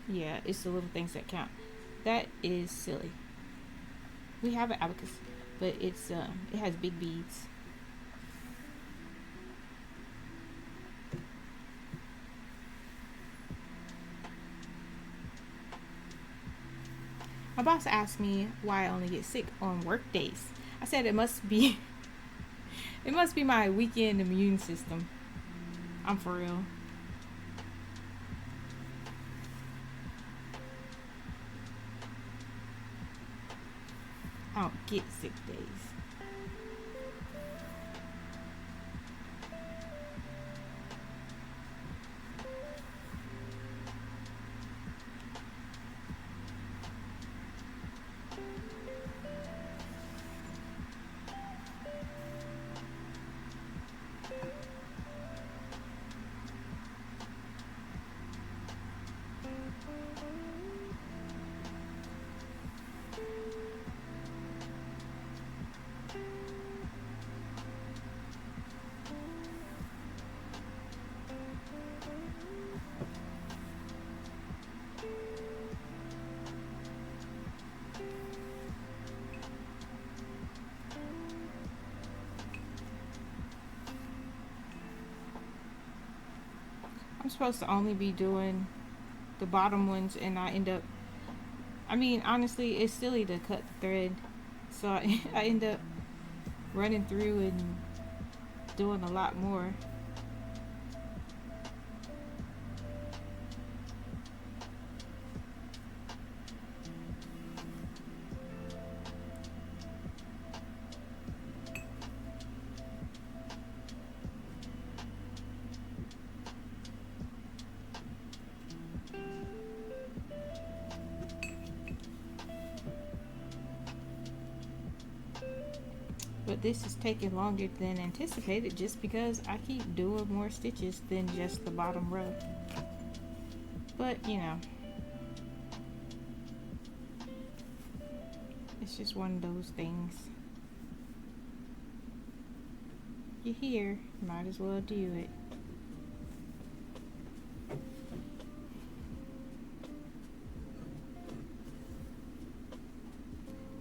yeah, it's the little things that count. That is silly. We have an abacus, but it's it has big beads. My boss asked me why I only get sick on work days. I said it must be it must be my weekend immune system. I'm for real. I don't get sick days. I'm supposed to only be doing the bottom ones, and I end up, I mean, honestly, it's silly to cut the thread, so I end up running through and doing a lot more. But this is taking longer than anticipated just because I keep doing more stitches than just the bottom row. But, you know, it's just one of those things. You're here, might as well do it.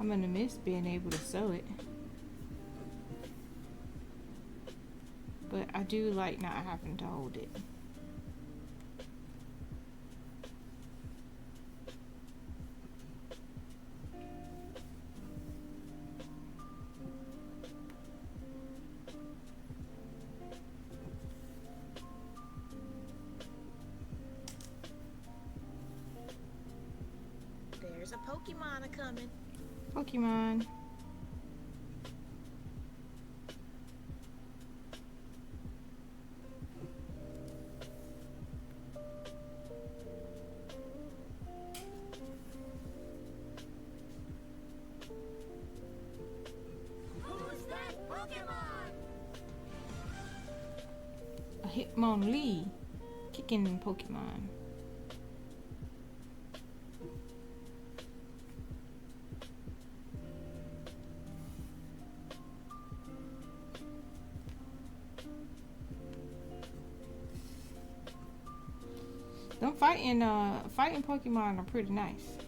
I'm gonna miss being able to sew it. But I do like not having to hold it. There's a Pokemon coming. Pokemon. Who's that Pokemon? A Hitmonlee. Kicking Pokemon. Them fighting Pokemon are pretty nice.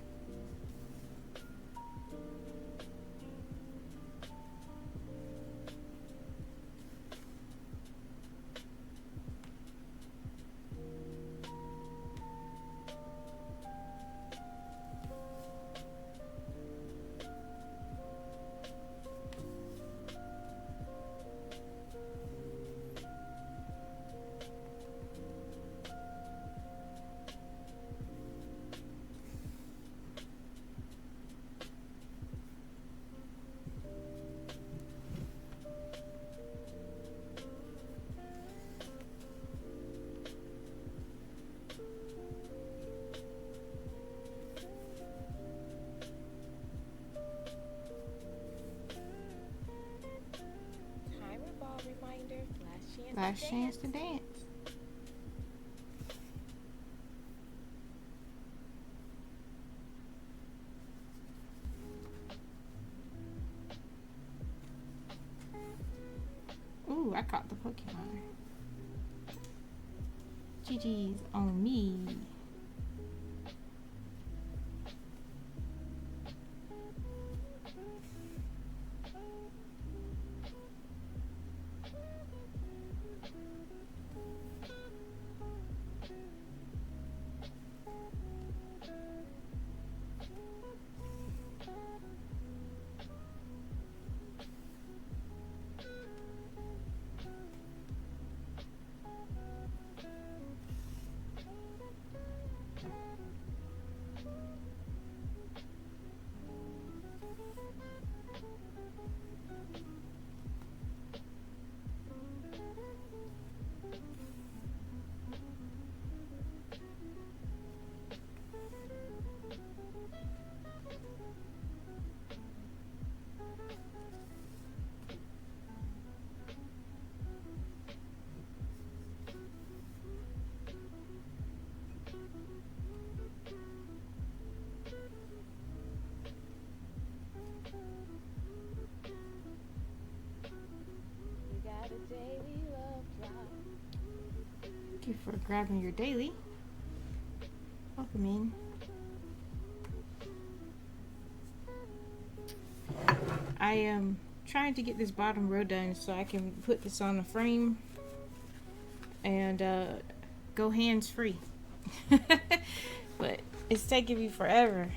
Timer ball reminder. Last chance to dance. Ooh, I caught the Pokemon. GG's on me. You got a daily love drop. Thank you for grabbing your daily. Welcome in. I am trying to get this bottom row done so I can put this on the frame and go hands free. But it's taking me forever.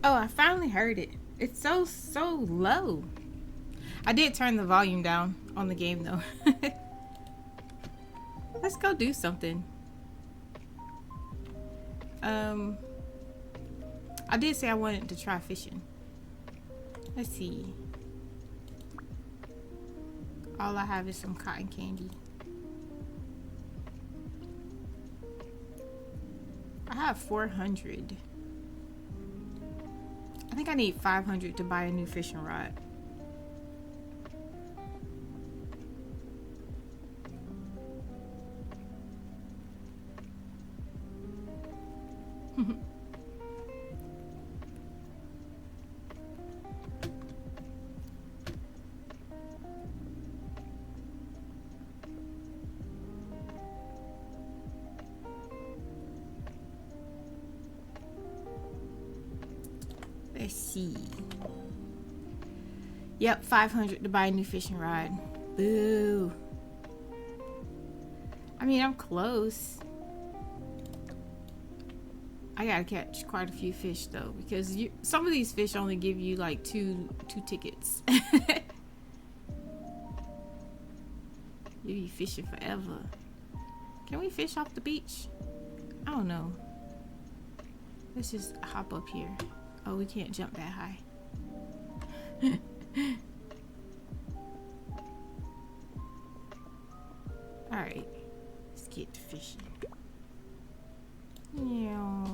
Oh, I finally heard it. It's so low. I did turn the volume down on the game though. Let's go do something. I did say I wanted to try fishing. Let's see. All I have is some cotton candy. I have 400. I think I need 500 to buy a new fishing rod. Let's see. Yep, 500 to buy a new fishing rod. Boo. I mean, I'm close. I gotta catch quite a few fish though, because some of these fish only give you like two tickets. You be fishing forever. Can we fish off the beach? I don't know. Let's just hop up here. Oh, we can't jump that high. Alright. Let's get to fishing. Yeah.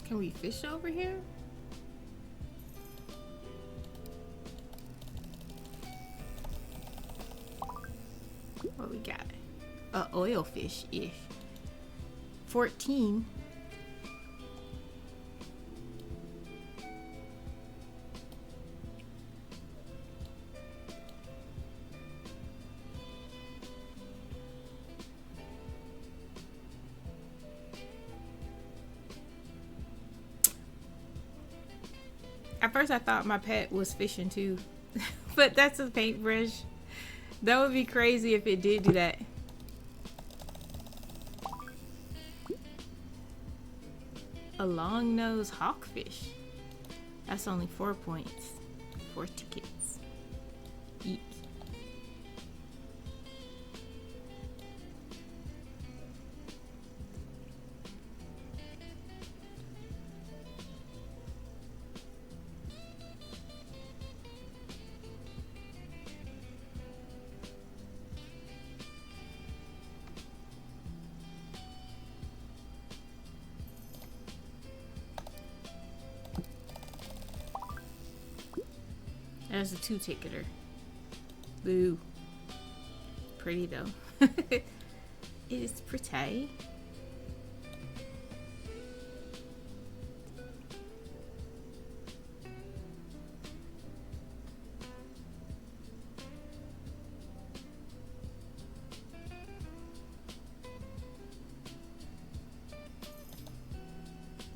Can we fish over here? What we got? Oil fish-ish. 14. At first I thought my pet was fishing too, but that's a paintbrush. That would be crazy if it did do that. A long-nosed hawkfish. That's only 4 points. 4 tickets. Eat. There's a 2-ticketer. Boo. Pretty though. It is pretty.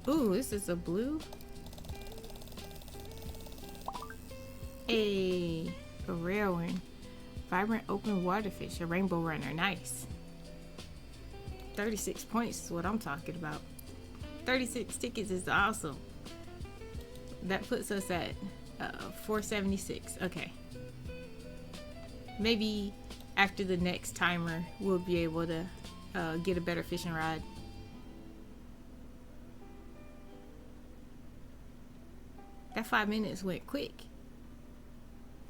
Ooh, this is a blue. A rare one. Vibrant open water fish, a rainbow runner. Nice. 36 points is what I'm talking about. 36 tickets is awesome. That puts us at 476. Okay. Maybe after the next timer, we'll be able to get a better fishing rod. That 5 minutes went quick.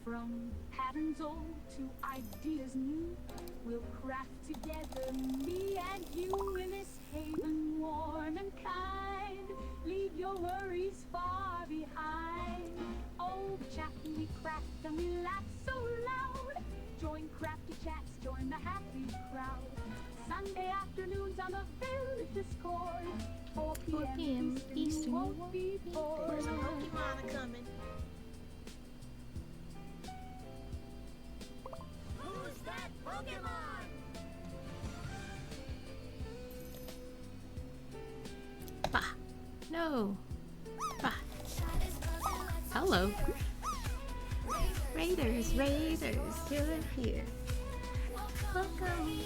From patterns old to ideas new, we'll craft together, me and you, in this haven warm and kind. Leave your worries far behind. Oh, chat and we craft and we laugh so loud. Join crafty chats, join the happy crowd. Sunday afternoons on the village Discord. 4 p.m. Eastern won't be bored. There's a Pokemon coming. Who's that Pokemon? Hello. Ah. Hello. Raiders, you're here. Welcome.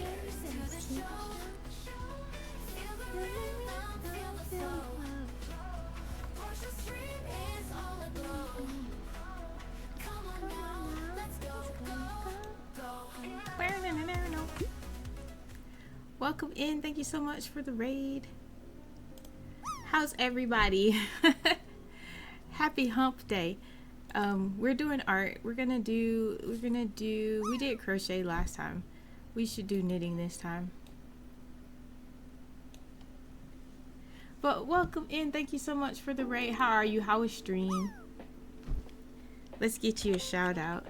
Welcome in. Thank you so much for the raid. How's everybody? Happy hump day. We're doing art. We did crochet last time. We should do knitting this time. But welcome in. Thank you so much for the raid. How are you? How was stream? Let's get you a shout out.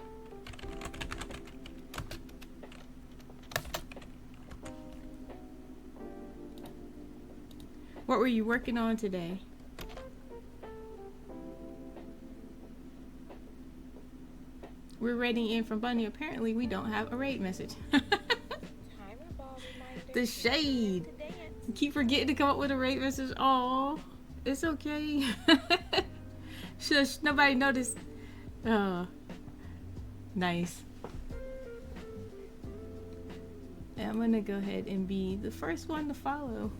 What were you working on today? We're raiding in from Bunny. Apparently we don't have a raid message. The shade. Keep forgetting to come up with a raid message. Oh, it's okay. Shush, nobody noticed. Oh, nice. And I'm gonna go ahead and be the first one to follow.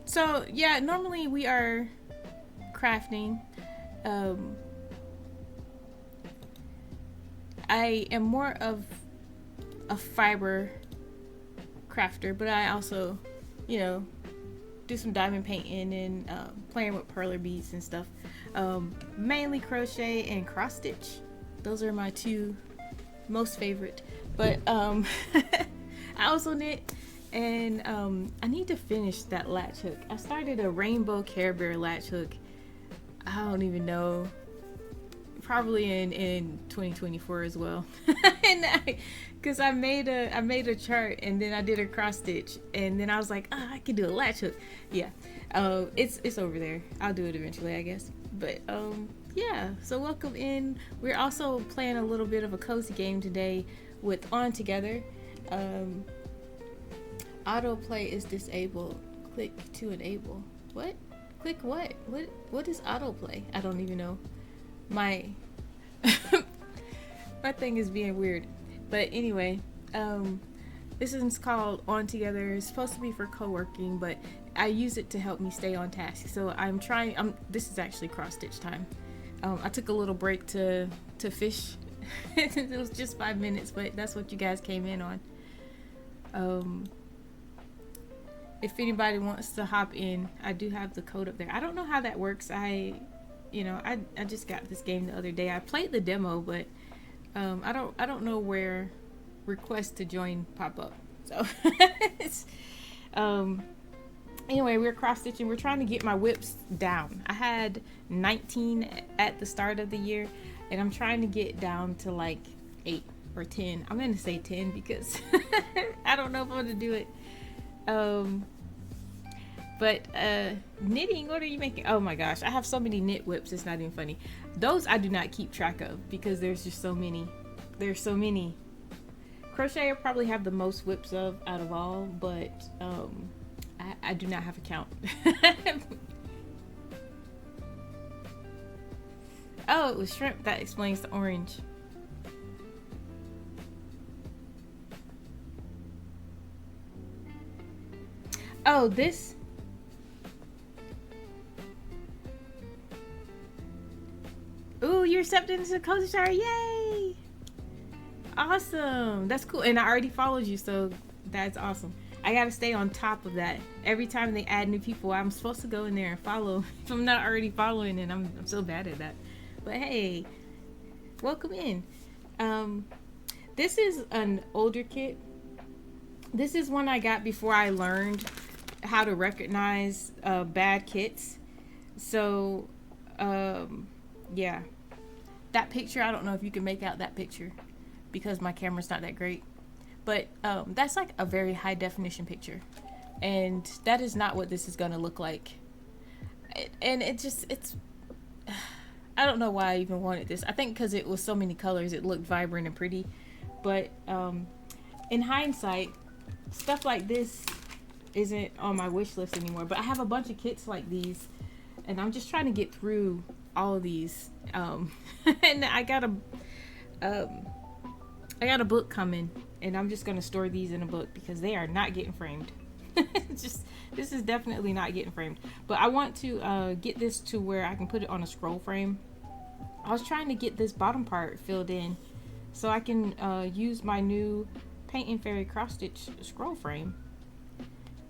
So yeah, normally we are crafting. I am more of a fiber crafter, but I also, you know, do some diamond painting and playing with perler beads and stuff. Mainly crochet and cross stitch. Those are my two most favorite. But I also knit. And I need to finish that latch hook. I started a rainbow Care Bear latch hook. I don't even know. Probably in 2024 as well. And because I made a chart and then I did a cross stitch and then I was like, I can do a latch hook. Yeah. It's over there. I'll do it eventually, I guess. But yeah. So welcome in. We're also playing a little bit of a cozy game today with On Together. Autoplay is disabled. Click to enable. What? Click what? What is autoplay? I don't even know. My my thing is being weird. But anyway, this is called On Together. It's supposed to be for co-working, but I use it to help me stay on task. So I'm trying. This is actually cross stitch time. I took a little break to fish. It was just 5 minutes, but that's what you guys came in on. If anybody wants to hop in, I do have the code up there. I don't know how that works. I just got this game the other day. I played the demo, but I don't know where requests to join pop up. So anyway, we're cross stitching. We're trying to get my whips down. I had 19 at the start of the year, and I'm trying to get down to like 8 or 10. I'm gonna say 10 because I don't know if I'm gonna do it. But knitting, what are you making? Oh my gosh, I have so many knit whips, it's not even funny. Those I do not keep track of because there's just so many. There's so many. Crochet I probably have the most whips of out of all, but I do not have a count. Oh, it was shrimp. That explains the orange. Oh, this. Ooh, you're accepted into the cozy star. Yay! Awesome. That's cool. And I already followed you, so that's awesome. I gotta stay on top of that. Every time they add new people, I'm supposed to go in there and follow. If I'm not already following, and I'm so bad at that. But hey, welcome in. This is an older kit. This is one I got before I learned how to recognize bad kits. So yeah, that picture, I don't know if you can make out that picture because my camera's not that great, but that's like a very high definition picture, and that is not what this is gonna look like. And it's I don't know why I even wanted this. I think because it was so many colors, it looked vibrant and pretty. But in hindsight, stuff like this isn't on my wish list anymore. But I have a bunch of kits like these, and I'm just trying to get through all of these. And I got a book coming, and I'm just gonna store these in a book because they are not getting framed. This is definitely not getting framed. But I want to get this to where I can put it on a scroll frame. I was trying to get this bottom part filled in so I can use my new Paint and Fairy cross stitch scroll frame,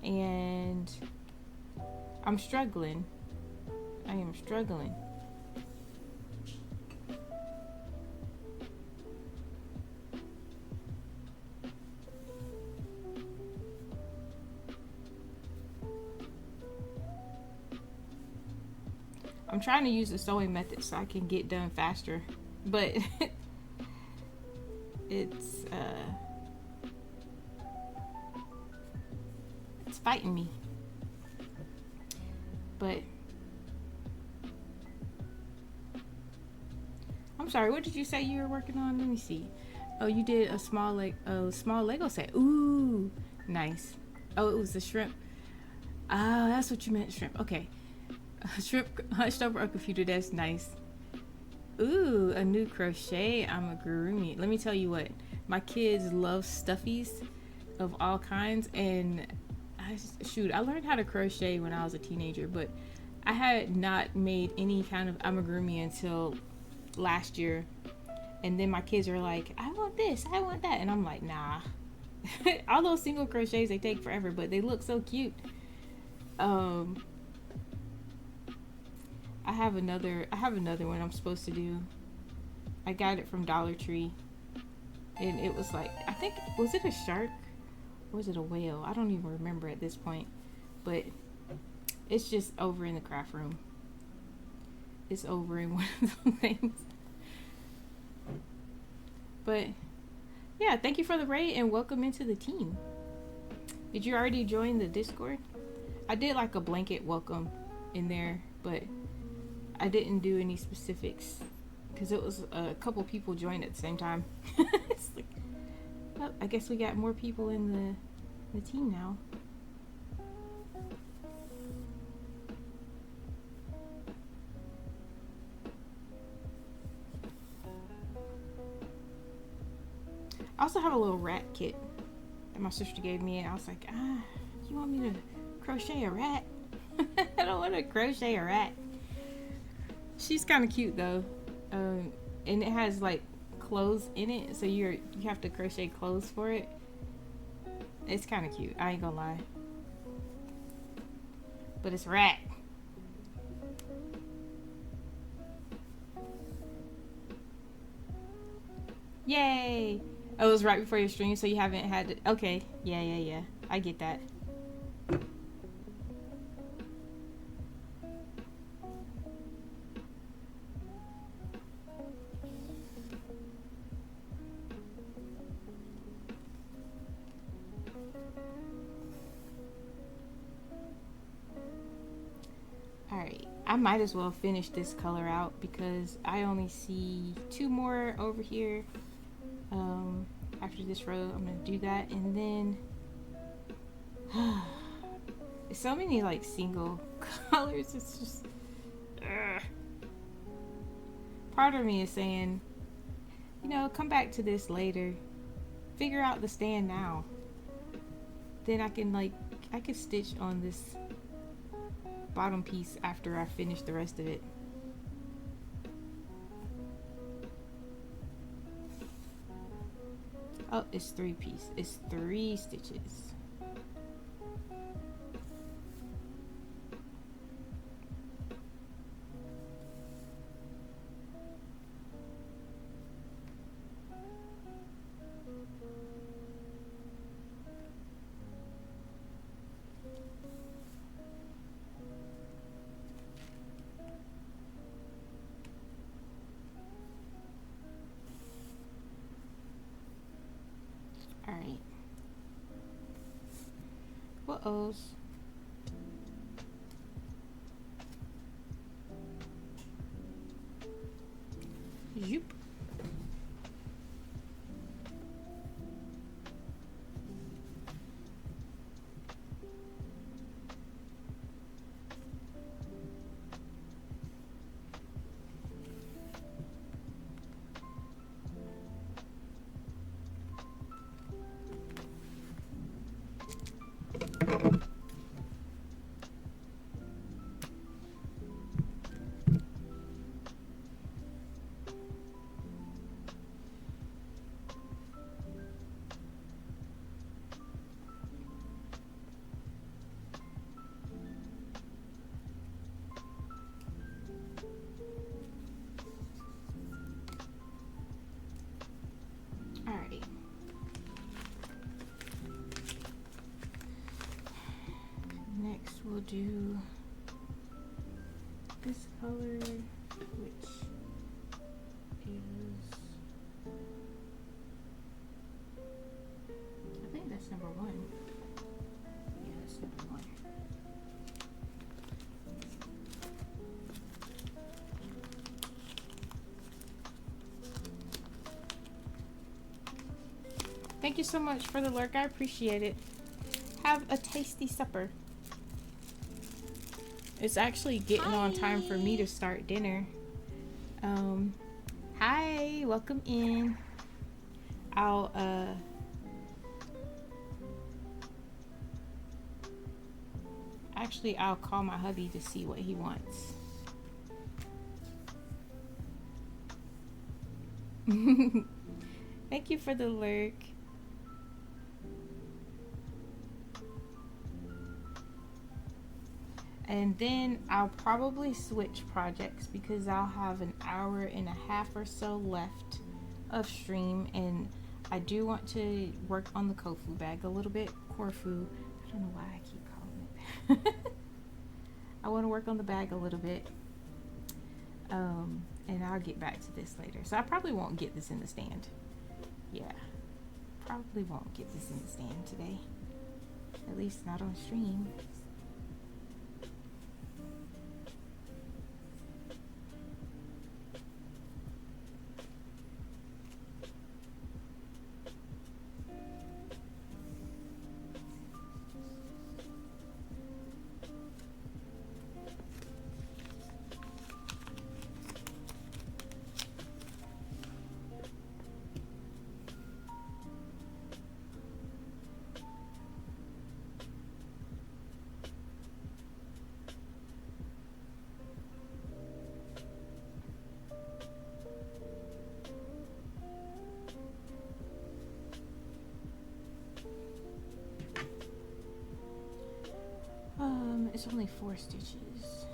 and I'm struggling. I am struggling. I'm trying to use the sewing method so I can get done faster, but it's fighting me. But I'm sorry, what did you say you were working on? Let me see. Oh, you did a small Lego set. Ooh, nice. Oh, it was the shrimp. Ah, that's what you meant, shrimp. Okay. Shrimp hunched over a computer. That's nice. Ooh, a new crochet amigurumi. Let me tell you what, my kids love stuffies of all kinds, and I learned how to crochet when I was a teenager, but I had not made any kind of amigurumi until last year. And then my kids are like, I want this, I want that, and I'm like, nah. All those single crochets, they take forever, but they look so cute. I have another one I'm supposed to do. I got it from Dollar Tree, and it was like, I think, was it a shark or was it a whale? I don't even remember at this point, but it's just over in the craft room. It's over in one of the things. But yeah, thank you for the raid and welcome into the team. Did you already join the Discord? I did like a blanket welcome in there, but I didn't do any specifics because it was a couple people joined at the same time. It's like, well, I guess we got more people in the team now. I also have a little rat kit that my sister gave me, and I was like, you want me to crochet a rat? I don't want to crochet a rat. She's kind of cute though, and it has like clothes in it, so you have to crochet clothes for it. It's kind of cute, I ain't gonna lie. But it's rat. Yay! Oh, it was right before your stream, so you haven't had to. Okay, yeah. I get that. Alright, I might as well finish this color out because I only see 2 more over here. After this row, I'm gonna do that, and then so many like single colors. It's just part of me is saying, you know, come back to this later, figure out the stand now, then I can stitch on this bottom piece after I finish the rest of it. Oh, it's 3 pieces. It's 3 stitches. Alright. What else? Zoop. Thank you so much for the lurk. I appreciate it. Have a tasty supper. It's actually getting on time for me to start dinner. Hi, welcome in. I'll actually I'll call my hubby to see what he wants. Thank you for the lurk. And then I'll probably switch projects because I'll have an hour and a half or so left of stream, and I do want to work on the Corfu bag a little bit. Corfu, I don't know why I keep calling it that. I want to work on the bag a little bit, and I'll get back to this later. So I probably won't get this in the stand. Yeah, probably won't get this in the stand today, at least not on stream. It's only 4 stitches.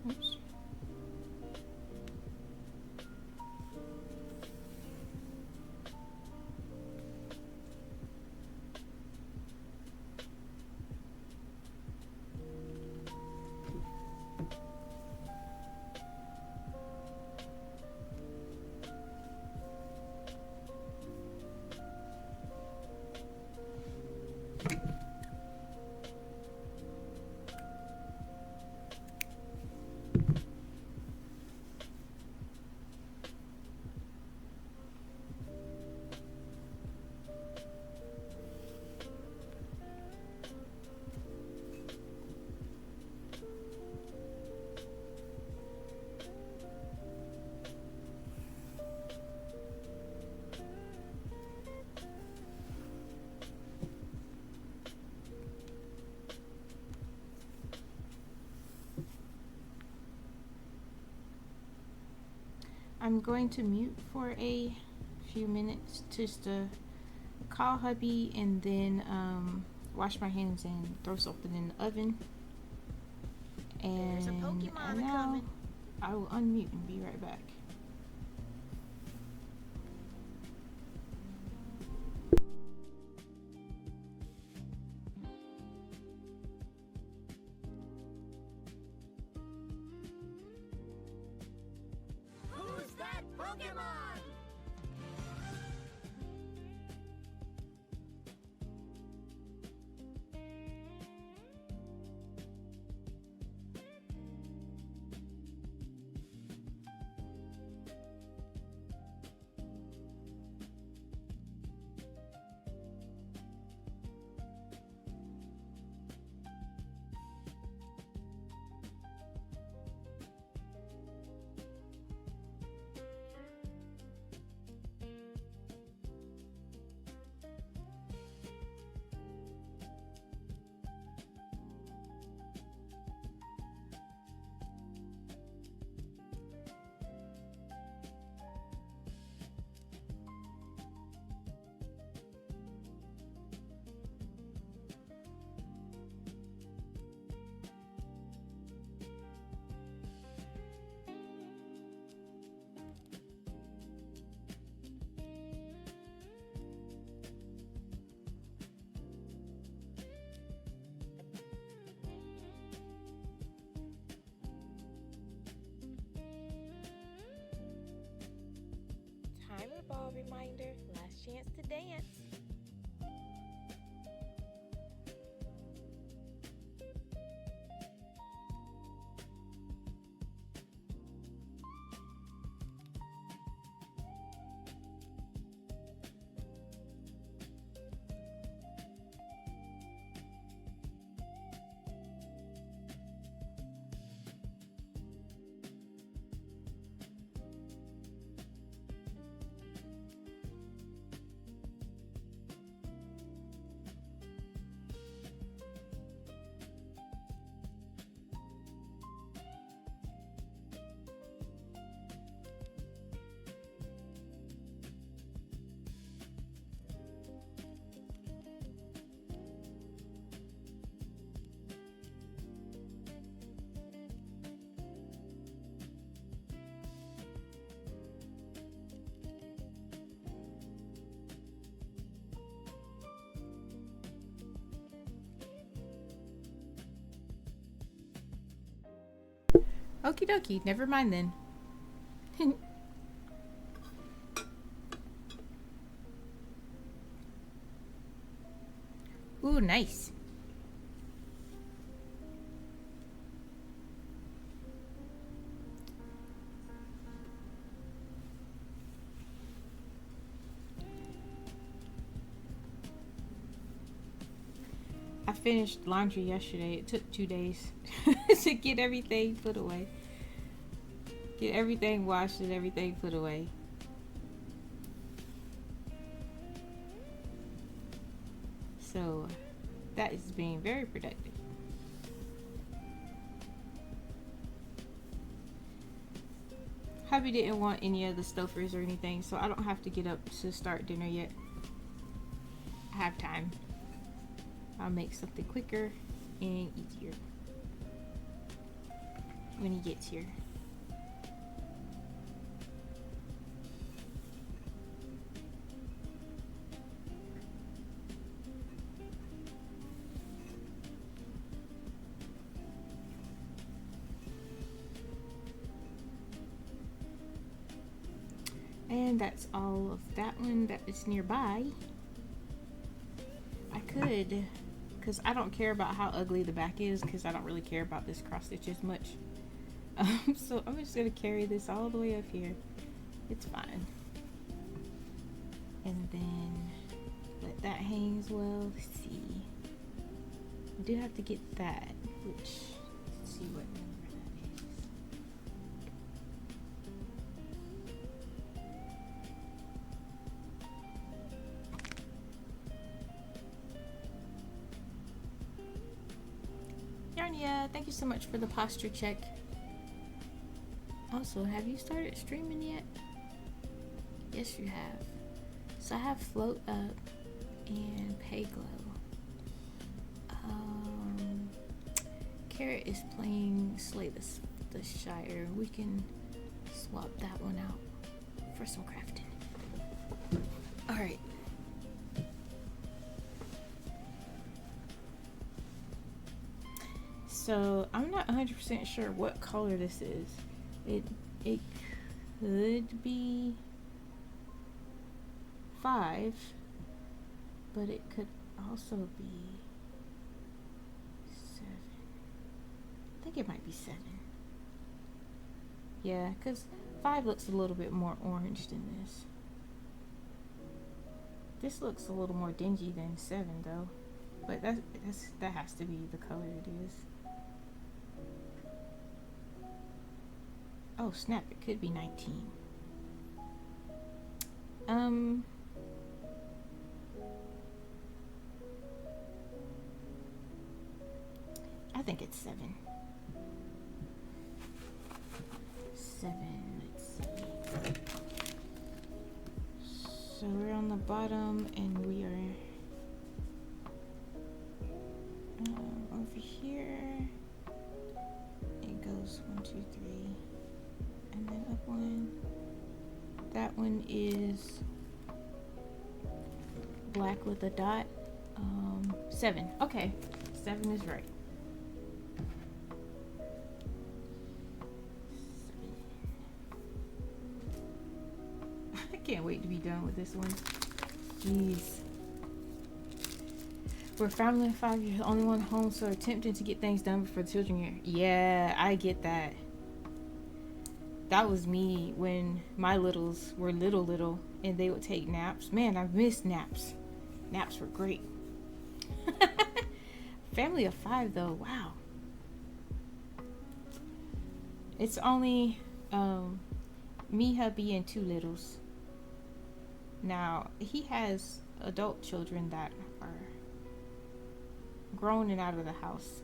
Oops. I'm going to mute for a few minutes just to call hubby and then wash my hands and throw something in the oven. And now I will unmute and be right back. Who's that Pokemon? dance. Okie dokie, never mind then. Ooh, nice. I finished laundry yesterday. It took 2 days to get everything put away. Get everything washed and everything put away. So that is being very productive. Hubby didn't want any of the stuffers or anything, so I don't have to get up to start dinner yet. I have time. I'll make something quicker and easier when he gets here. And that's all of that one that is nearby. I could, because I don't care about how ugly the back is, because I don't really care about this cross stitch as much. So I'm just going to carry this all the way up here. It's fine. And then let that hang as well. Let's see. I do have to get that, which, let's see what number that is. Yarnia, thank you so much for the posture check. Also, have you started streaming yet? Yes, you have. So I have Float Up and Pay Glow. Carrot is playing Slay the Shire. We can swap that one out for some crafting. Alright. So I'm not 100% sure what color this is. It could be 5, but it could also be 7. I think it might be 7. Yeah, because 5 looks a little bit more orange than this. This looks a little more dingy than 7 though, but that has to be the color it is. Oh snap, it could be 19. I think it's 7. 7, let's see. So we're on the bottom and we are over here. It goes 1, 2, 3. And then up 1. That one is black with a dot. 7. Okay, 7 is right. 7. I can't wait to be done with this one. Jeez. We're a family of 5 years, only one home, so attempting to get things done before the children here. Yeah, I get that. That was me when my littles were little, and they would take naps. Man, I missed naps. Naps were great. Family of 5 though, wow. It's only me, hubby, and 2 littles. Now, he has adult children that are grown and out of the house.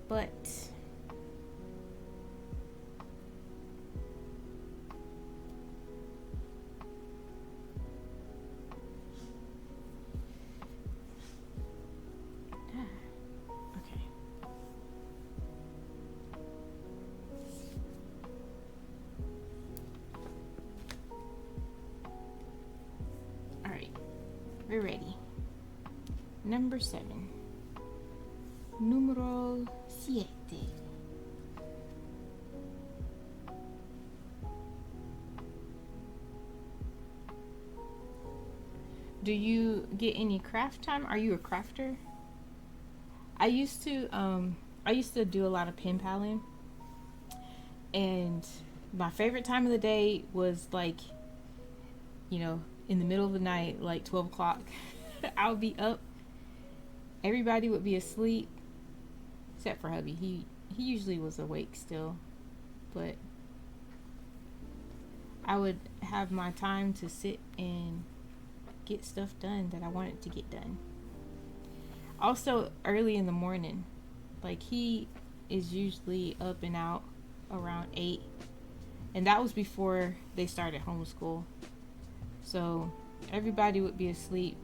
But okay. All right. We're ready. Number 7. Numero 7. Do you get any craft time? Are you a crafter? I used to do a lot of pen paling, and my favorite time of the day was like, you know, in the middle of the night, like 12 o'clock. I would be up, everybody would be asleep except for hubby. He usually was awake still, but I would have my time to sit and get stuff done that I wanted to get done. Also early in the morning, like he is usually up and out around 8, and that was before they started homeschool. So everybody would be asleep,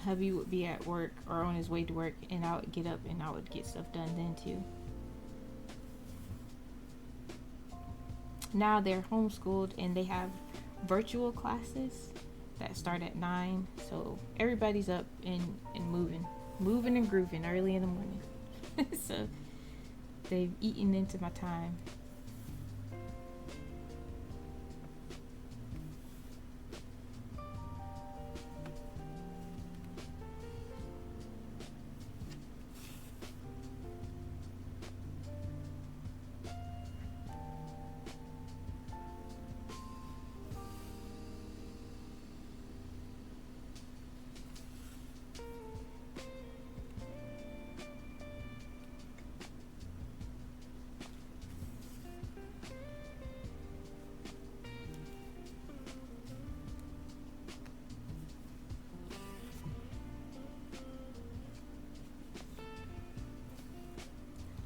hubby would be at work or on his way to work, and I would get up and I would get stuff done then too. Now they're homeschooled and they have virtual classes that start at 9, so everybody's up and moving and grooving early in the morning. So they've eaten into my time.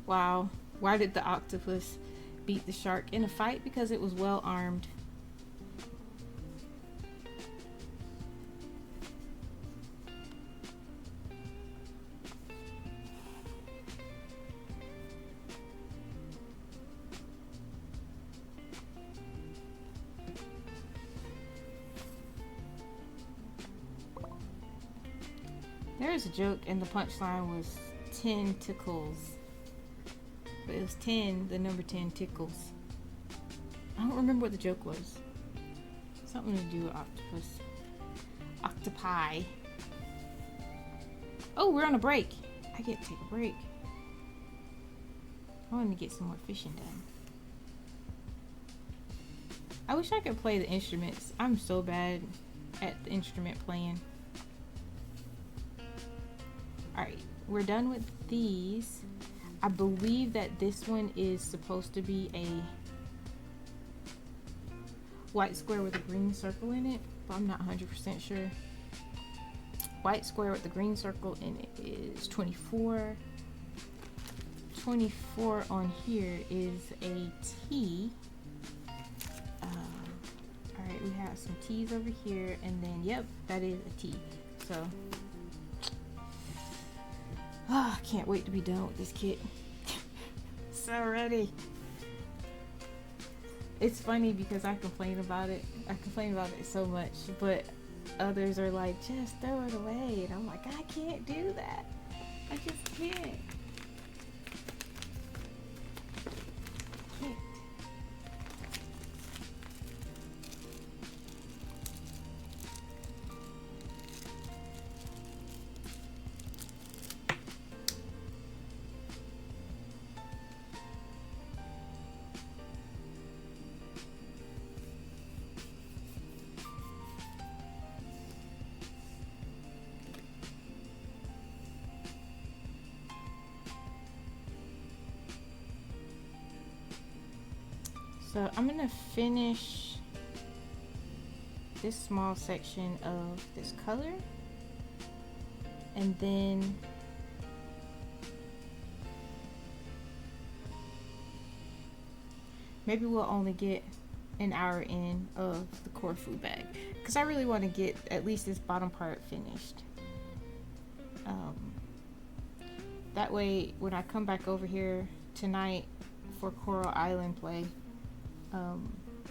Wow, why did the octopus beat the shark in a fight? Because it was well armed. There was a joke and the punchline was tentacles. But it was 10, the number 10 tickles. I don't remember what the joke was. Something to do with octopus. Octopi. Oh, we're on a break. I get to take a break. I want to get some more fishing done. I wish I could play the instruments. I'm so bad at the instrument playing. Alright, we're done with these. I believe that this one is supposed to be a white square with a green circle in it, but I'm not 100% sure. White square with the green circle in it is 24. 24 on here is a T. Alright, we have some T's over here, and then, yep, that is a T. So, I can't wait to be done with this kit. So ready. It's funny because I complain about it. I complain about it so much, but others are like, just throw it away. And I'm like, I can't do that. I just can't. So I'm gonna finish this small section of this color, and then maybe we'll only get an hour in of the Corfu bag, because I really want to get at least this bottom part finished. That way when I come back over here tonight for Coral Island play,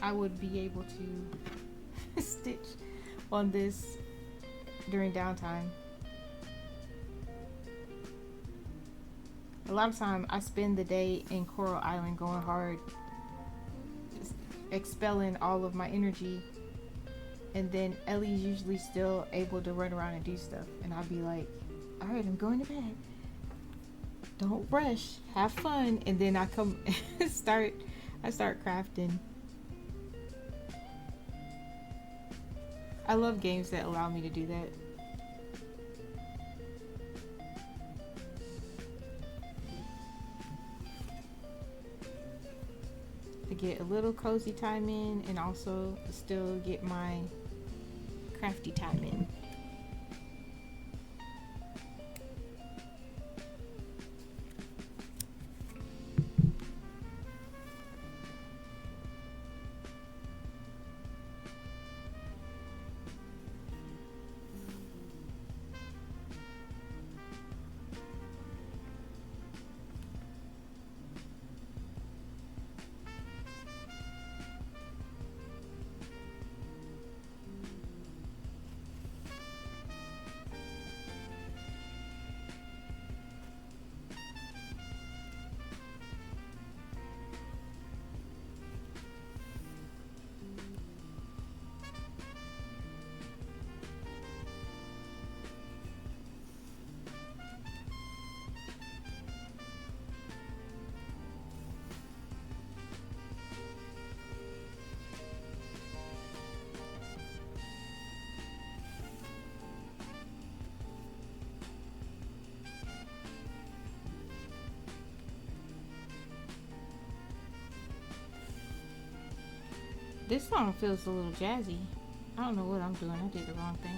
I would be able to stitch on this during downtime. A lot of time I spend the day in Coral Island going hard, just expelling all of my energy, and then Ellie's usually still able to run around and do stuff, and I'll be like, alright, I'm going to bed, don't rush, have fun. And then I come and start crafting. I love games that allow me to do that. To get a little cozy time in, and also still get my crafty time in. This song feels a little jazzy. I don't know what I'm doing. I did the wrong thing.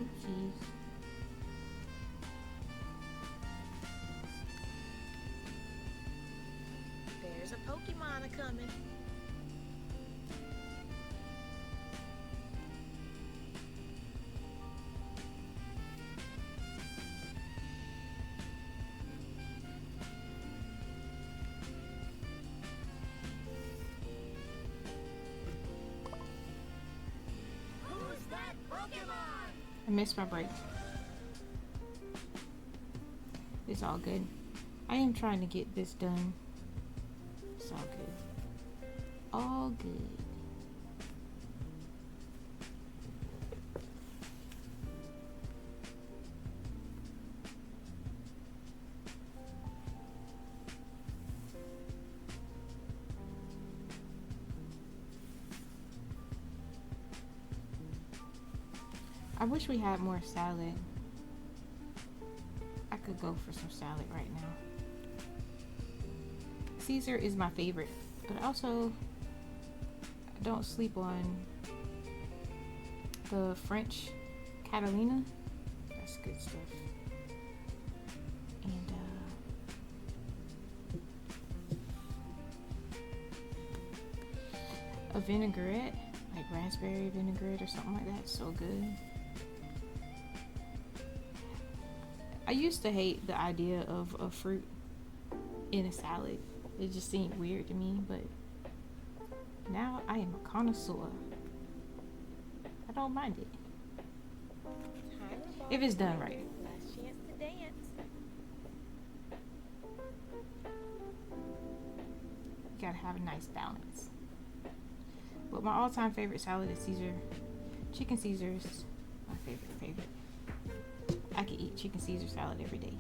Oopsies. There's a Pokemon a-coming. I missed my break. It's all good. I am trying to get this done. It's all good. All good. I wish we had more salad. I could go for some salad right now. Caesar is my favorite, but also I don't sleep on the French Catalina. That's good stuff. And a vinaigrette, like raspberry vinaigrette or something like that. So good. I used to hate the idea of a fruit in a salad. It just seemed weird to me, but now I am a connoisseur. I don't mind it. If it's done right. Last chance to dance. You gotta have a nice balance. But my all-time favorite salad is Caesar. Chicken Caesar's my favorite. I could eat chicken Caesar salad every day.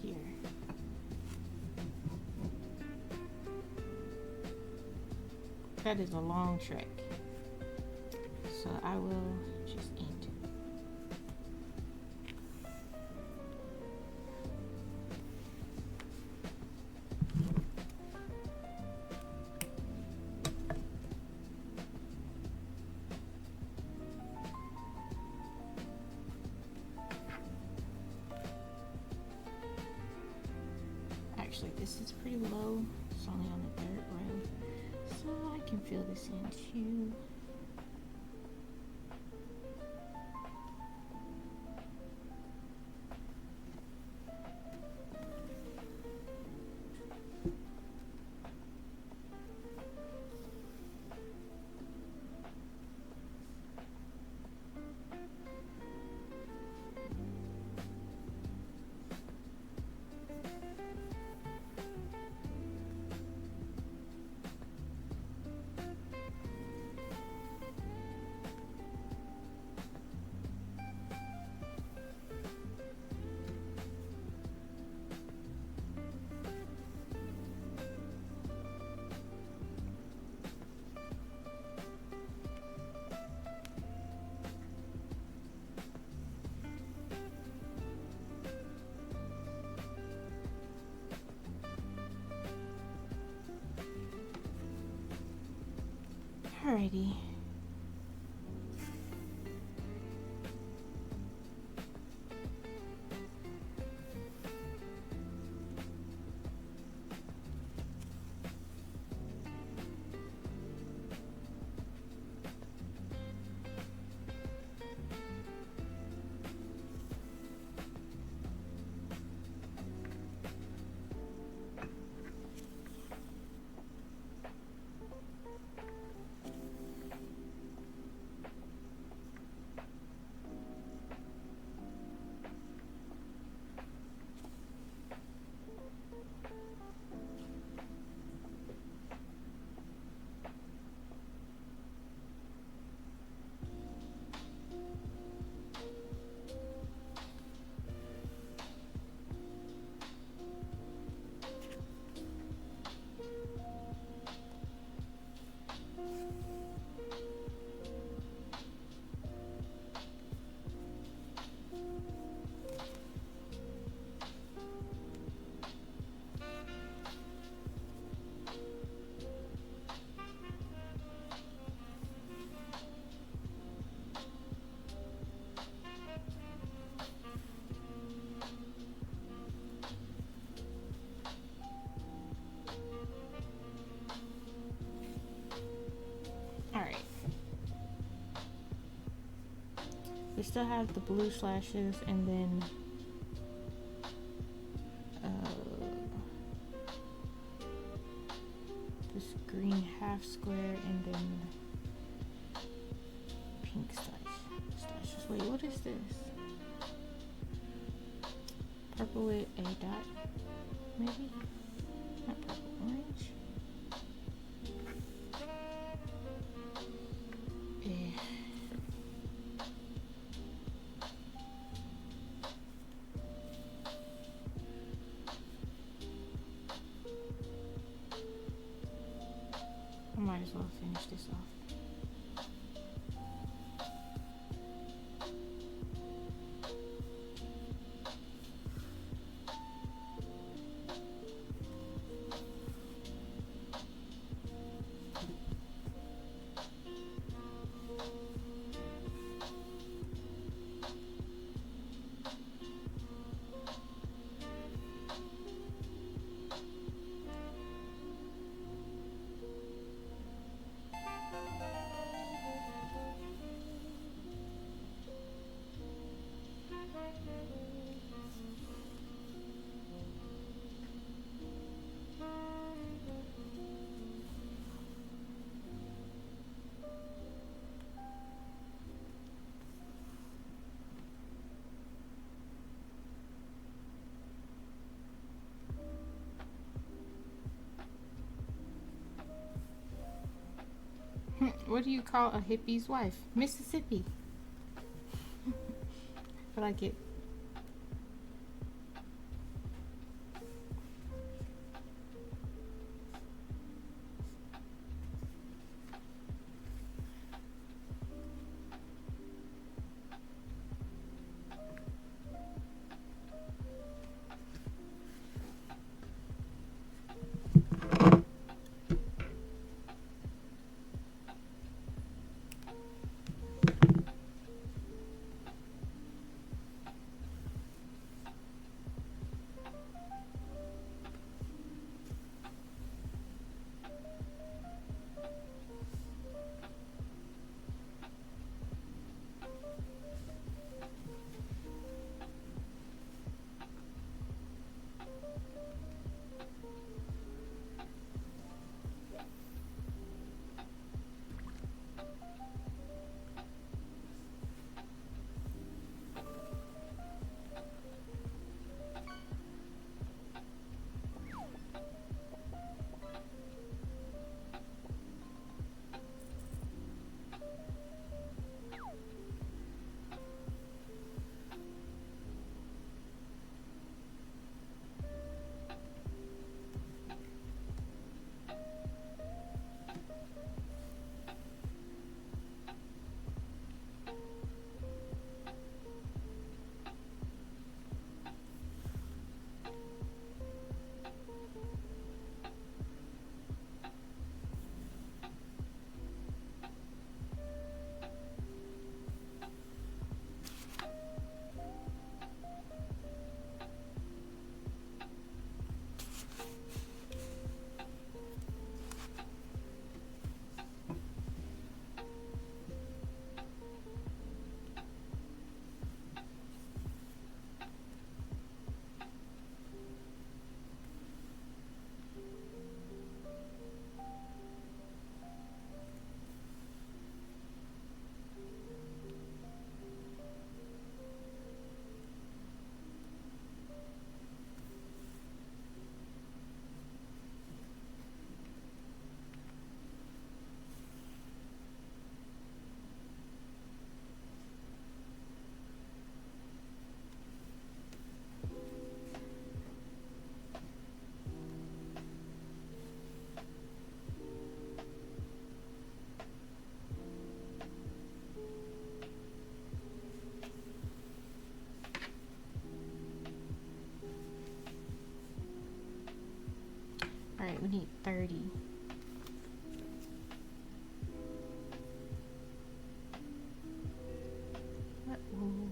here. That is a long trek. So I will just end. Actually, this is pretty low. It's only on the dirt road. So I can fill this in too. Alrighty. We still have the blue slashes and then this green half square and then pink slashes. Wait, what is this? Purple with a dot, maybe? Not purple, orange? Yeah. I might as well finish this off. What do you call a hippie's wife? Mississippi. I like it. Alright, we need 30. What? Ooh.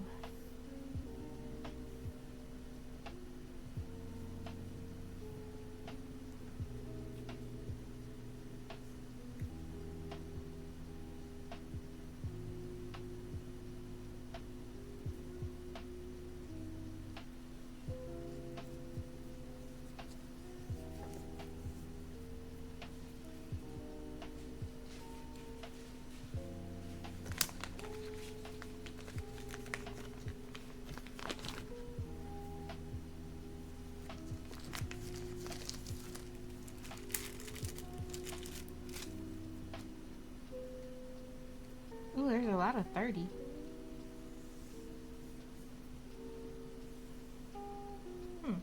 Ooh, there's a lot of 30. Hmm.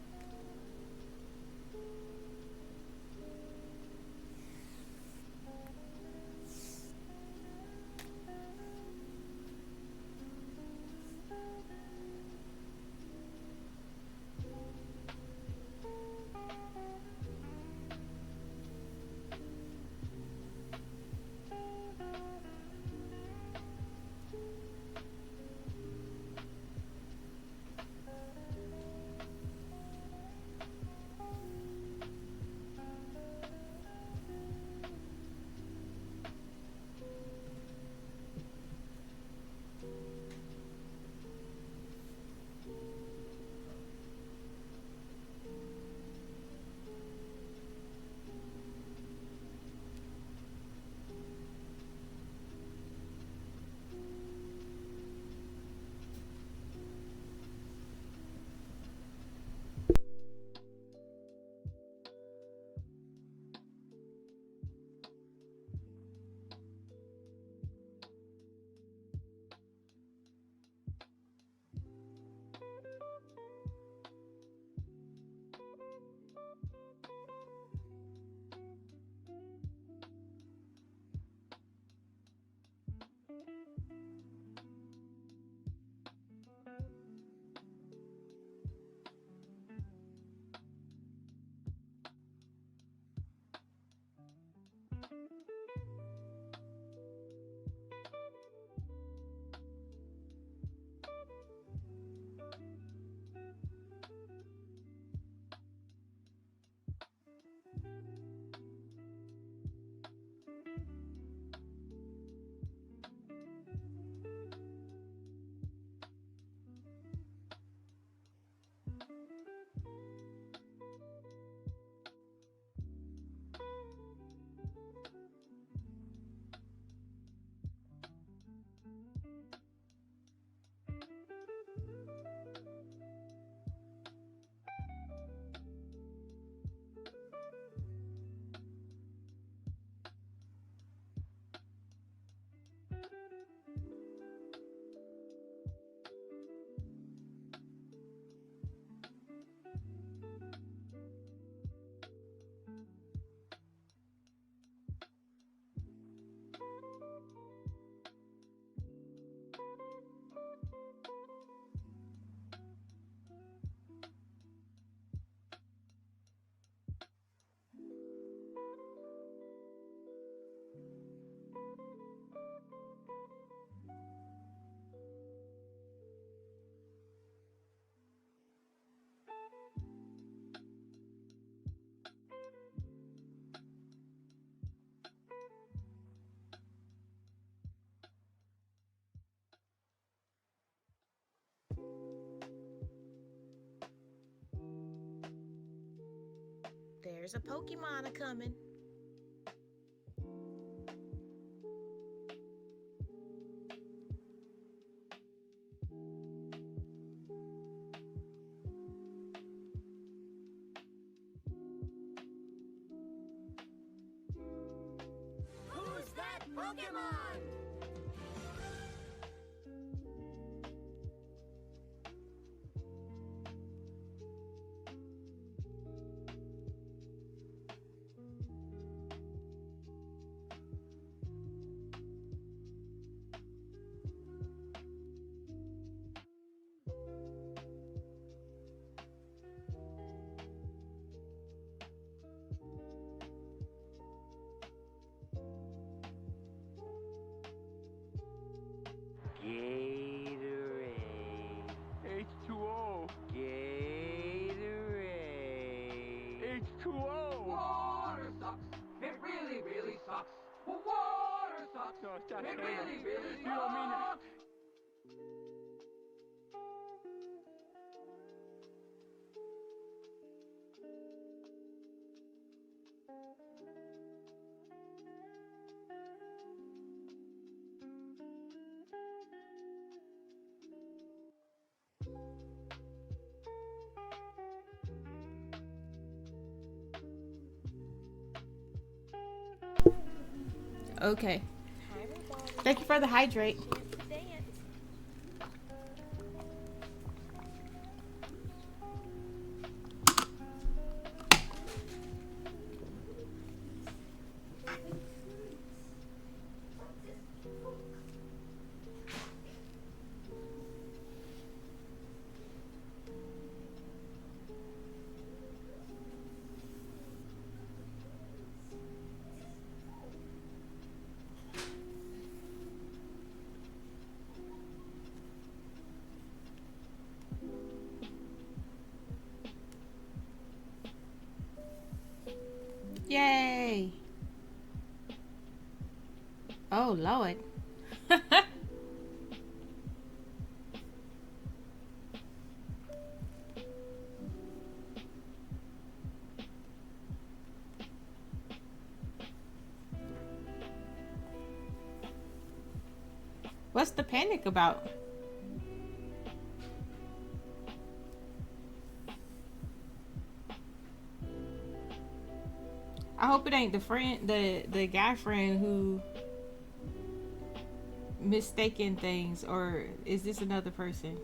There's a Pokemon a-coming. Who's that Pokemon? Okay. Timer ball Thank you for the hydrate. chance to dance. Yay! Oh, Lord. What's the panic about? I hope it ain't the guy friend who mistaken things, or is this another person?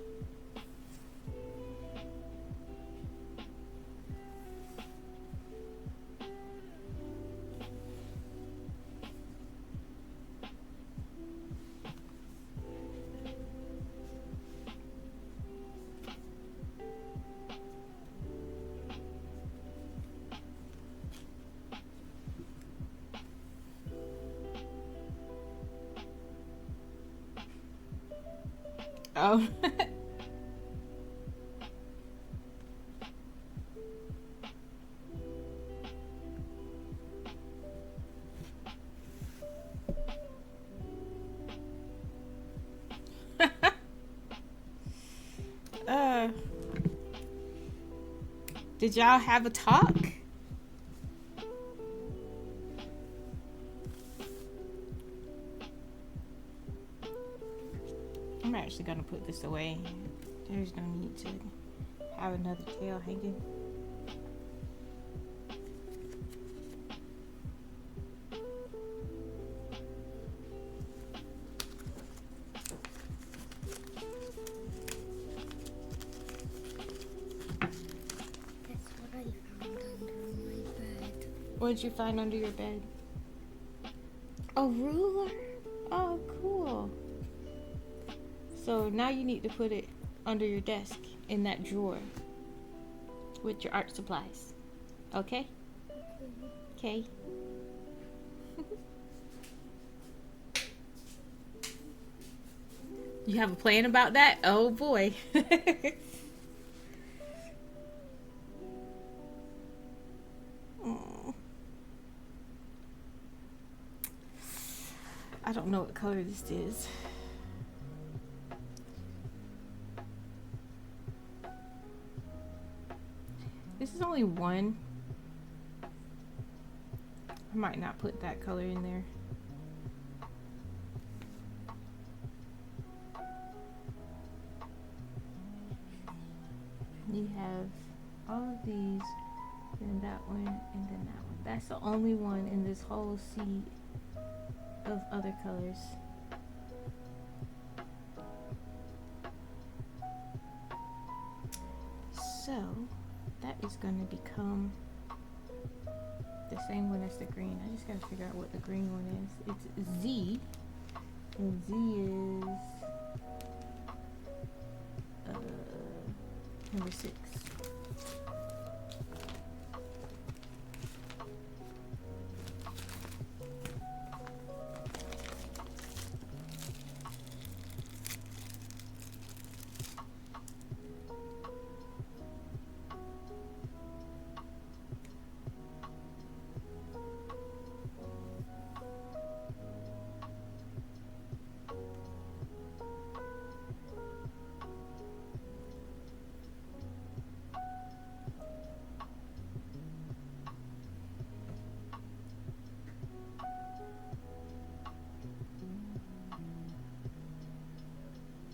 Oh. uh, did y'all have a talk? I'm actually gonna put this away. There's no need to have another tail hanging. That's what I found under my bed. What did you find under your bed? A ruler? Oh, cool. So now you need to put it under your desk in that drawer with your art supplies. Okay? Okay. You have a plan about that? Oh boy. Aw. I don't know what color this is. This is only one. I might not put that color in there. You have all of these, and that one, and then that one. That's the only one in this whole sea of other colors. So that is going to become the same one as the green. I just got to figure out what the green one is. It's Z, and Z is number 6.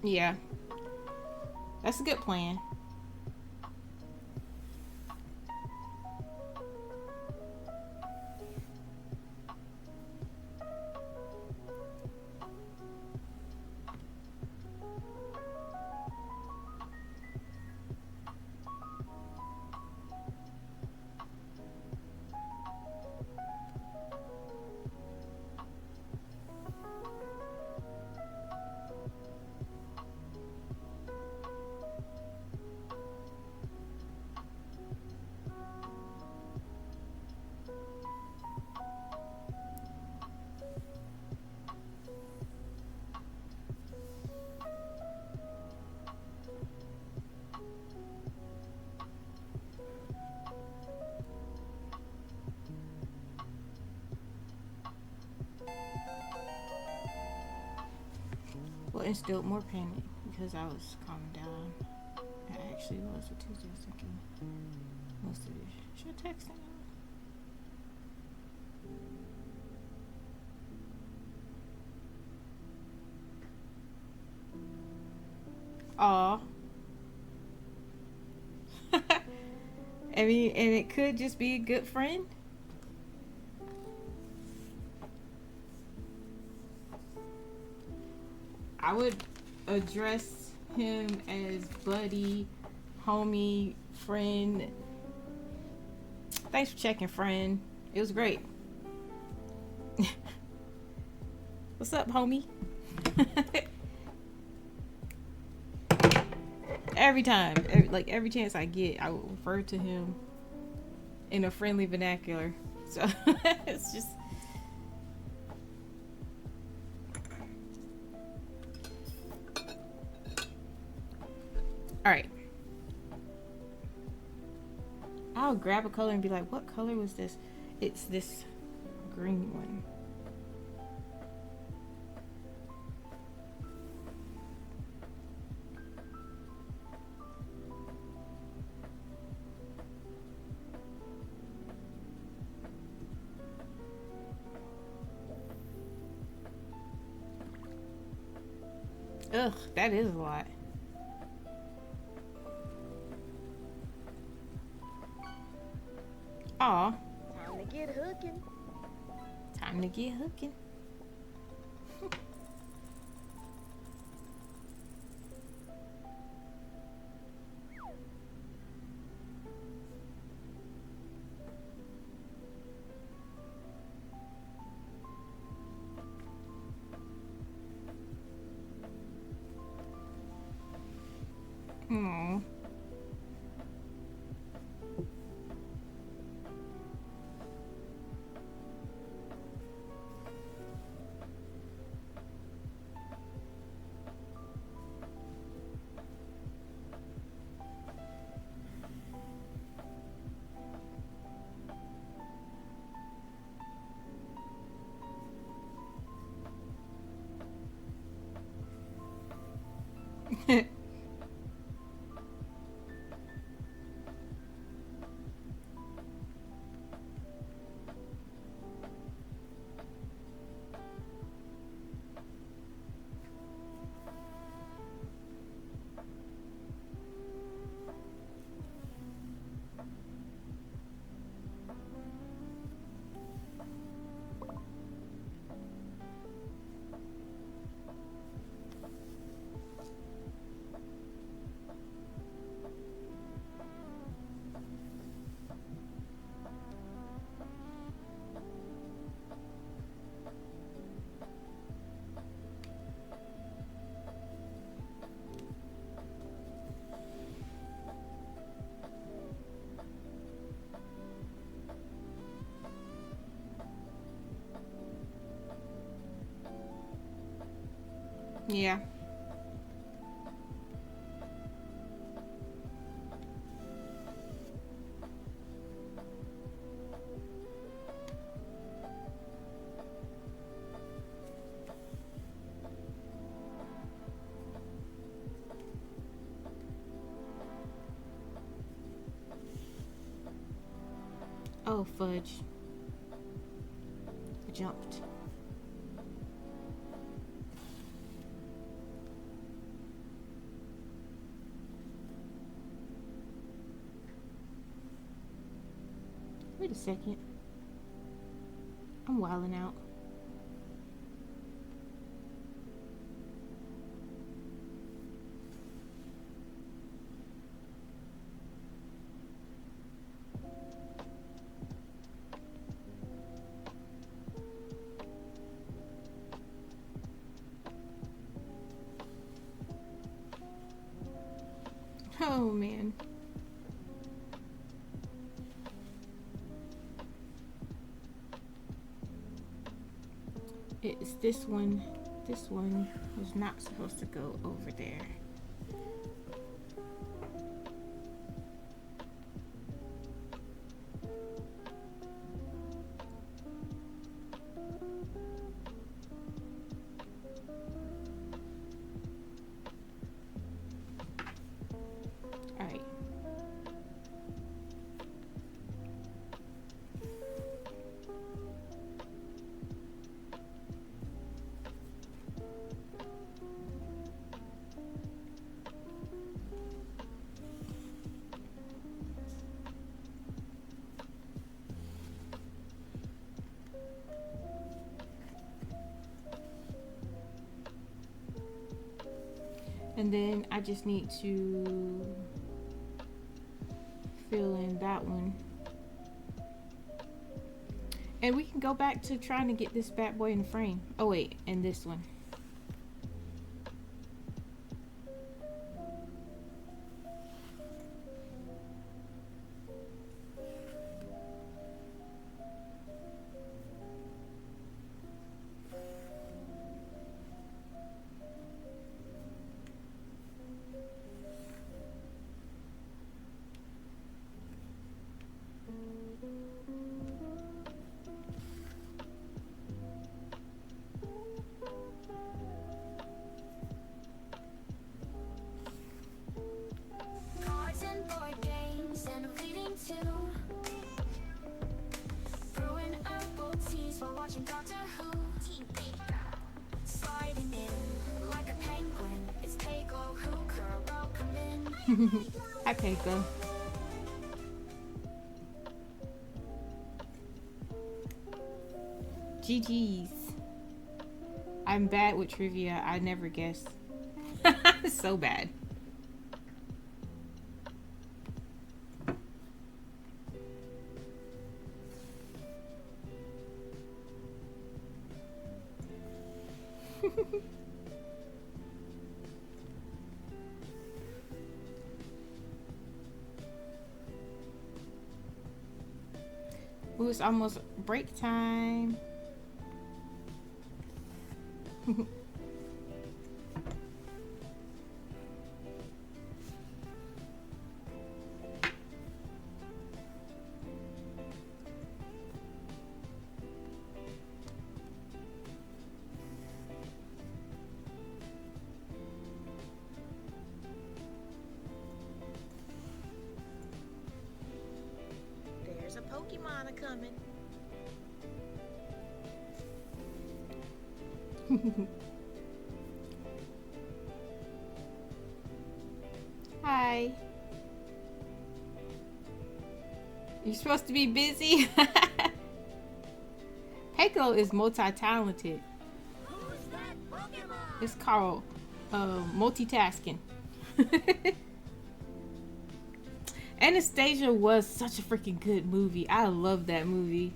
Yeah. That's a good plan. Well, instilled more panic because I was calming down. I actually was for Tuesday. I was thinking most of it. Should I text him? Aw. I mean, and it could just be a good friend. I would address him as buddy, homie, friend. Thanks for checking, friend. It was great. What's up, homie? Every time, every chance I get, I will refer to him in a friendly vernacular. So it's just. All right. I'll grab a color and be like, what color was this? It's this green one. Ugh, that is a lot. Aw. Time to get hooking. Time to get hooking. Hmm. Yeah. Oh, fudge. I jumped. Wait a second. I'm wilding out. Oh man. It's this one. This one was not supposed to go over there. All right. And then I just need to fill in that one. And we can go back to trying to get this bad boy in the frame. Oh wait, and this one. Cards and board games and I'm leading to brewing herbal teas while watching Doctor Who. Sliding in like a penguin. It's Keiko who curl welcome in. Hi, Keiko. GG's. I'm bad with trivia. I never guess. So bad. Ooh, it's almost break time. There's a Pokemon a-coming. Hi. You're supposed to be busy? Keiko is multi-talented. It's called multitasking. Anastasia was such a freaking good movie. I love that movie.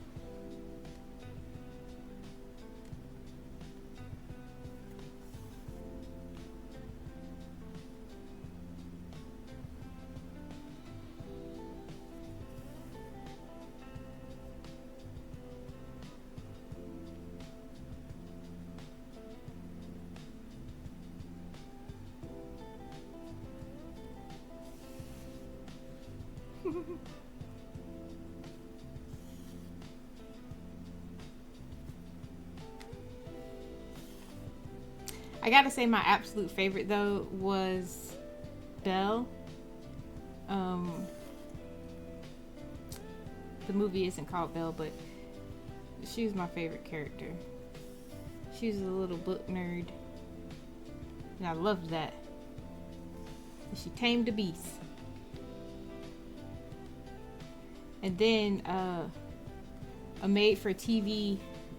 I gotta say my absolute favorite though was Belle. The movie isn't called Belle, but she was my favorite character. She was a little book nerd, and I loved that. And she tamed the beast. And then a made-for-TV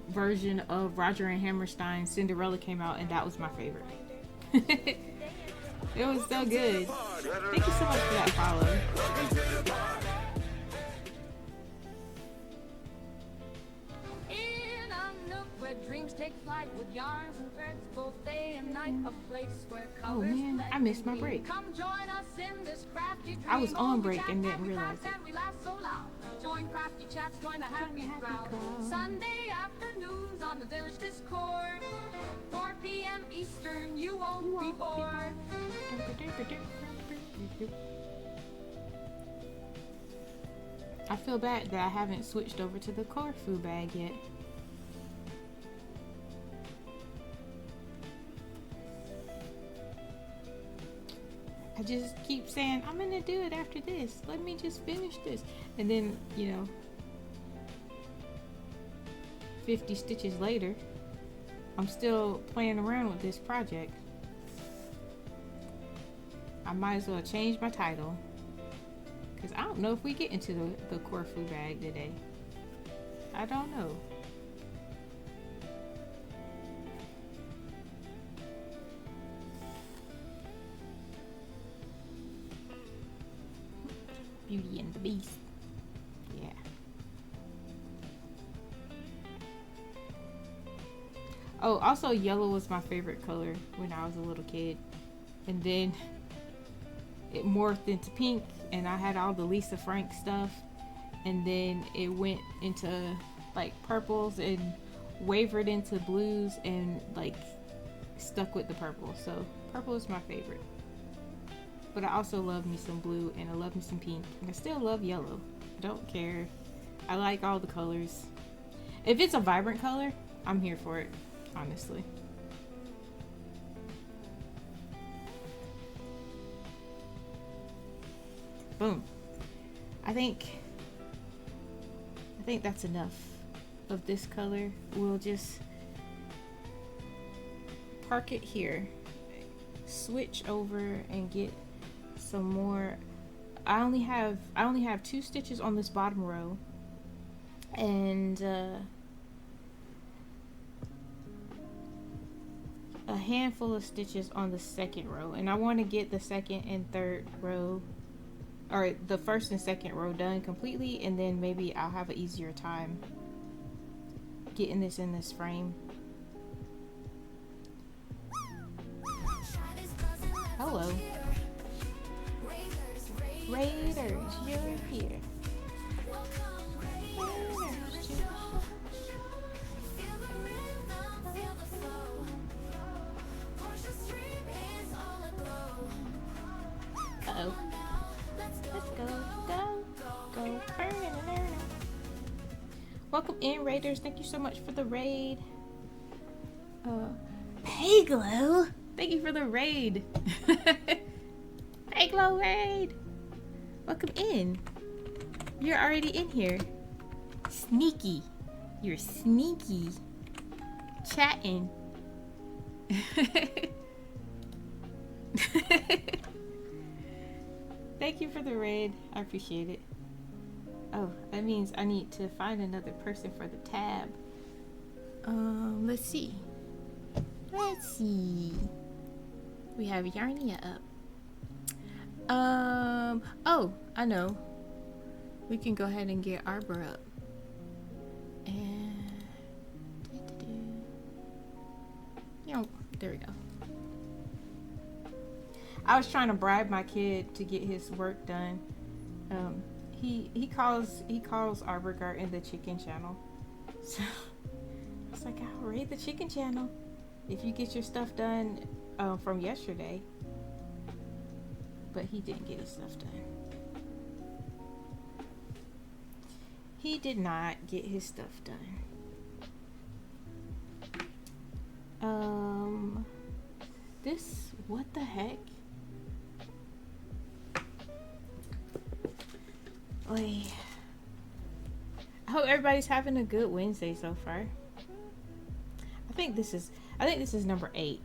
version of Roger and Hammerstein's Cinderella came out, and that was my favorite. It was so good. Thank you so much for that follow. In a nook where dreams take flight with yarns and threads both day and night, a place where Oh colors man, blend I missed my and break. come join us in this crafty dream. I was on break Chat, and didn't happy realize crafts, it. and we laugh so loud. Join crafty chats, join the happy crowd. Sunday afternoons on the village Discord, 4 p.m. Eastern, you won't be bored. I feel bad that I haven't switched over to the Corfu bag yet. I just keep saying, I'm gonna do it after this. Let me just finish this. And then, you know, 50 stitches later, I'm still playing around with this project. I might as well change my title, because I don't know if we get into the Corfu bag today. I don't know. Beauty and the Beast. Yeah. Oh, also yellow was my favorite color when I was a little kid. And then it morphed into pink, and I had all the Lisa Frank stuff. And then it went into like purples and wavered into blues and like stuck with the purple. So purple is my favorite. But I also love me some blue, and I love me some pink, and I still love yellow. I don't care. I like all the colors. If it's a vibrant color, I'm here for it, honestly. Boom. I think that's enough of this color. We'll just park it here, switch over and get some more. I only have 2 stitches on this bottom row, and a handful of stitches on the second row, and I want to get the second and third row, or the first and second row done completely, and then maybe I'll have an easier time getting this in this frame. Hello. Raiders, you're here. Uh-oh. Let's go. Welcome in, Raiders. Thank you so much for the raid. Payglow, thank you for the raid. Payglow raid. Welcome in. You're already in here. Sneaky. You're sneaky. Chatting. Thank you for the raid. I appreciate it. Oh, that means I need to find another person for the tab. Let's see. We have Yarnia up. Oh, I know. We can go ahead and get Arbor up. And there we go. I was trying to bribe my kid to get his work done. He calls Arbor Garden the chicken channel. So I was like, I'll raid the chicken channel if you get your stuff done from yesterday. But he didn't get his stuff done. He did not get his stuff done. This, what the heck? Oy. I hope everybody's having a good Wednesday so far. I think this is number 8.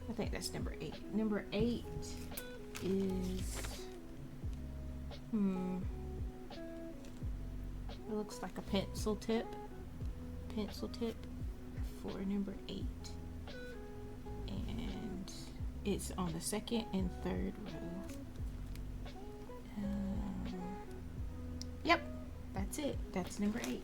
I think that's number 8. Number 8 is looks like a pencil tip for number 8, and it's on the 2nd and 3rd row. Yep, that's it. That's number 8.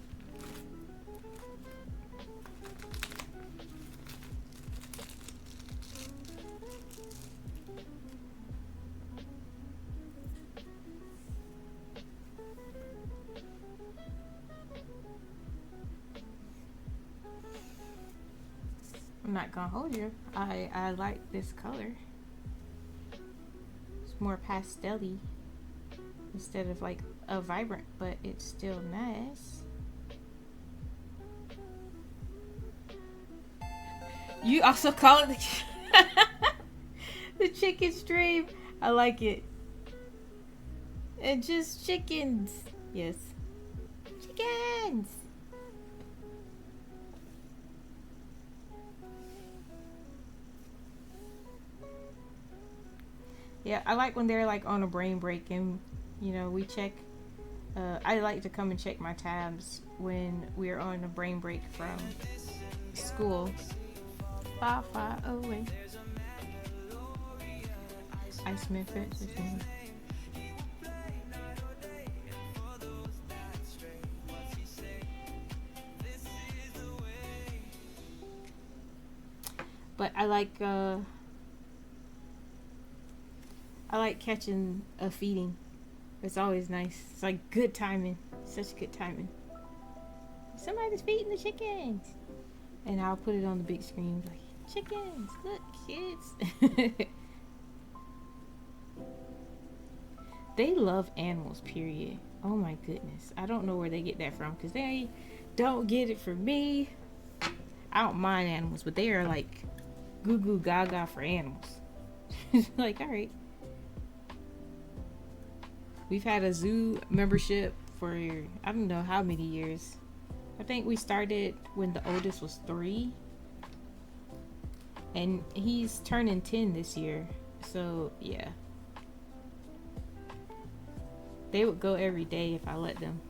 I'm not gonna hold you. I like this color. It's more pastel-y instead of like a vibrant, but it's still nice. You also call it the chicken stream. I like it. And just chickens. Yes. Chickens. Yeah, I like when they're like on a brain break and, you know, we check. I like to come and check my tabs when we're on a brain break from school. Far, far away. Iceman Fetch. But I like catching a feeding. It's always nice. It's like good timing. Such good timing. Somebody's feeding the chickens. And I'll put it on the big screen like, chickens, look, kids. They love animals, period. Oh my goodness. I don't know where they get that from because they don't get it from me. I don't mind animals, but they are like goo goo gaga for animals. Like, all right. We've had a zoo membership for I don't know how many years. I think we started when the oldest was 3. And he's turning 10 this year. So, yeah. They would go every day if I let them.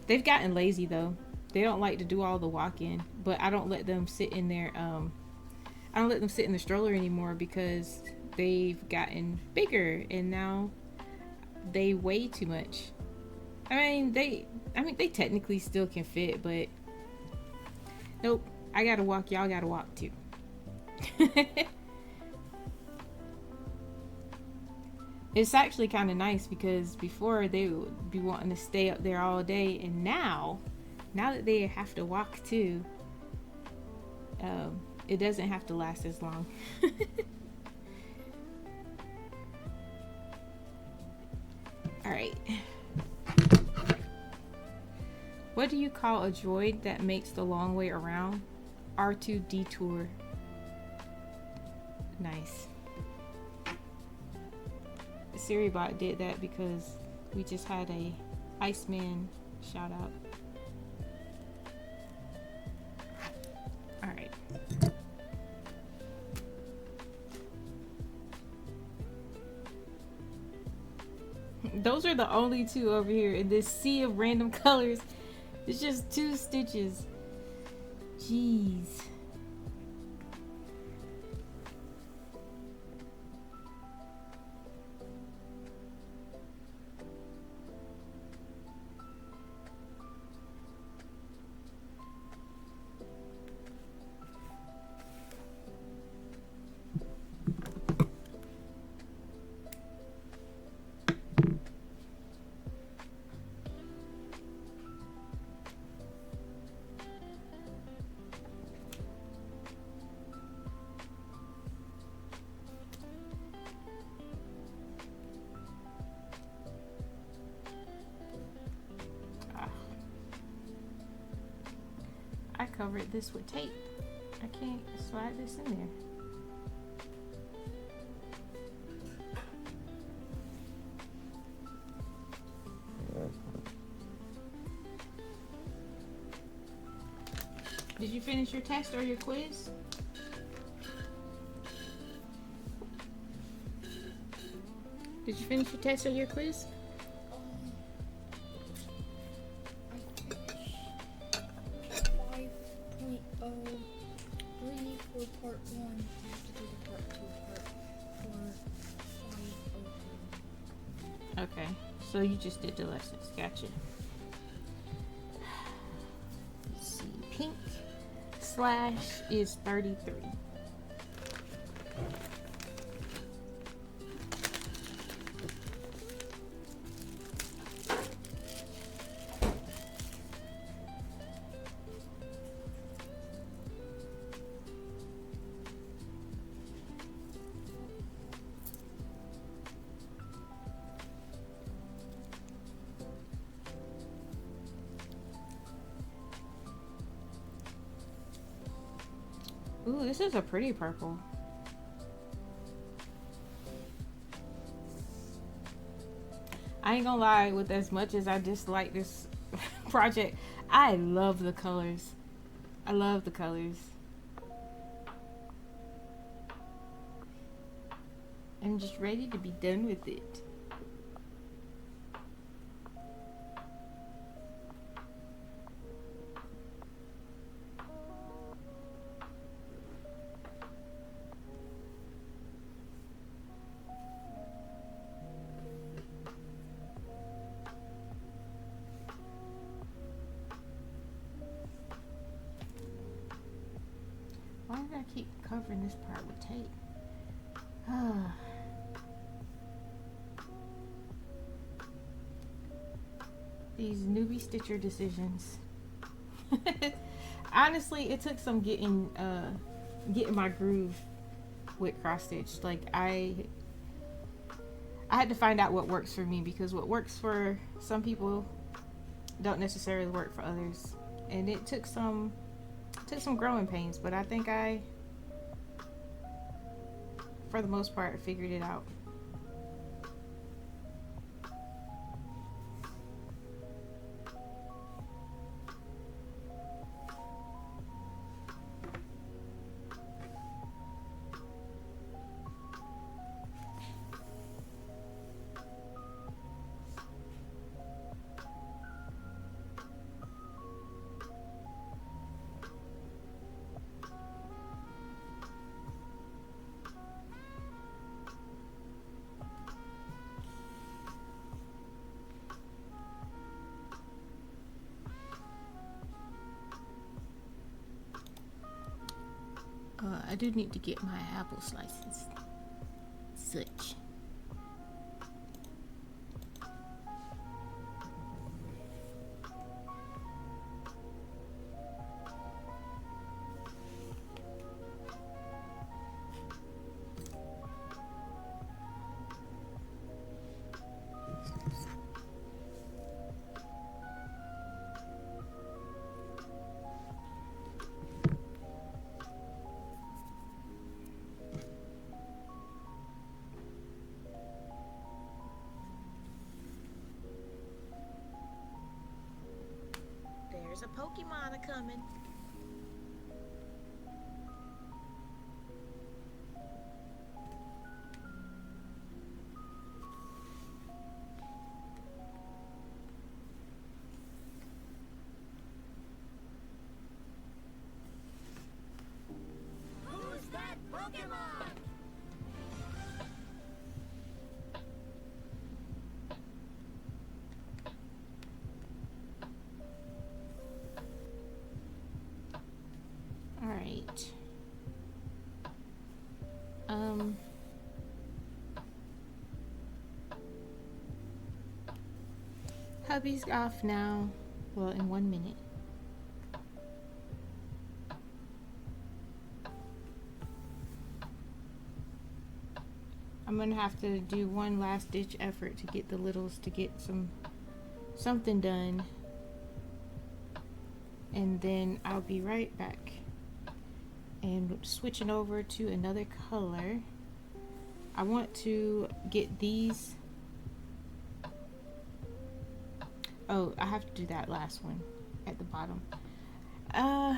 They've gotten lazy though. They don't like to do all the walking. But I don't let them sit in their I don't let them sit in the stroller anymore because they've gotten bigger and now they weigh too much. I mean they technically still can fit, but nope. I gotta walk, y'all gotta walk too. It's actually kind of nice because before they would be wanting to stay up there all day, and now that they have to walk too, it doesn't have to last as long. All right. What do you call a droid that makes the long way around? R2 detour. Nice. SiriBot did that because we just had a Iceman shout out. All right. Those are the only 2 over here in this sea of random colors. It's just 2 stitches. Jeez. I covered this with tape. I can't slide this in there. Did you finish your test or your quiz? Did you finish your test or your quiz? I So you just did the lessons. Gotcha. Let's see. Pink slash is 33. Ooh, this is a pretty purple. I ain't gonna lie, with as much as I dislike this project, I love the colors. I love the colors. I'm just ready to be done with it. Why did I keep covering this part with tape? These newbie stitcher decisions. Honestly, it took some getting my groove with cross stitch. Like I had to find out what works for me, because what works for some people don't necessarily work for others, and it took some growing pains, but I think I, for the most part, figured it out. I do need to get my apple slices. Such. There's a Pokemon a-coming. Who's that Pokemon? All right. Hubby's off now. Well, in 1 minute. I'm gonna have to do one last ditch effort to get the littles to get something done, and then I'll be right back. And switching over to another color, I want to get these. Oh, I have to do that last one at the bottom. Yeah.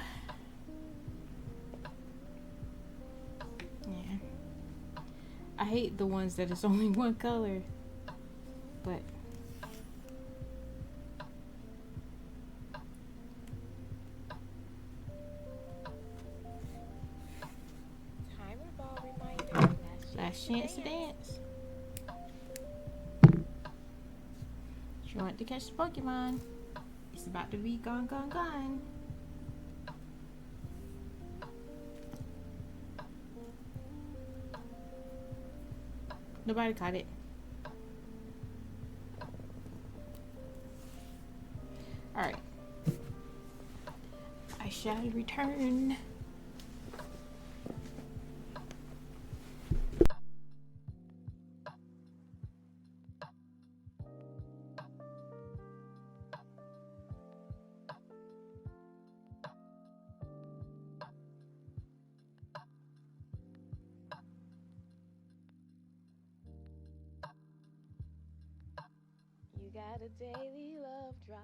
I hate the ones that it's only one color, but Timer ball reminder. last chance to dance. You want to catch the Pokemon. It's about to be gone. Nobody caught it. Alright. I shall return. You got a daily love drop.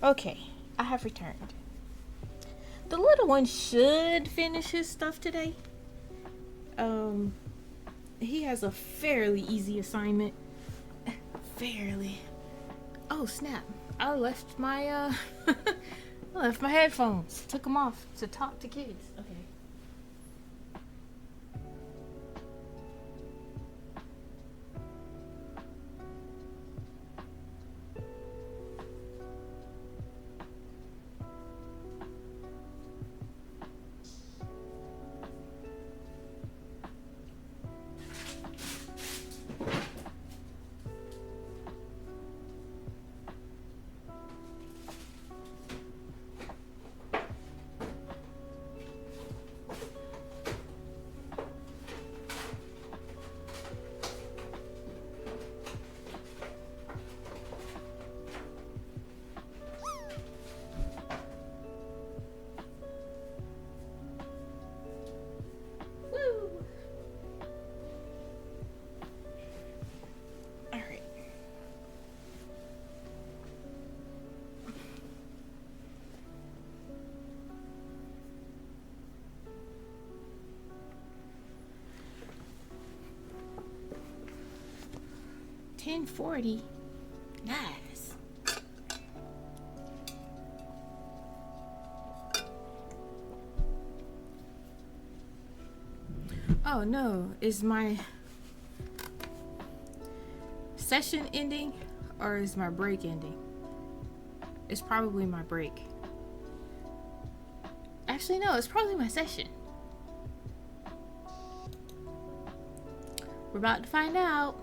Okay, I have returned. The little one should finish his stuff today. He has a fairly easy assignment. Fairly. Oh snap! I left my I left my headphones. Took them off to talk to kids. Okay. Alright. $10.40. Nice. Oh no, is my session ending or is my break ending? It's probably my break. Actually, no, it's probably my session. We're about to find out.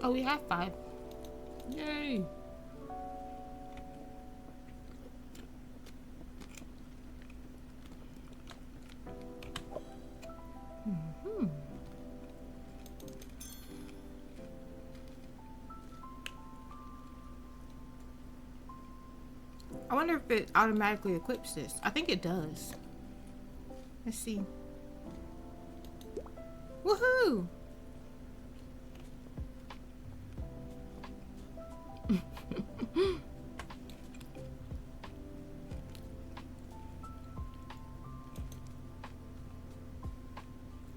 Oh, we have 5. Yay! I wonder if it automatically equips this. I think it does. Let's see. Woohoo!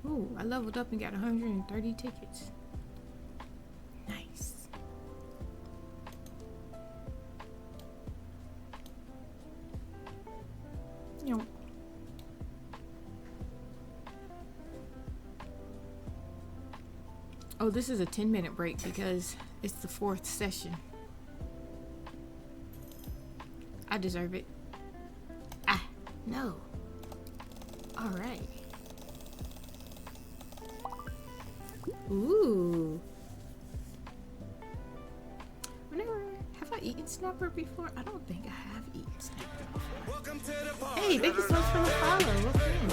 Ooh, I leveled up and got 130 tickets. Nice. Yo. Oh, this is a 10-minute break because it's the 4th session. I deserve it. Ah, no. All right. Ooh. Have I eaten snapper before? I don't think I have eaten snapper before. Hey, thank you so much for the follow. Welcome.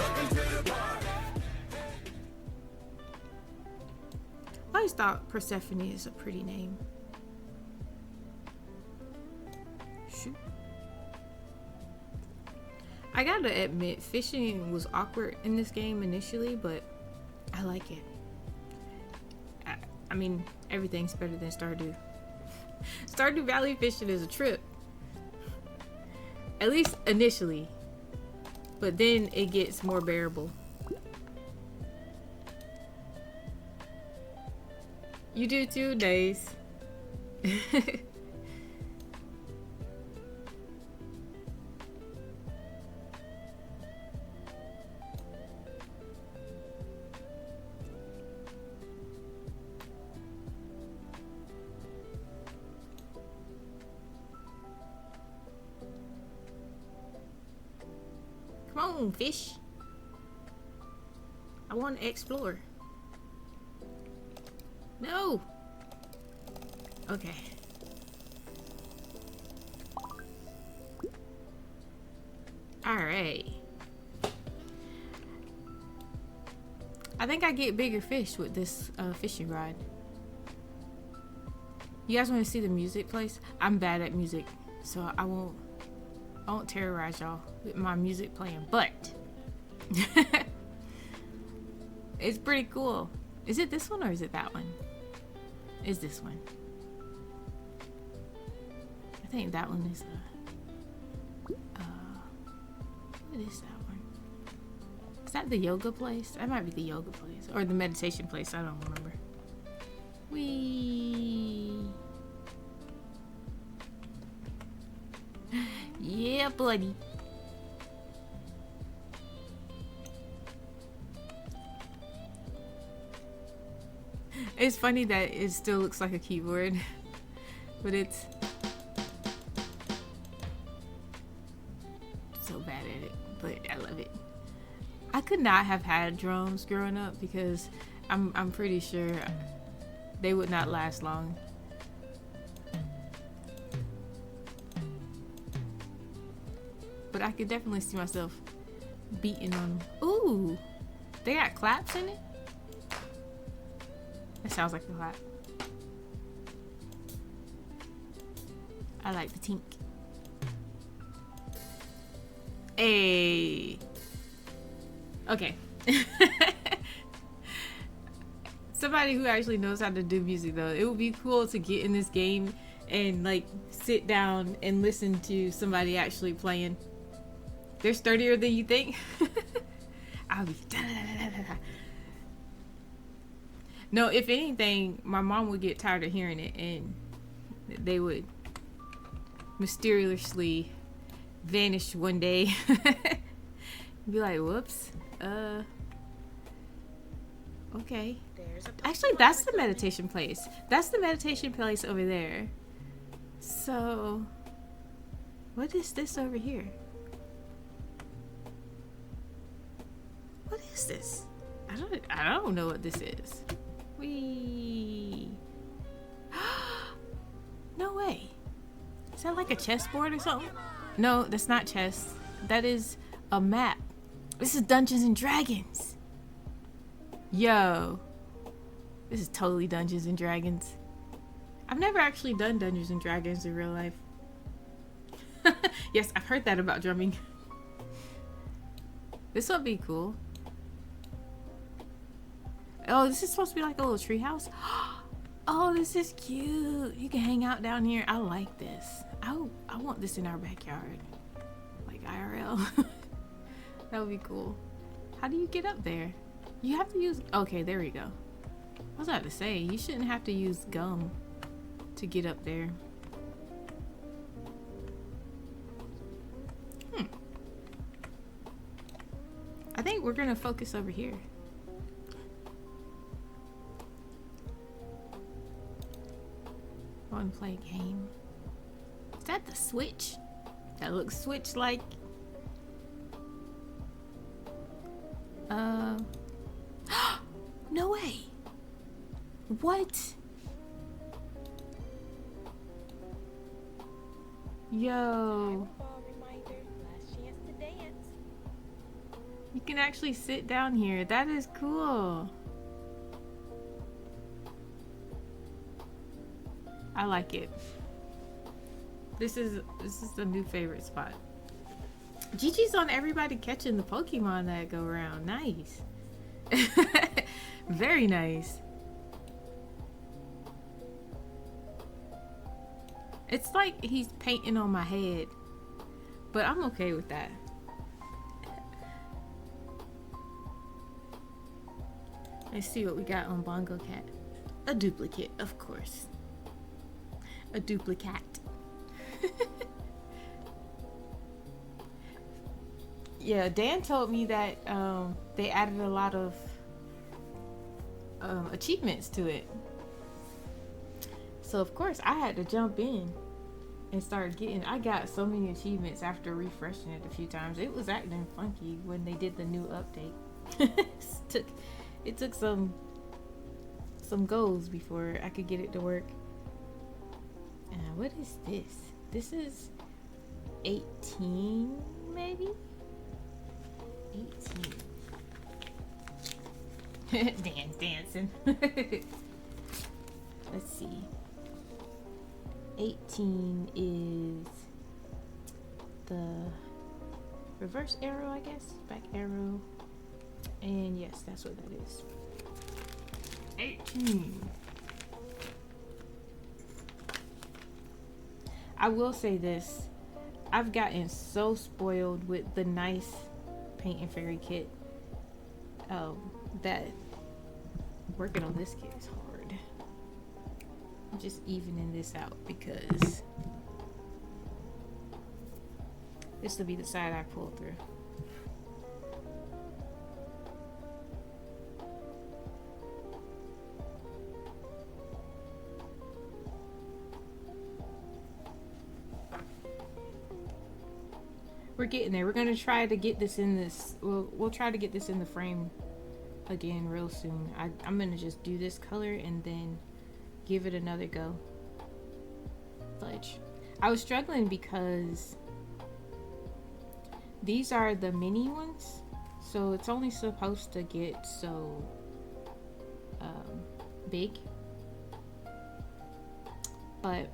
I always thought Persephone is a pretty name. Shoot. I gotta admit, fishing was awkward in this game initially, but I like it. I mean, everything's better than Stardew. Stardew Valley fishing is a trip. At least initially. But then it gets more bearable. You do too, Days. Come on, fish. I want to explore. No. Okay. All right. I think I get bigger fish with this fishing rod. You guys want to see the music place? I'm bad at music, so I won't terrorize y'all with my music playing, but it's pretty cool. Is it this one or is it that one? It's this one. I think that one is what is that one? Is that the yoga place? That might be the yoga place or the meditation place. I don't remember. Wee. Yeah, buddy. It's funny that it still looks like a keyboard, but it's so bad at it, but I love it. I could not have had drums growing up because I'm pretty sure they would not last long. But I could definitely see myself beating on them. Ooh, they got claps in it? That sounds like a clap. I like the tink. Hey. Okay. Somebody who actually knows how to do music though. It would be cool to get in this game and like sit down and listen to somebody actually playing. They're sturdier than you think. I'll be No, if anything, my mom would get tired of hearing it and they would mysteriously vanish one day. Be like, whoops. Okay. Actually, that's the meditation place. That's the meditation place over there. So, what is this over here? What is this? I don't know what this is. Wee. No way. Is that like a chessboard or something? No, that's not chess. That is a map. This is Dungeons and Dragons. Yo. This is totally Dungeons and Dragons. I've never actually done Dungeons and Dragons in real life. Yes, I've heard that about drumming. This would be cool. Oh, this is supposed to be like a little treehouse. Oh, this is cute. You can hang out down here. I like this. I want this in our backyard. Like IRL. That would be cool. How do you get up there? You have to use... Okay, there we go. I was about to say, you shouldn't have to use gum to get up there. I think we're gonna focus over here. I want to play a game. Is that the Switch? That looks Switch-like. No way. What? Yo. You can actually sit down here. That is cool. I like it. This is the new favorite spot. Gigi's on everybody catching the Pokemon that go around. Nice. Very nice. It's like he's painting on my head, but I'm okay with that. Let's see what we got on Bongo Cat. A duplicate, of course. A duplicate. Yeah, Dan told me that they added a lot of achievements to it. So of course I had to jump in and start getting... I got so many achievements after refreshing it a few times. It was acting funky when they did the new update. It took some goals before I could get it to work. What is this? This is 18 maybe? 18. Dan dancing. Let's see. 18 is the reverse arrow, I guess. Back arrow. And yes, that's what that is. 18. I will say this. I've gotten so spoiled with the nice paint and fairy kit that working on this kit is hard. I'm just evening this out because this will be the side I pull through. We're getting there. We're gonna try to get this in this. We'll try to get this in the frame again real soon. I'm gonna just do this color and then give it another go. Fudge. I was struggling because these are the mini ones, so it's only supposed to get so big, but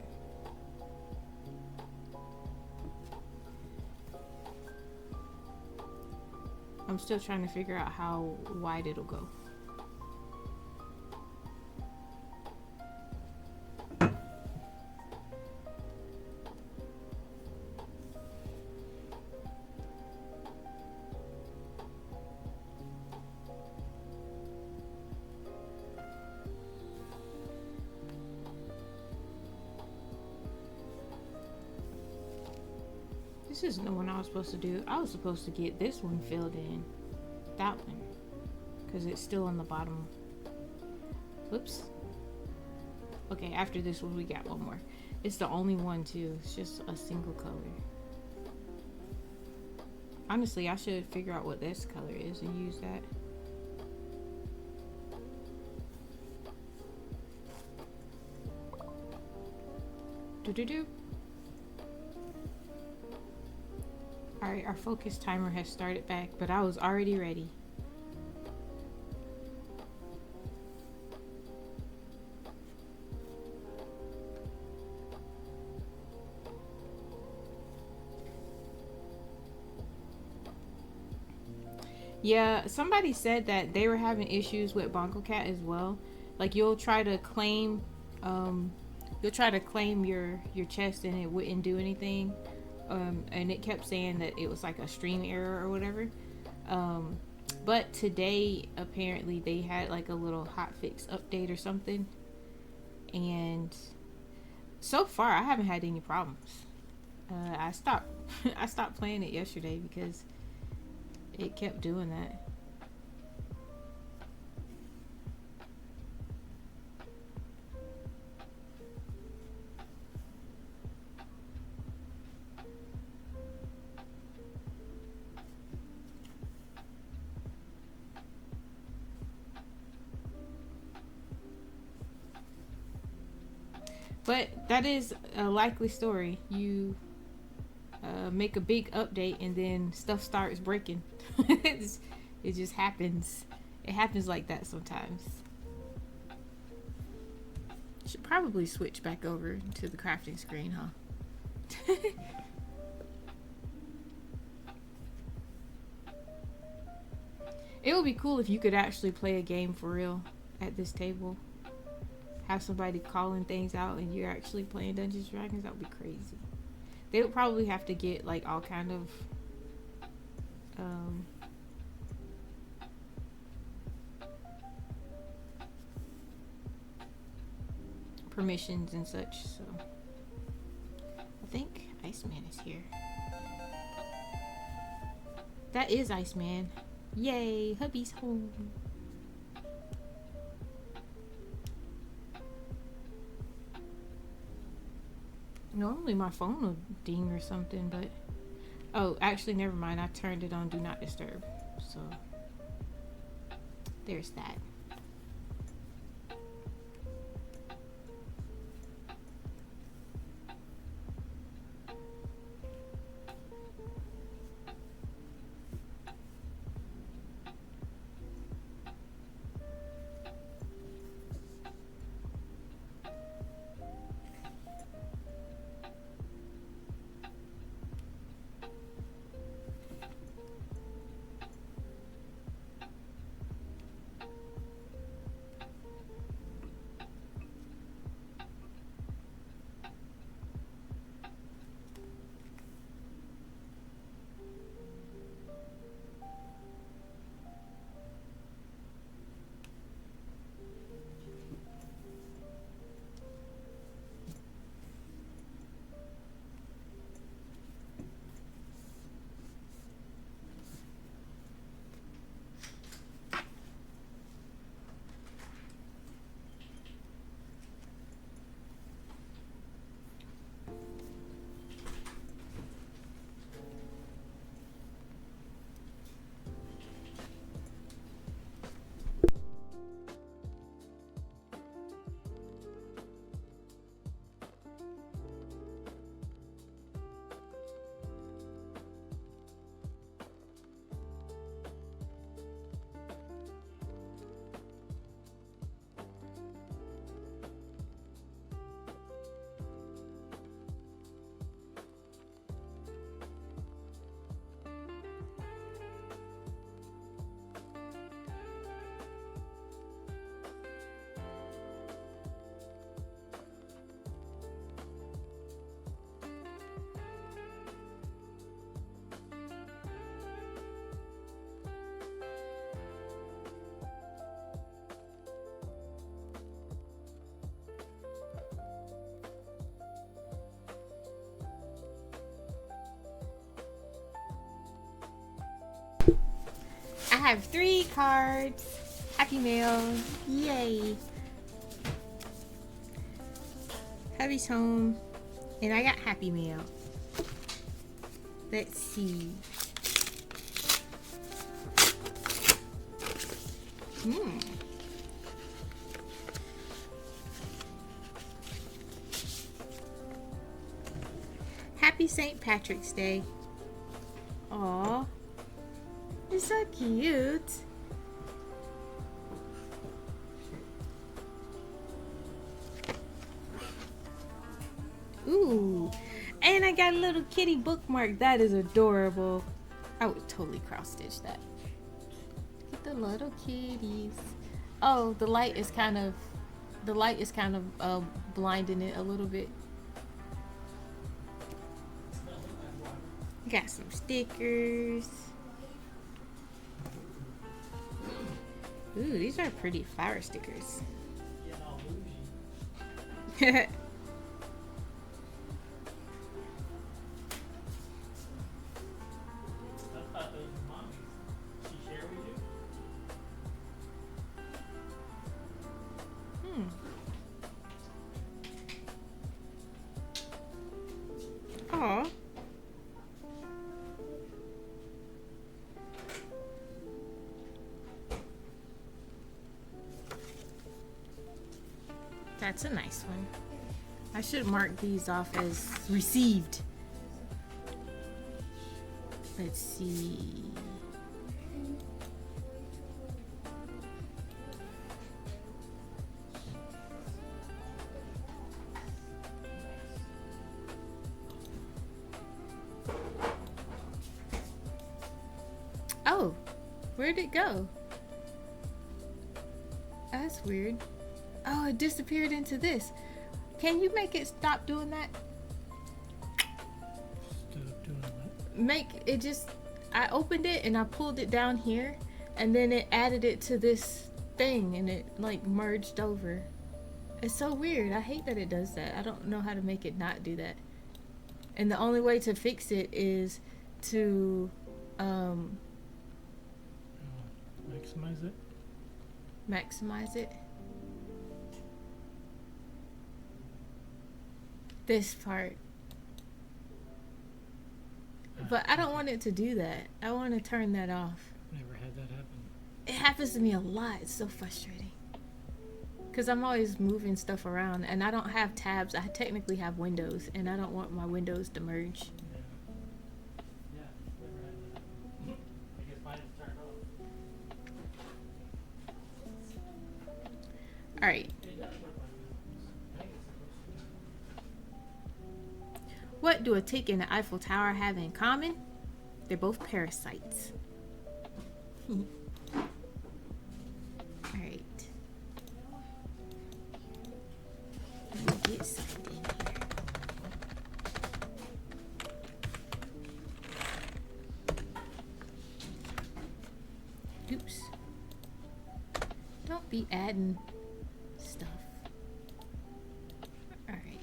I'm still trying to figure out how wide it'll go. This isn't the one I was supposed to do. I was supposed to get this one filled in. That one. Because it's still on the bottom. Whoops. Okay, after this one we got one more. It's the only one too. It's just a single color. Honestly, I should figure out what this color is and use that. Do-do-do. Alright, our focus timer has started back, but I was already ready. Yeah, somebody said that they were having issues with Bongo Cat as well. Like you'll try to claim your chest and it wouldn't do anything. And it kept saying that it was like a stream error or whatever. But today apparently they had like a little hotfix update or something, and so far I haven't had any problems. I stopped playing it yesterday because it kept doing that. But that is a likely story. You make a big update and then stuff starts breaking. It just happens. It happens like that sometimes. Should probably switch back over to the crafting screen, huh? It would be cool if you could actually play a game for real at this table. Have somebody calling things out and you're actually playing Dungeons & Dragons. That would be crazy. They would probably have to get like all kind of permissions and such. So I think Iceman is here. That is Iceman. Yay, hubby's home. Normally my phone will ding or something, but oh, actually never mind. I turned it on Do Not Disturb. So there's that. have 3 cards. Happy mail. Yay. Hubby's home. And I got happy mail. Let's see. Happy St. Patrick's Day. Aw. It's so cute. Ooh. And I got a little kitty bookmark. That is adorable. I would totally cross stitch that. Look at the little kitties. Oh, the light is kind of blinding it a little bit. Got some stickers. Ooh, these are pretty flower stickers. Aw. That's a nice one. I should mark these off as received. Let's see. Oh, where'd it go? That's weird. Oh, it disappeared into this. Can you make it stop doing that? Stop doing what? Make it just... I opened it and I pulled it down here and then it added it to this thing and it like merged over. It's so weird. I hate that it does that. I don't know how to make it not do that. And the only way to fix it is to Maximize it. maximize it. This part. But I don't want it to do that. I want to turn that off. Never had that happen. It happens to me a lot. It's so frustrating. Because I'm always moving stuff around and I don't have tabs. I technically have windows and I don't want my windows to merge. Yeah, never had that happen. I guess mine is turned off. Alright. It does work like that. I think it's supposed to. What do a tick and the Eiffel Tower have in common? They're both parasites. Alright. Let me get something here. Oops. Don't be adding stuff. Alright.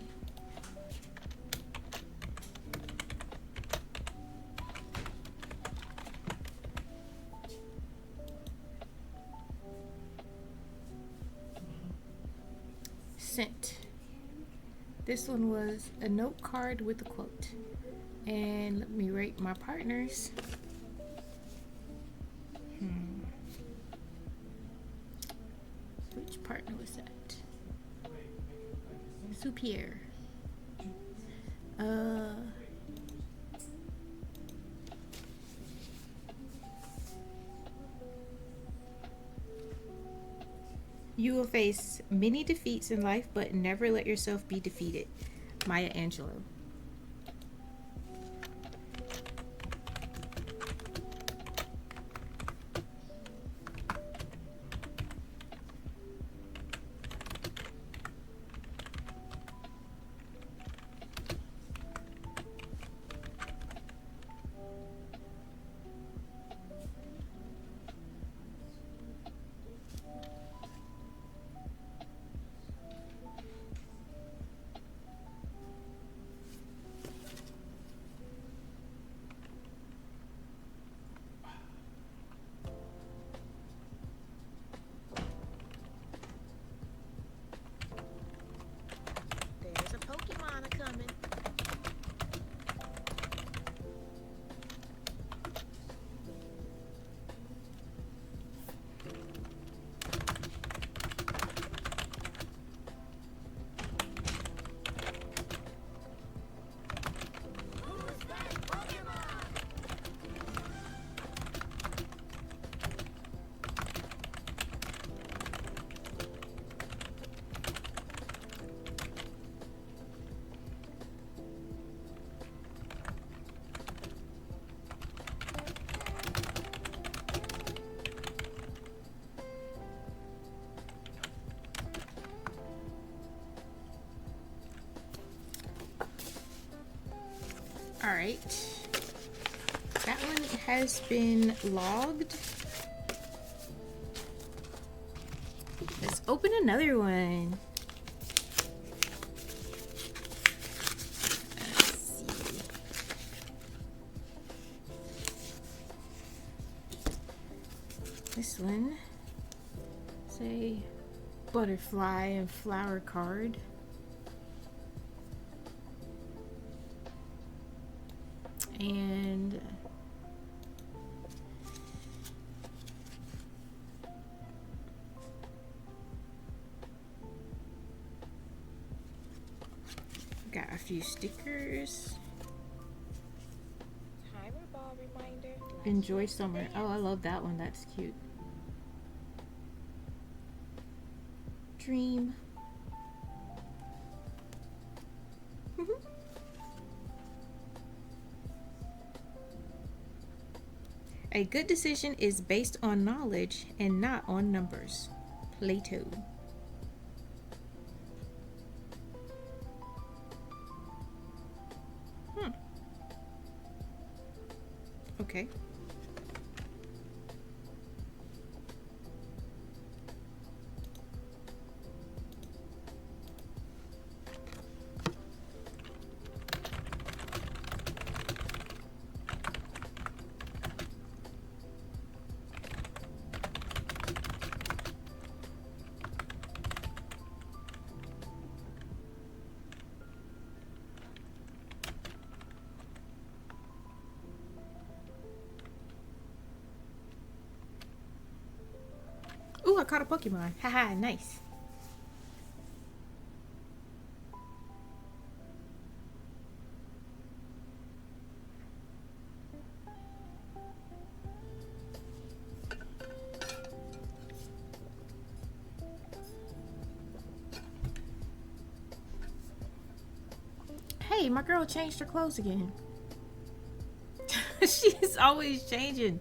Sent. This one was a note card with a quote. And let me rate my partners. Which partner was that? Soupier. You will face many defeats in life, but never let yourself be defeated. Maya Angelou. Alright. That one has been logged. Let's open another one. Let's see. This one. Say butterfly and flower card. And got a few stickers. Timer ball reminder. Enjoy summer. Oh, I love that one. That's cute. Dream. A good decision is based on knowledge and not on numbers. Plato. Okay. Ooh, I caught a Pokemon. Haha, nice. Hey, my girl changed her clothes again. She's always changing.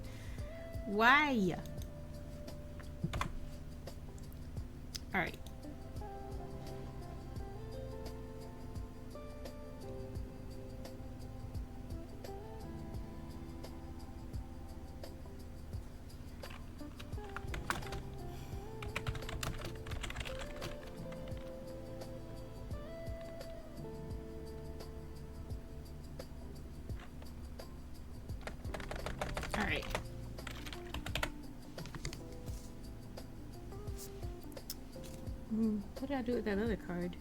Why? All right. All right. What did I do with that other card?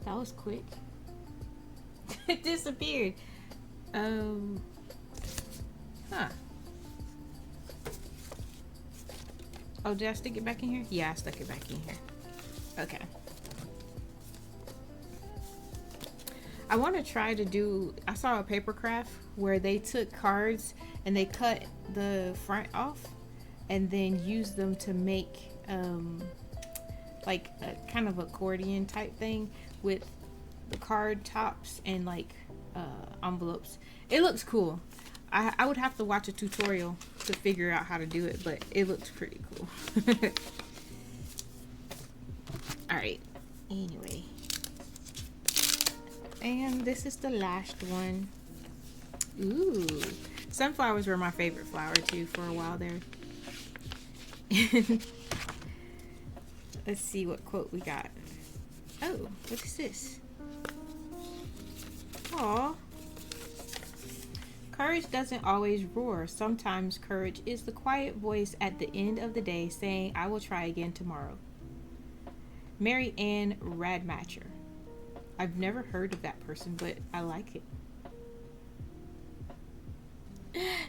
That was quick. It disappeared. Huh. Oh, did I stick it back in here? Yeah, I stuck it back in here. Okay. I want to try to do, I saw a paper craft where they took cards and they cut the front off and then used them to make like a kind of accordion type thing with the card tops and like envelopes. It looks cool. I would have to watch a tutorial to figure out how to do it, but it looks pretty cool. Alright, anyway. And this is the last one. Ooh, sunflowers were my favorite flower too for a while there. Let's see what quote we got. Oh, what is this? Aw. Courage doesn't always roar. Sometimes courage is the quiet voice at the end of the day saying, I will try again tomorrow. Mary Ann Radmacher. I've never heard of that person, but I like it.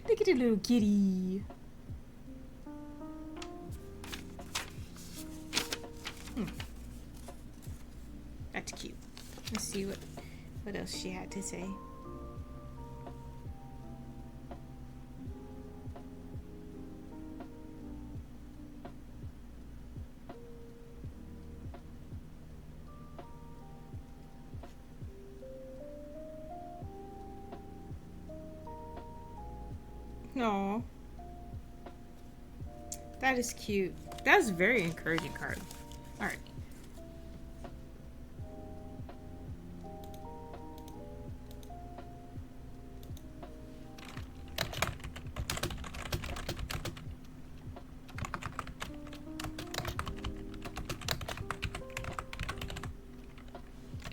Look at the little kitty. That's cute. Let's see what else she had to say. No, that is cute. That's a very encouraging card. All right.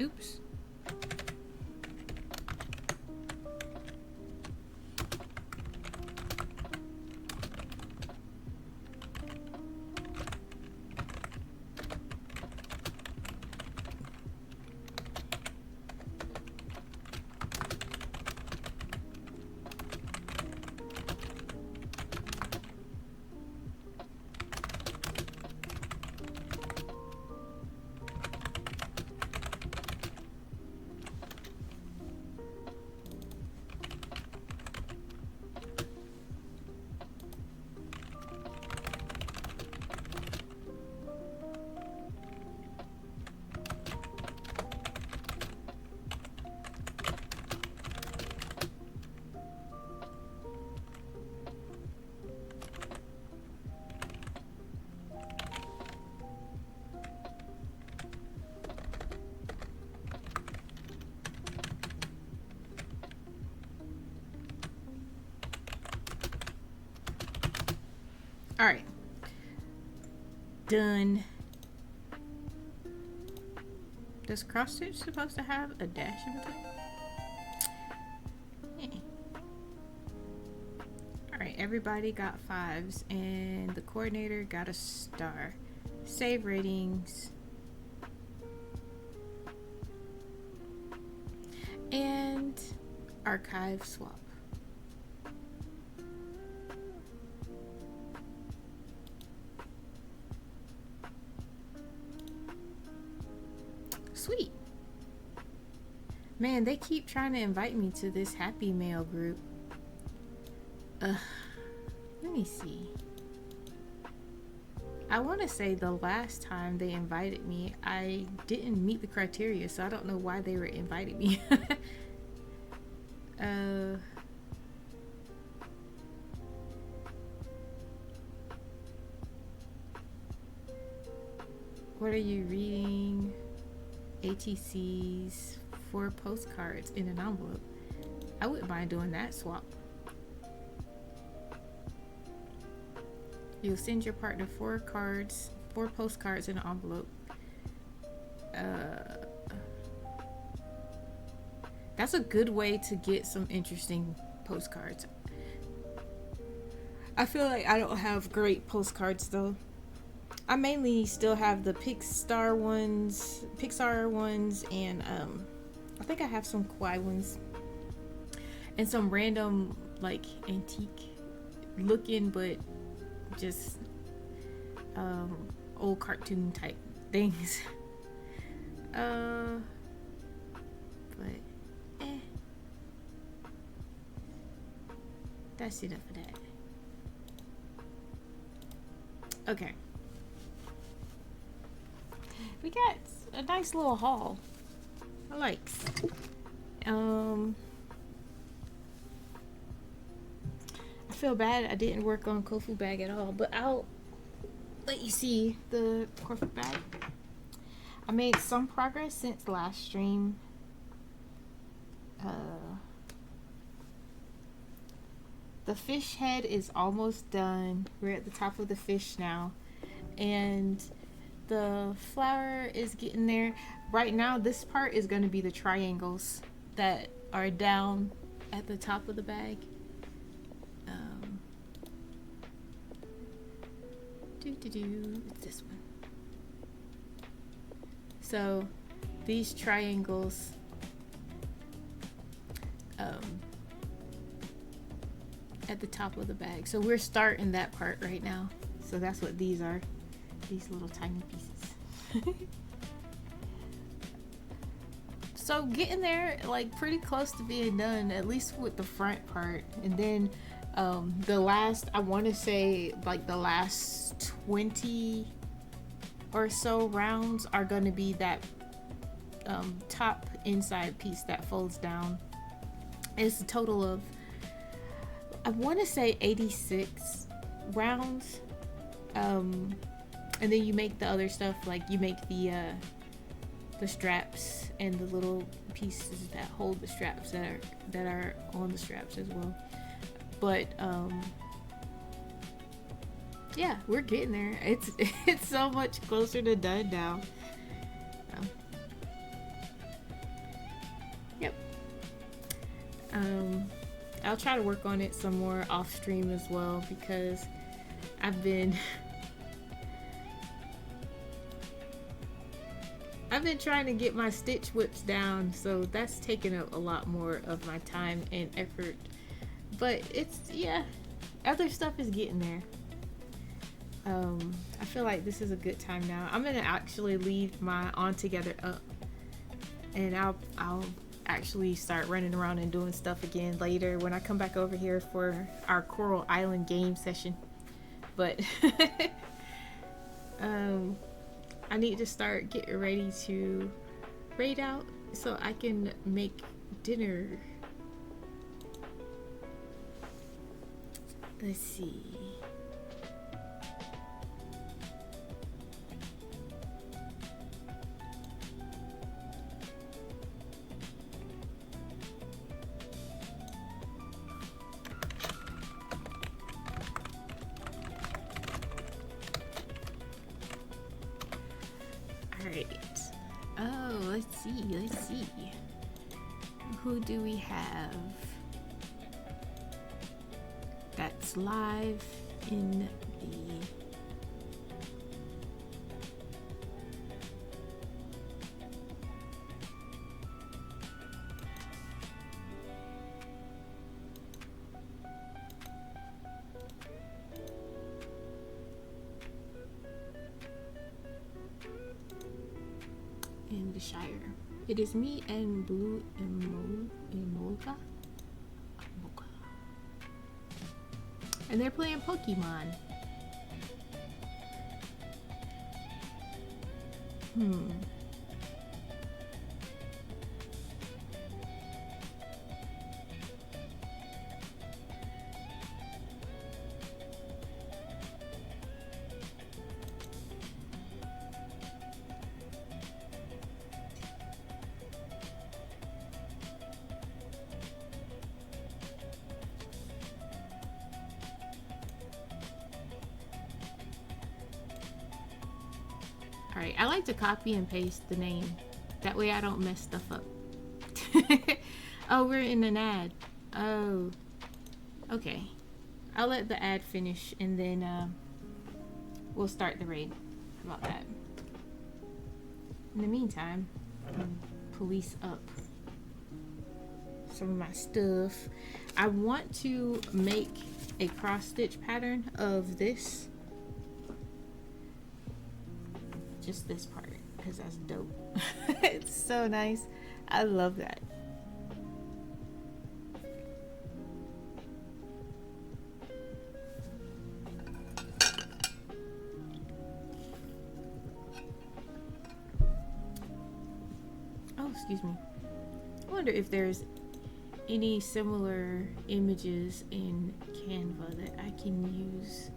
Oops. All right. Done. Does cross stitch supposed to have a dash in between? Eh. All right, everybody got 5s and the coordinator got a star. Save ratings. And archive swap. Sweet. Man, they keep trying to invite me to this Happy Mail group. Let me see. I want to say the last time they invited me, I didn't meet the criteria, so I don't know why they were inviting me. What are you reading? ATCs, 4 postcards in an envelope. I wouldn't mind doing that swap. You'll send your partner 4 postcards in an envelope. That's a good way to get some interesting postcards. I feel like I don't have great postcards though. I mainly still have the Pixar ones, and I think I have some Kawaii ones, and some random like antique looking, but just old cartoon type things. But that's enough of that. Okay. We got a nice little haul. I likes. I feel bad I didn't work on Corfu bag at all, but I'll let you see the Corfu bag. I made some progress since last stream. The fish head is almost done. We're at the top of the fish now, and the flower is getting there. Right now, this part is going to be the triangles that are down at the top of the bag. It's this one. So these triangles at the top of the bag. So we're starting that part right now. So that's what these are. These little tiny pieces. So getting there, like pretty close to being done, at least with the front part. And then the last, I want to say like the last 20 or so rounds are going to be that top inside piece that folds down. It's a total of, I want to say 86 rounds. And then you make the other stuff, like you make the straps and the little pieces that hold the straps that are on the straps as well. But yeah, we're getting there. It's so much closer to done now. I'll try to work on it some more off stream as well, because I've been trying to get my stitch whips down, so that's taken up a lot more of my time and effort. But it's, yeah, other stuff is getting there. I feel like this is a good time now. I'm gonna actually leave my on together up, and I'll actually start running around and doing stuff again later when I come back over here for our Coral Island game session. But I need to start getting ready to raid out so I can make dinner. Let's see. Alright. Oh, let's see. Who do we have that's live in the Shire? It is me and Blue Emolga. And they're playing Pokemon. Alright, I like to copy and paste the name. That way I don't mess stuff up. Oh, we're in an ad. Oh. Okay. I'll let the ad finish and then we'll start the raid. How about that? In the meantime, police up some of my stuff. I want to make a cross stitch pattern of this. Just this part, because that's dope. It's so nice. I love that. Oh, excuse me. I wonder if there's any similar images in Canva that I can use.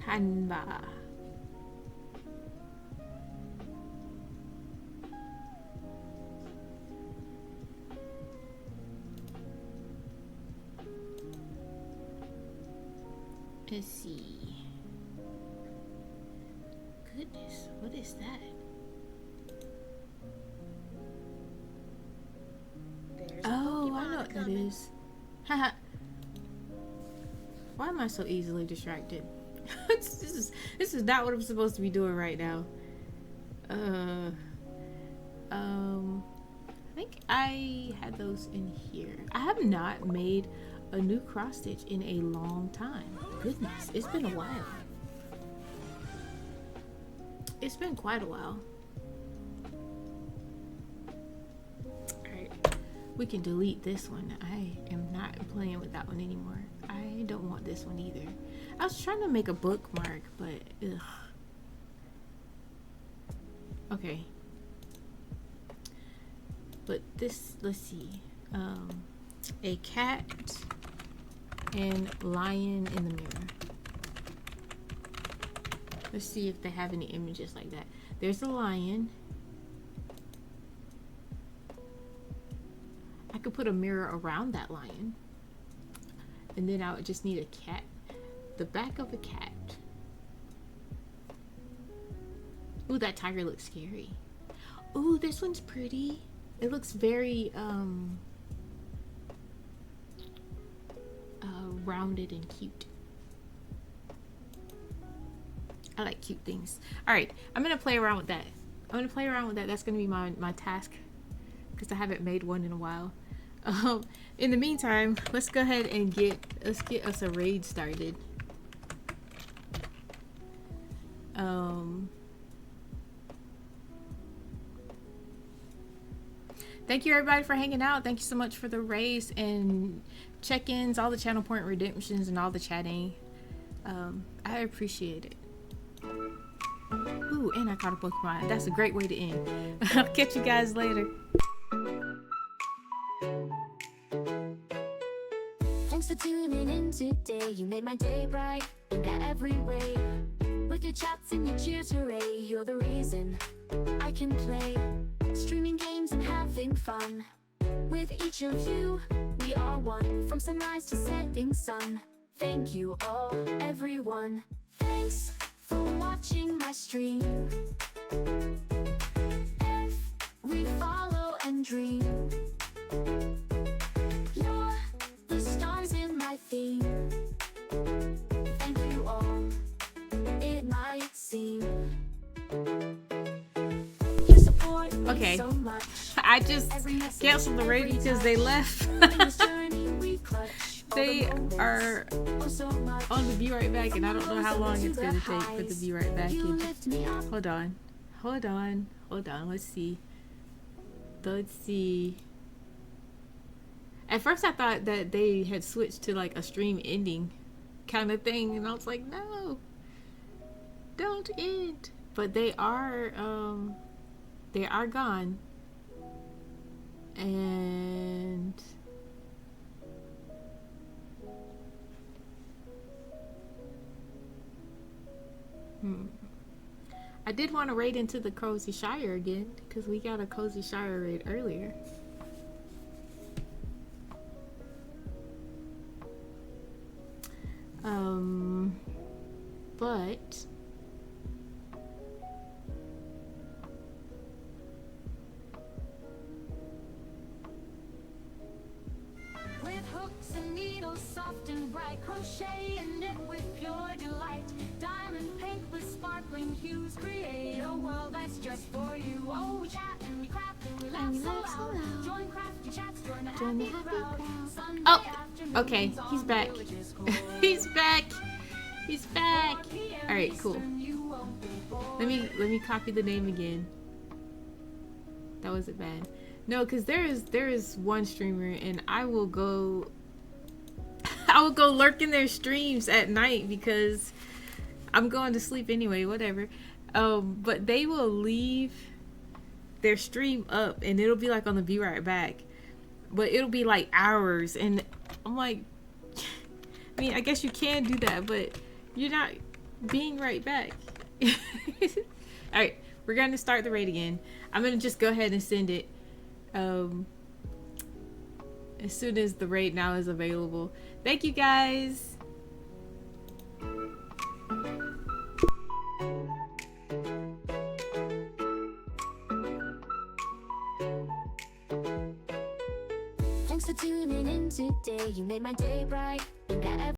Canva. Let's see. Goodness, what is that? There's Oh, Pokemon I know what that coming. is. Haha. Why am I so easily distracted? This is not what I'm supposed to be doing right now. I think I had those in here. I have not made a new cross stitch in a long time. Goodness, it's been a while. It's been quite a while. Alright, we can delete this one. I am not playing with that one anymore. I don't want this one either. I was trying to make a bookmark, but ugh. Okay. But this, let's see. A cat and lion in the mirror. Let's see if they have any images like that. There's a lion. I could put a mirror around that lion. And then I would just need a cat. The back of a cat. Ooh, that tiger looks scary. Ooh, this one's pretty. It looks very rounded and cute. I like cute things. All right, I'm gonna play around with that. That's gonna be my task because I haven't made one in a while. In the meantime, let's go ahead and get us a raid started. Thank you everybody for hanging out. Thank you so much for the raids and check-ins, all the channel point redemptions, and all the chatting. I appreciate it. Ooh, and I caught a Pokemon. That's a great way to end. I'll catch you guys later. Thanks for tuning in today. You made my day bright in every way. With your chats and your cheers, hooray! You're the reason I can play. Streaming games and having fun. With each of you, we are one. From sunrise to setting sun. Thank you all, everyone. Thanks for watching my stream. We follow and dream. You're the stars in my theme. Thank you all, it might seem. Your support means Okay. so much. I just canceled the raid because they left. They are on the Be Right Back, and I don't know how long it's gonna take for the Be Right Back. Hold on. Let's see. At first, I thought that they had switched to like a stream ending kind of thing, and I was like, no, don't end. But they are gone, and I did want to raid into the Cozy Shire again because we got a Cozy Shire raid earlier. But With hooks and needles, soft and bright, crochet and knit with pure delight. Diamond paint with sparkling hues, create a world that's just for you. Oh, we chat and we craft and we laugh so loud. Join crafty chats, join the happy crowd. Sunday afternoons okay, he's on back. Village's Court. He's back. All right, cool. Let me copy the name again. That wasn't bad. No, because there is one streamer, and I will go lurk in their streams at night because I'm going to sleep anyway, whatever. But they will leave their stream up, and it'll be like on the Be Right Back, but it'll be like hours, and I'm like, I mean, I guess you can do that, but you're not being right back. All right, we're going to start the raid again. I'm going to just go ahead and send it as soon as the raid now is available. Thank you guys. Thanks for tuning in today. You made my day bright in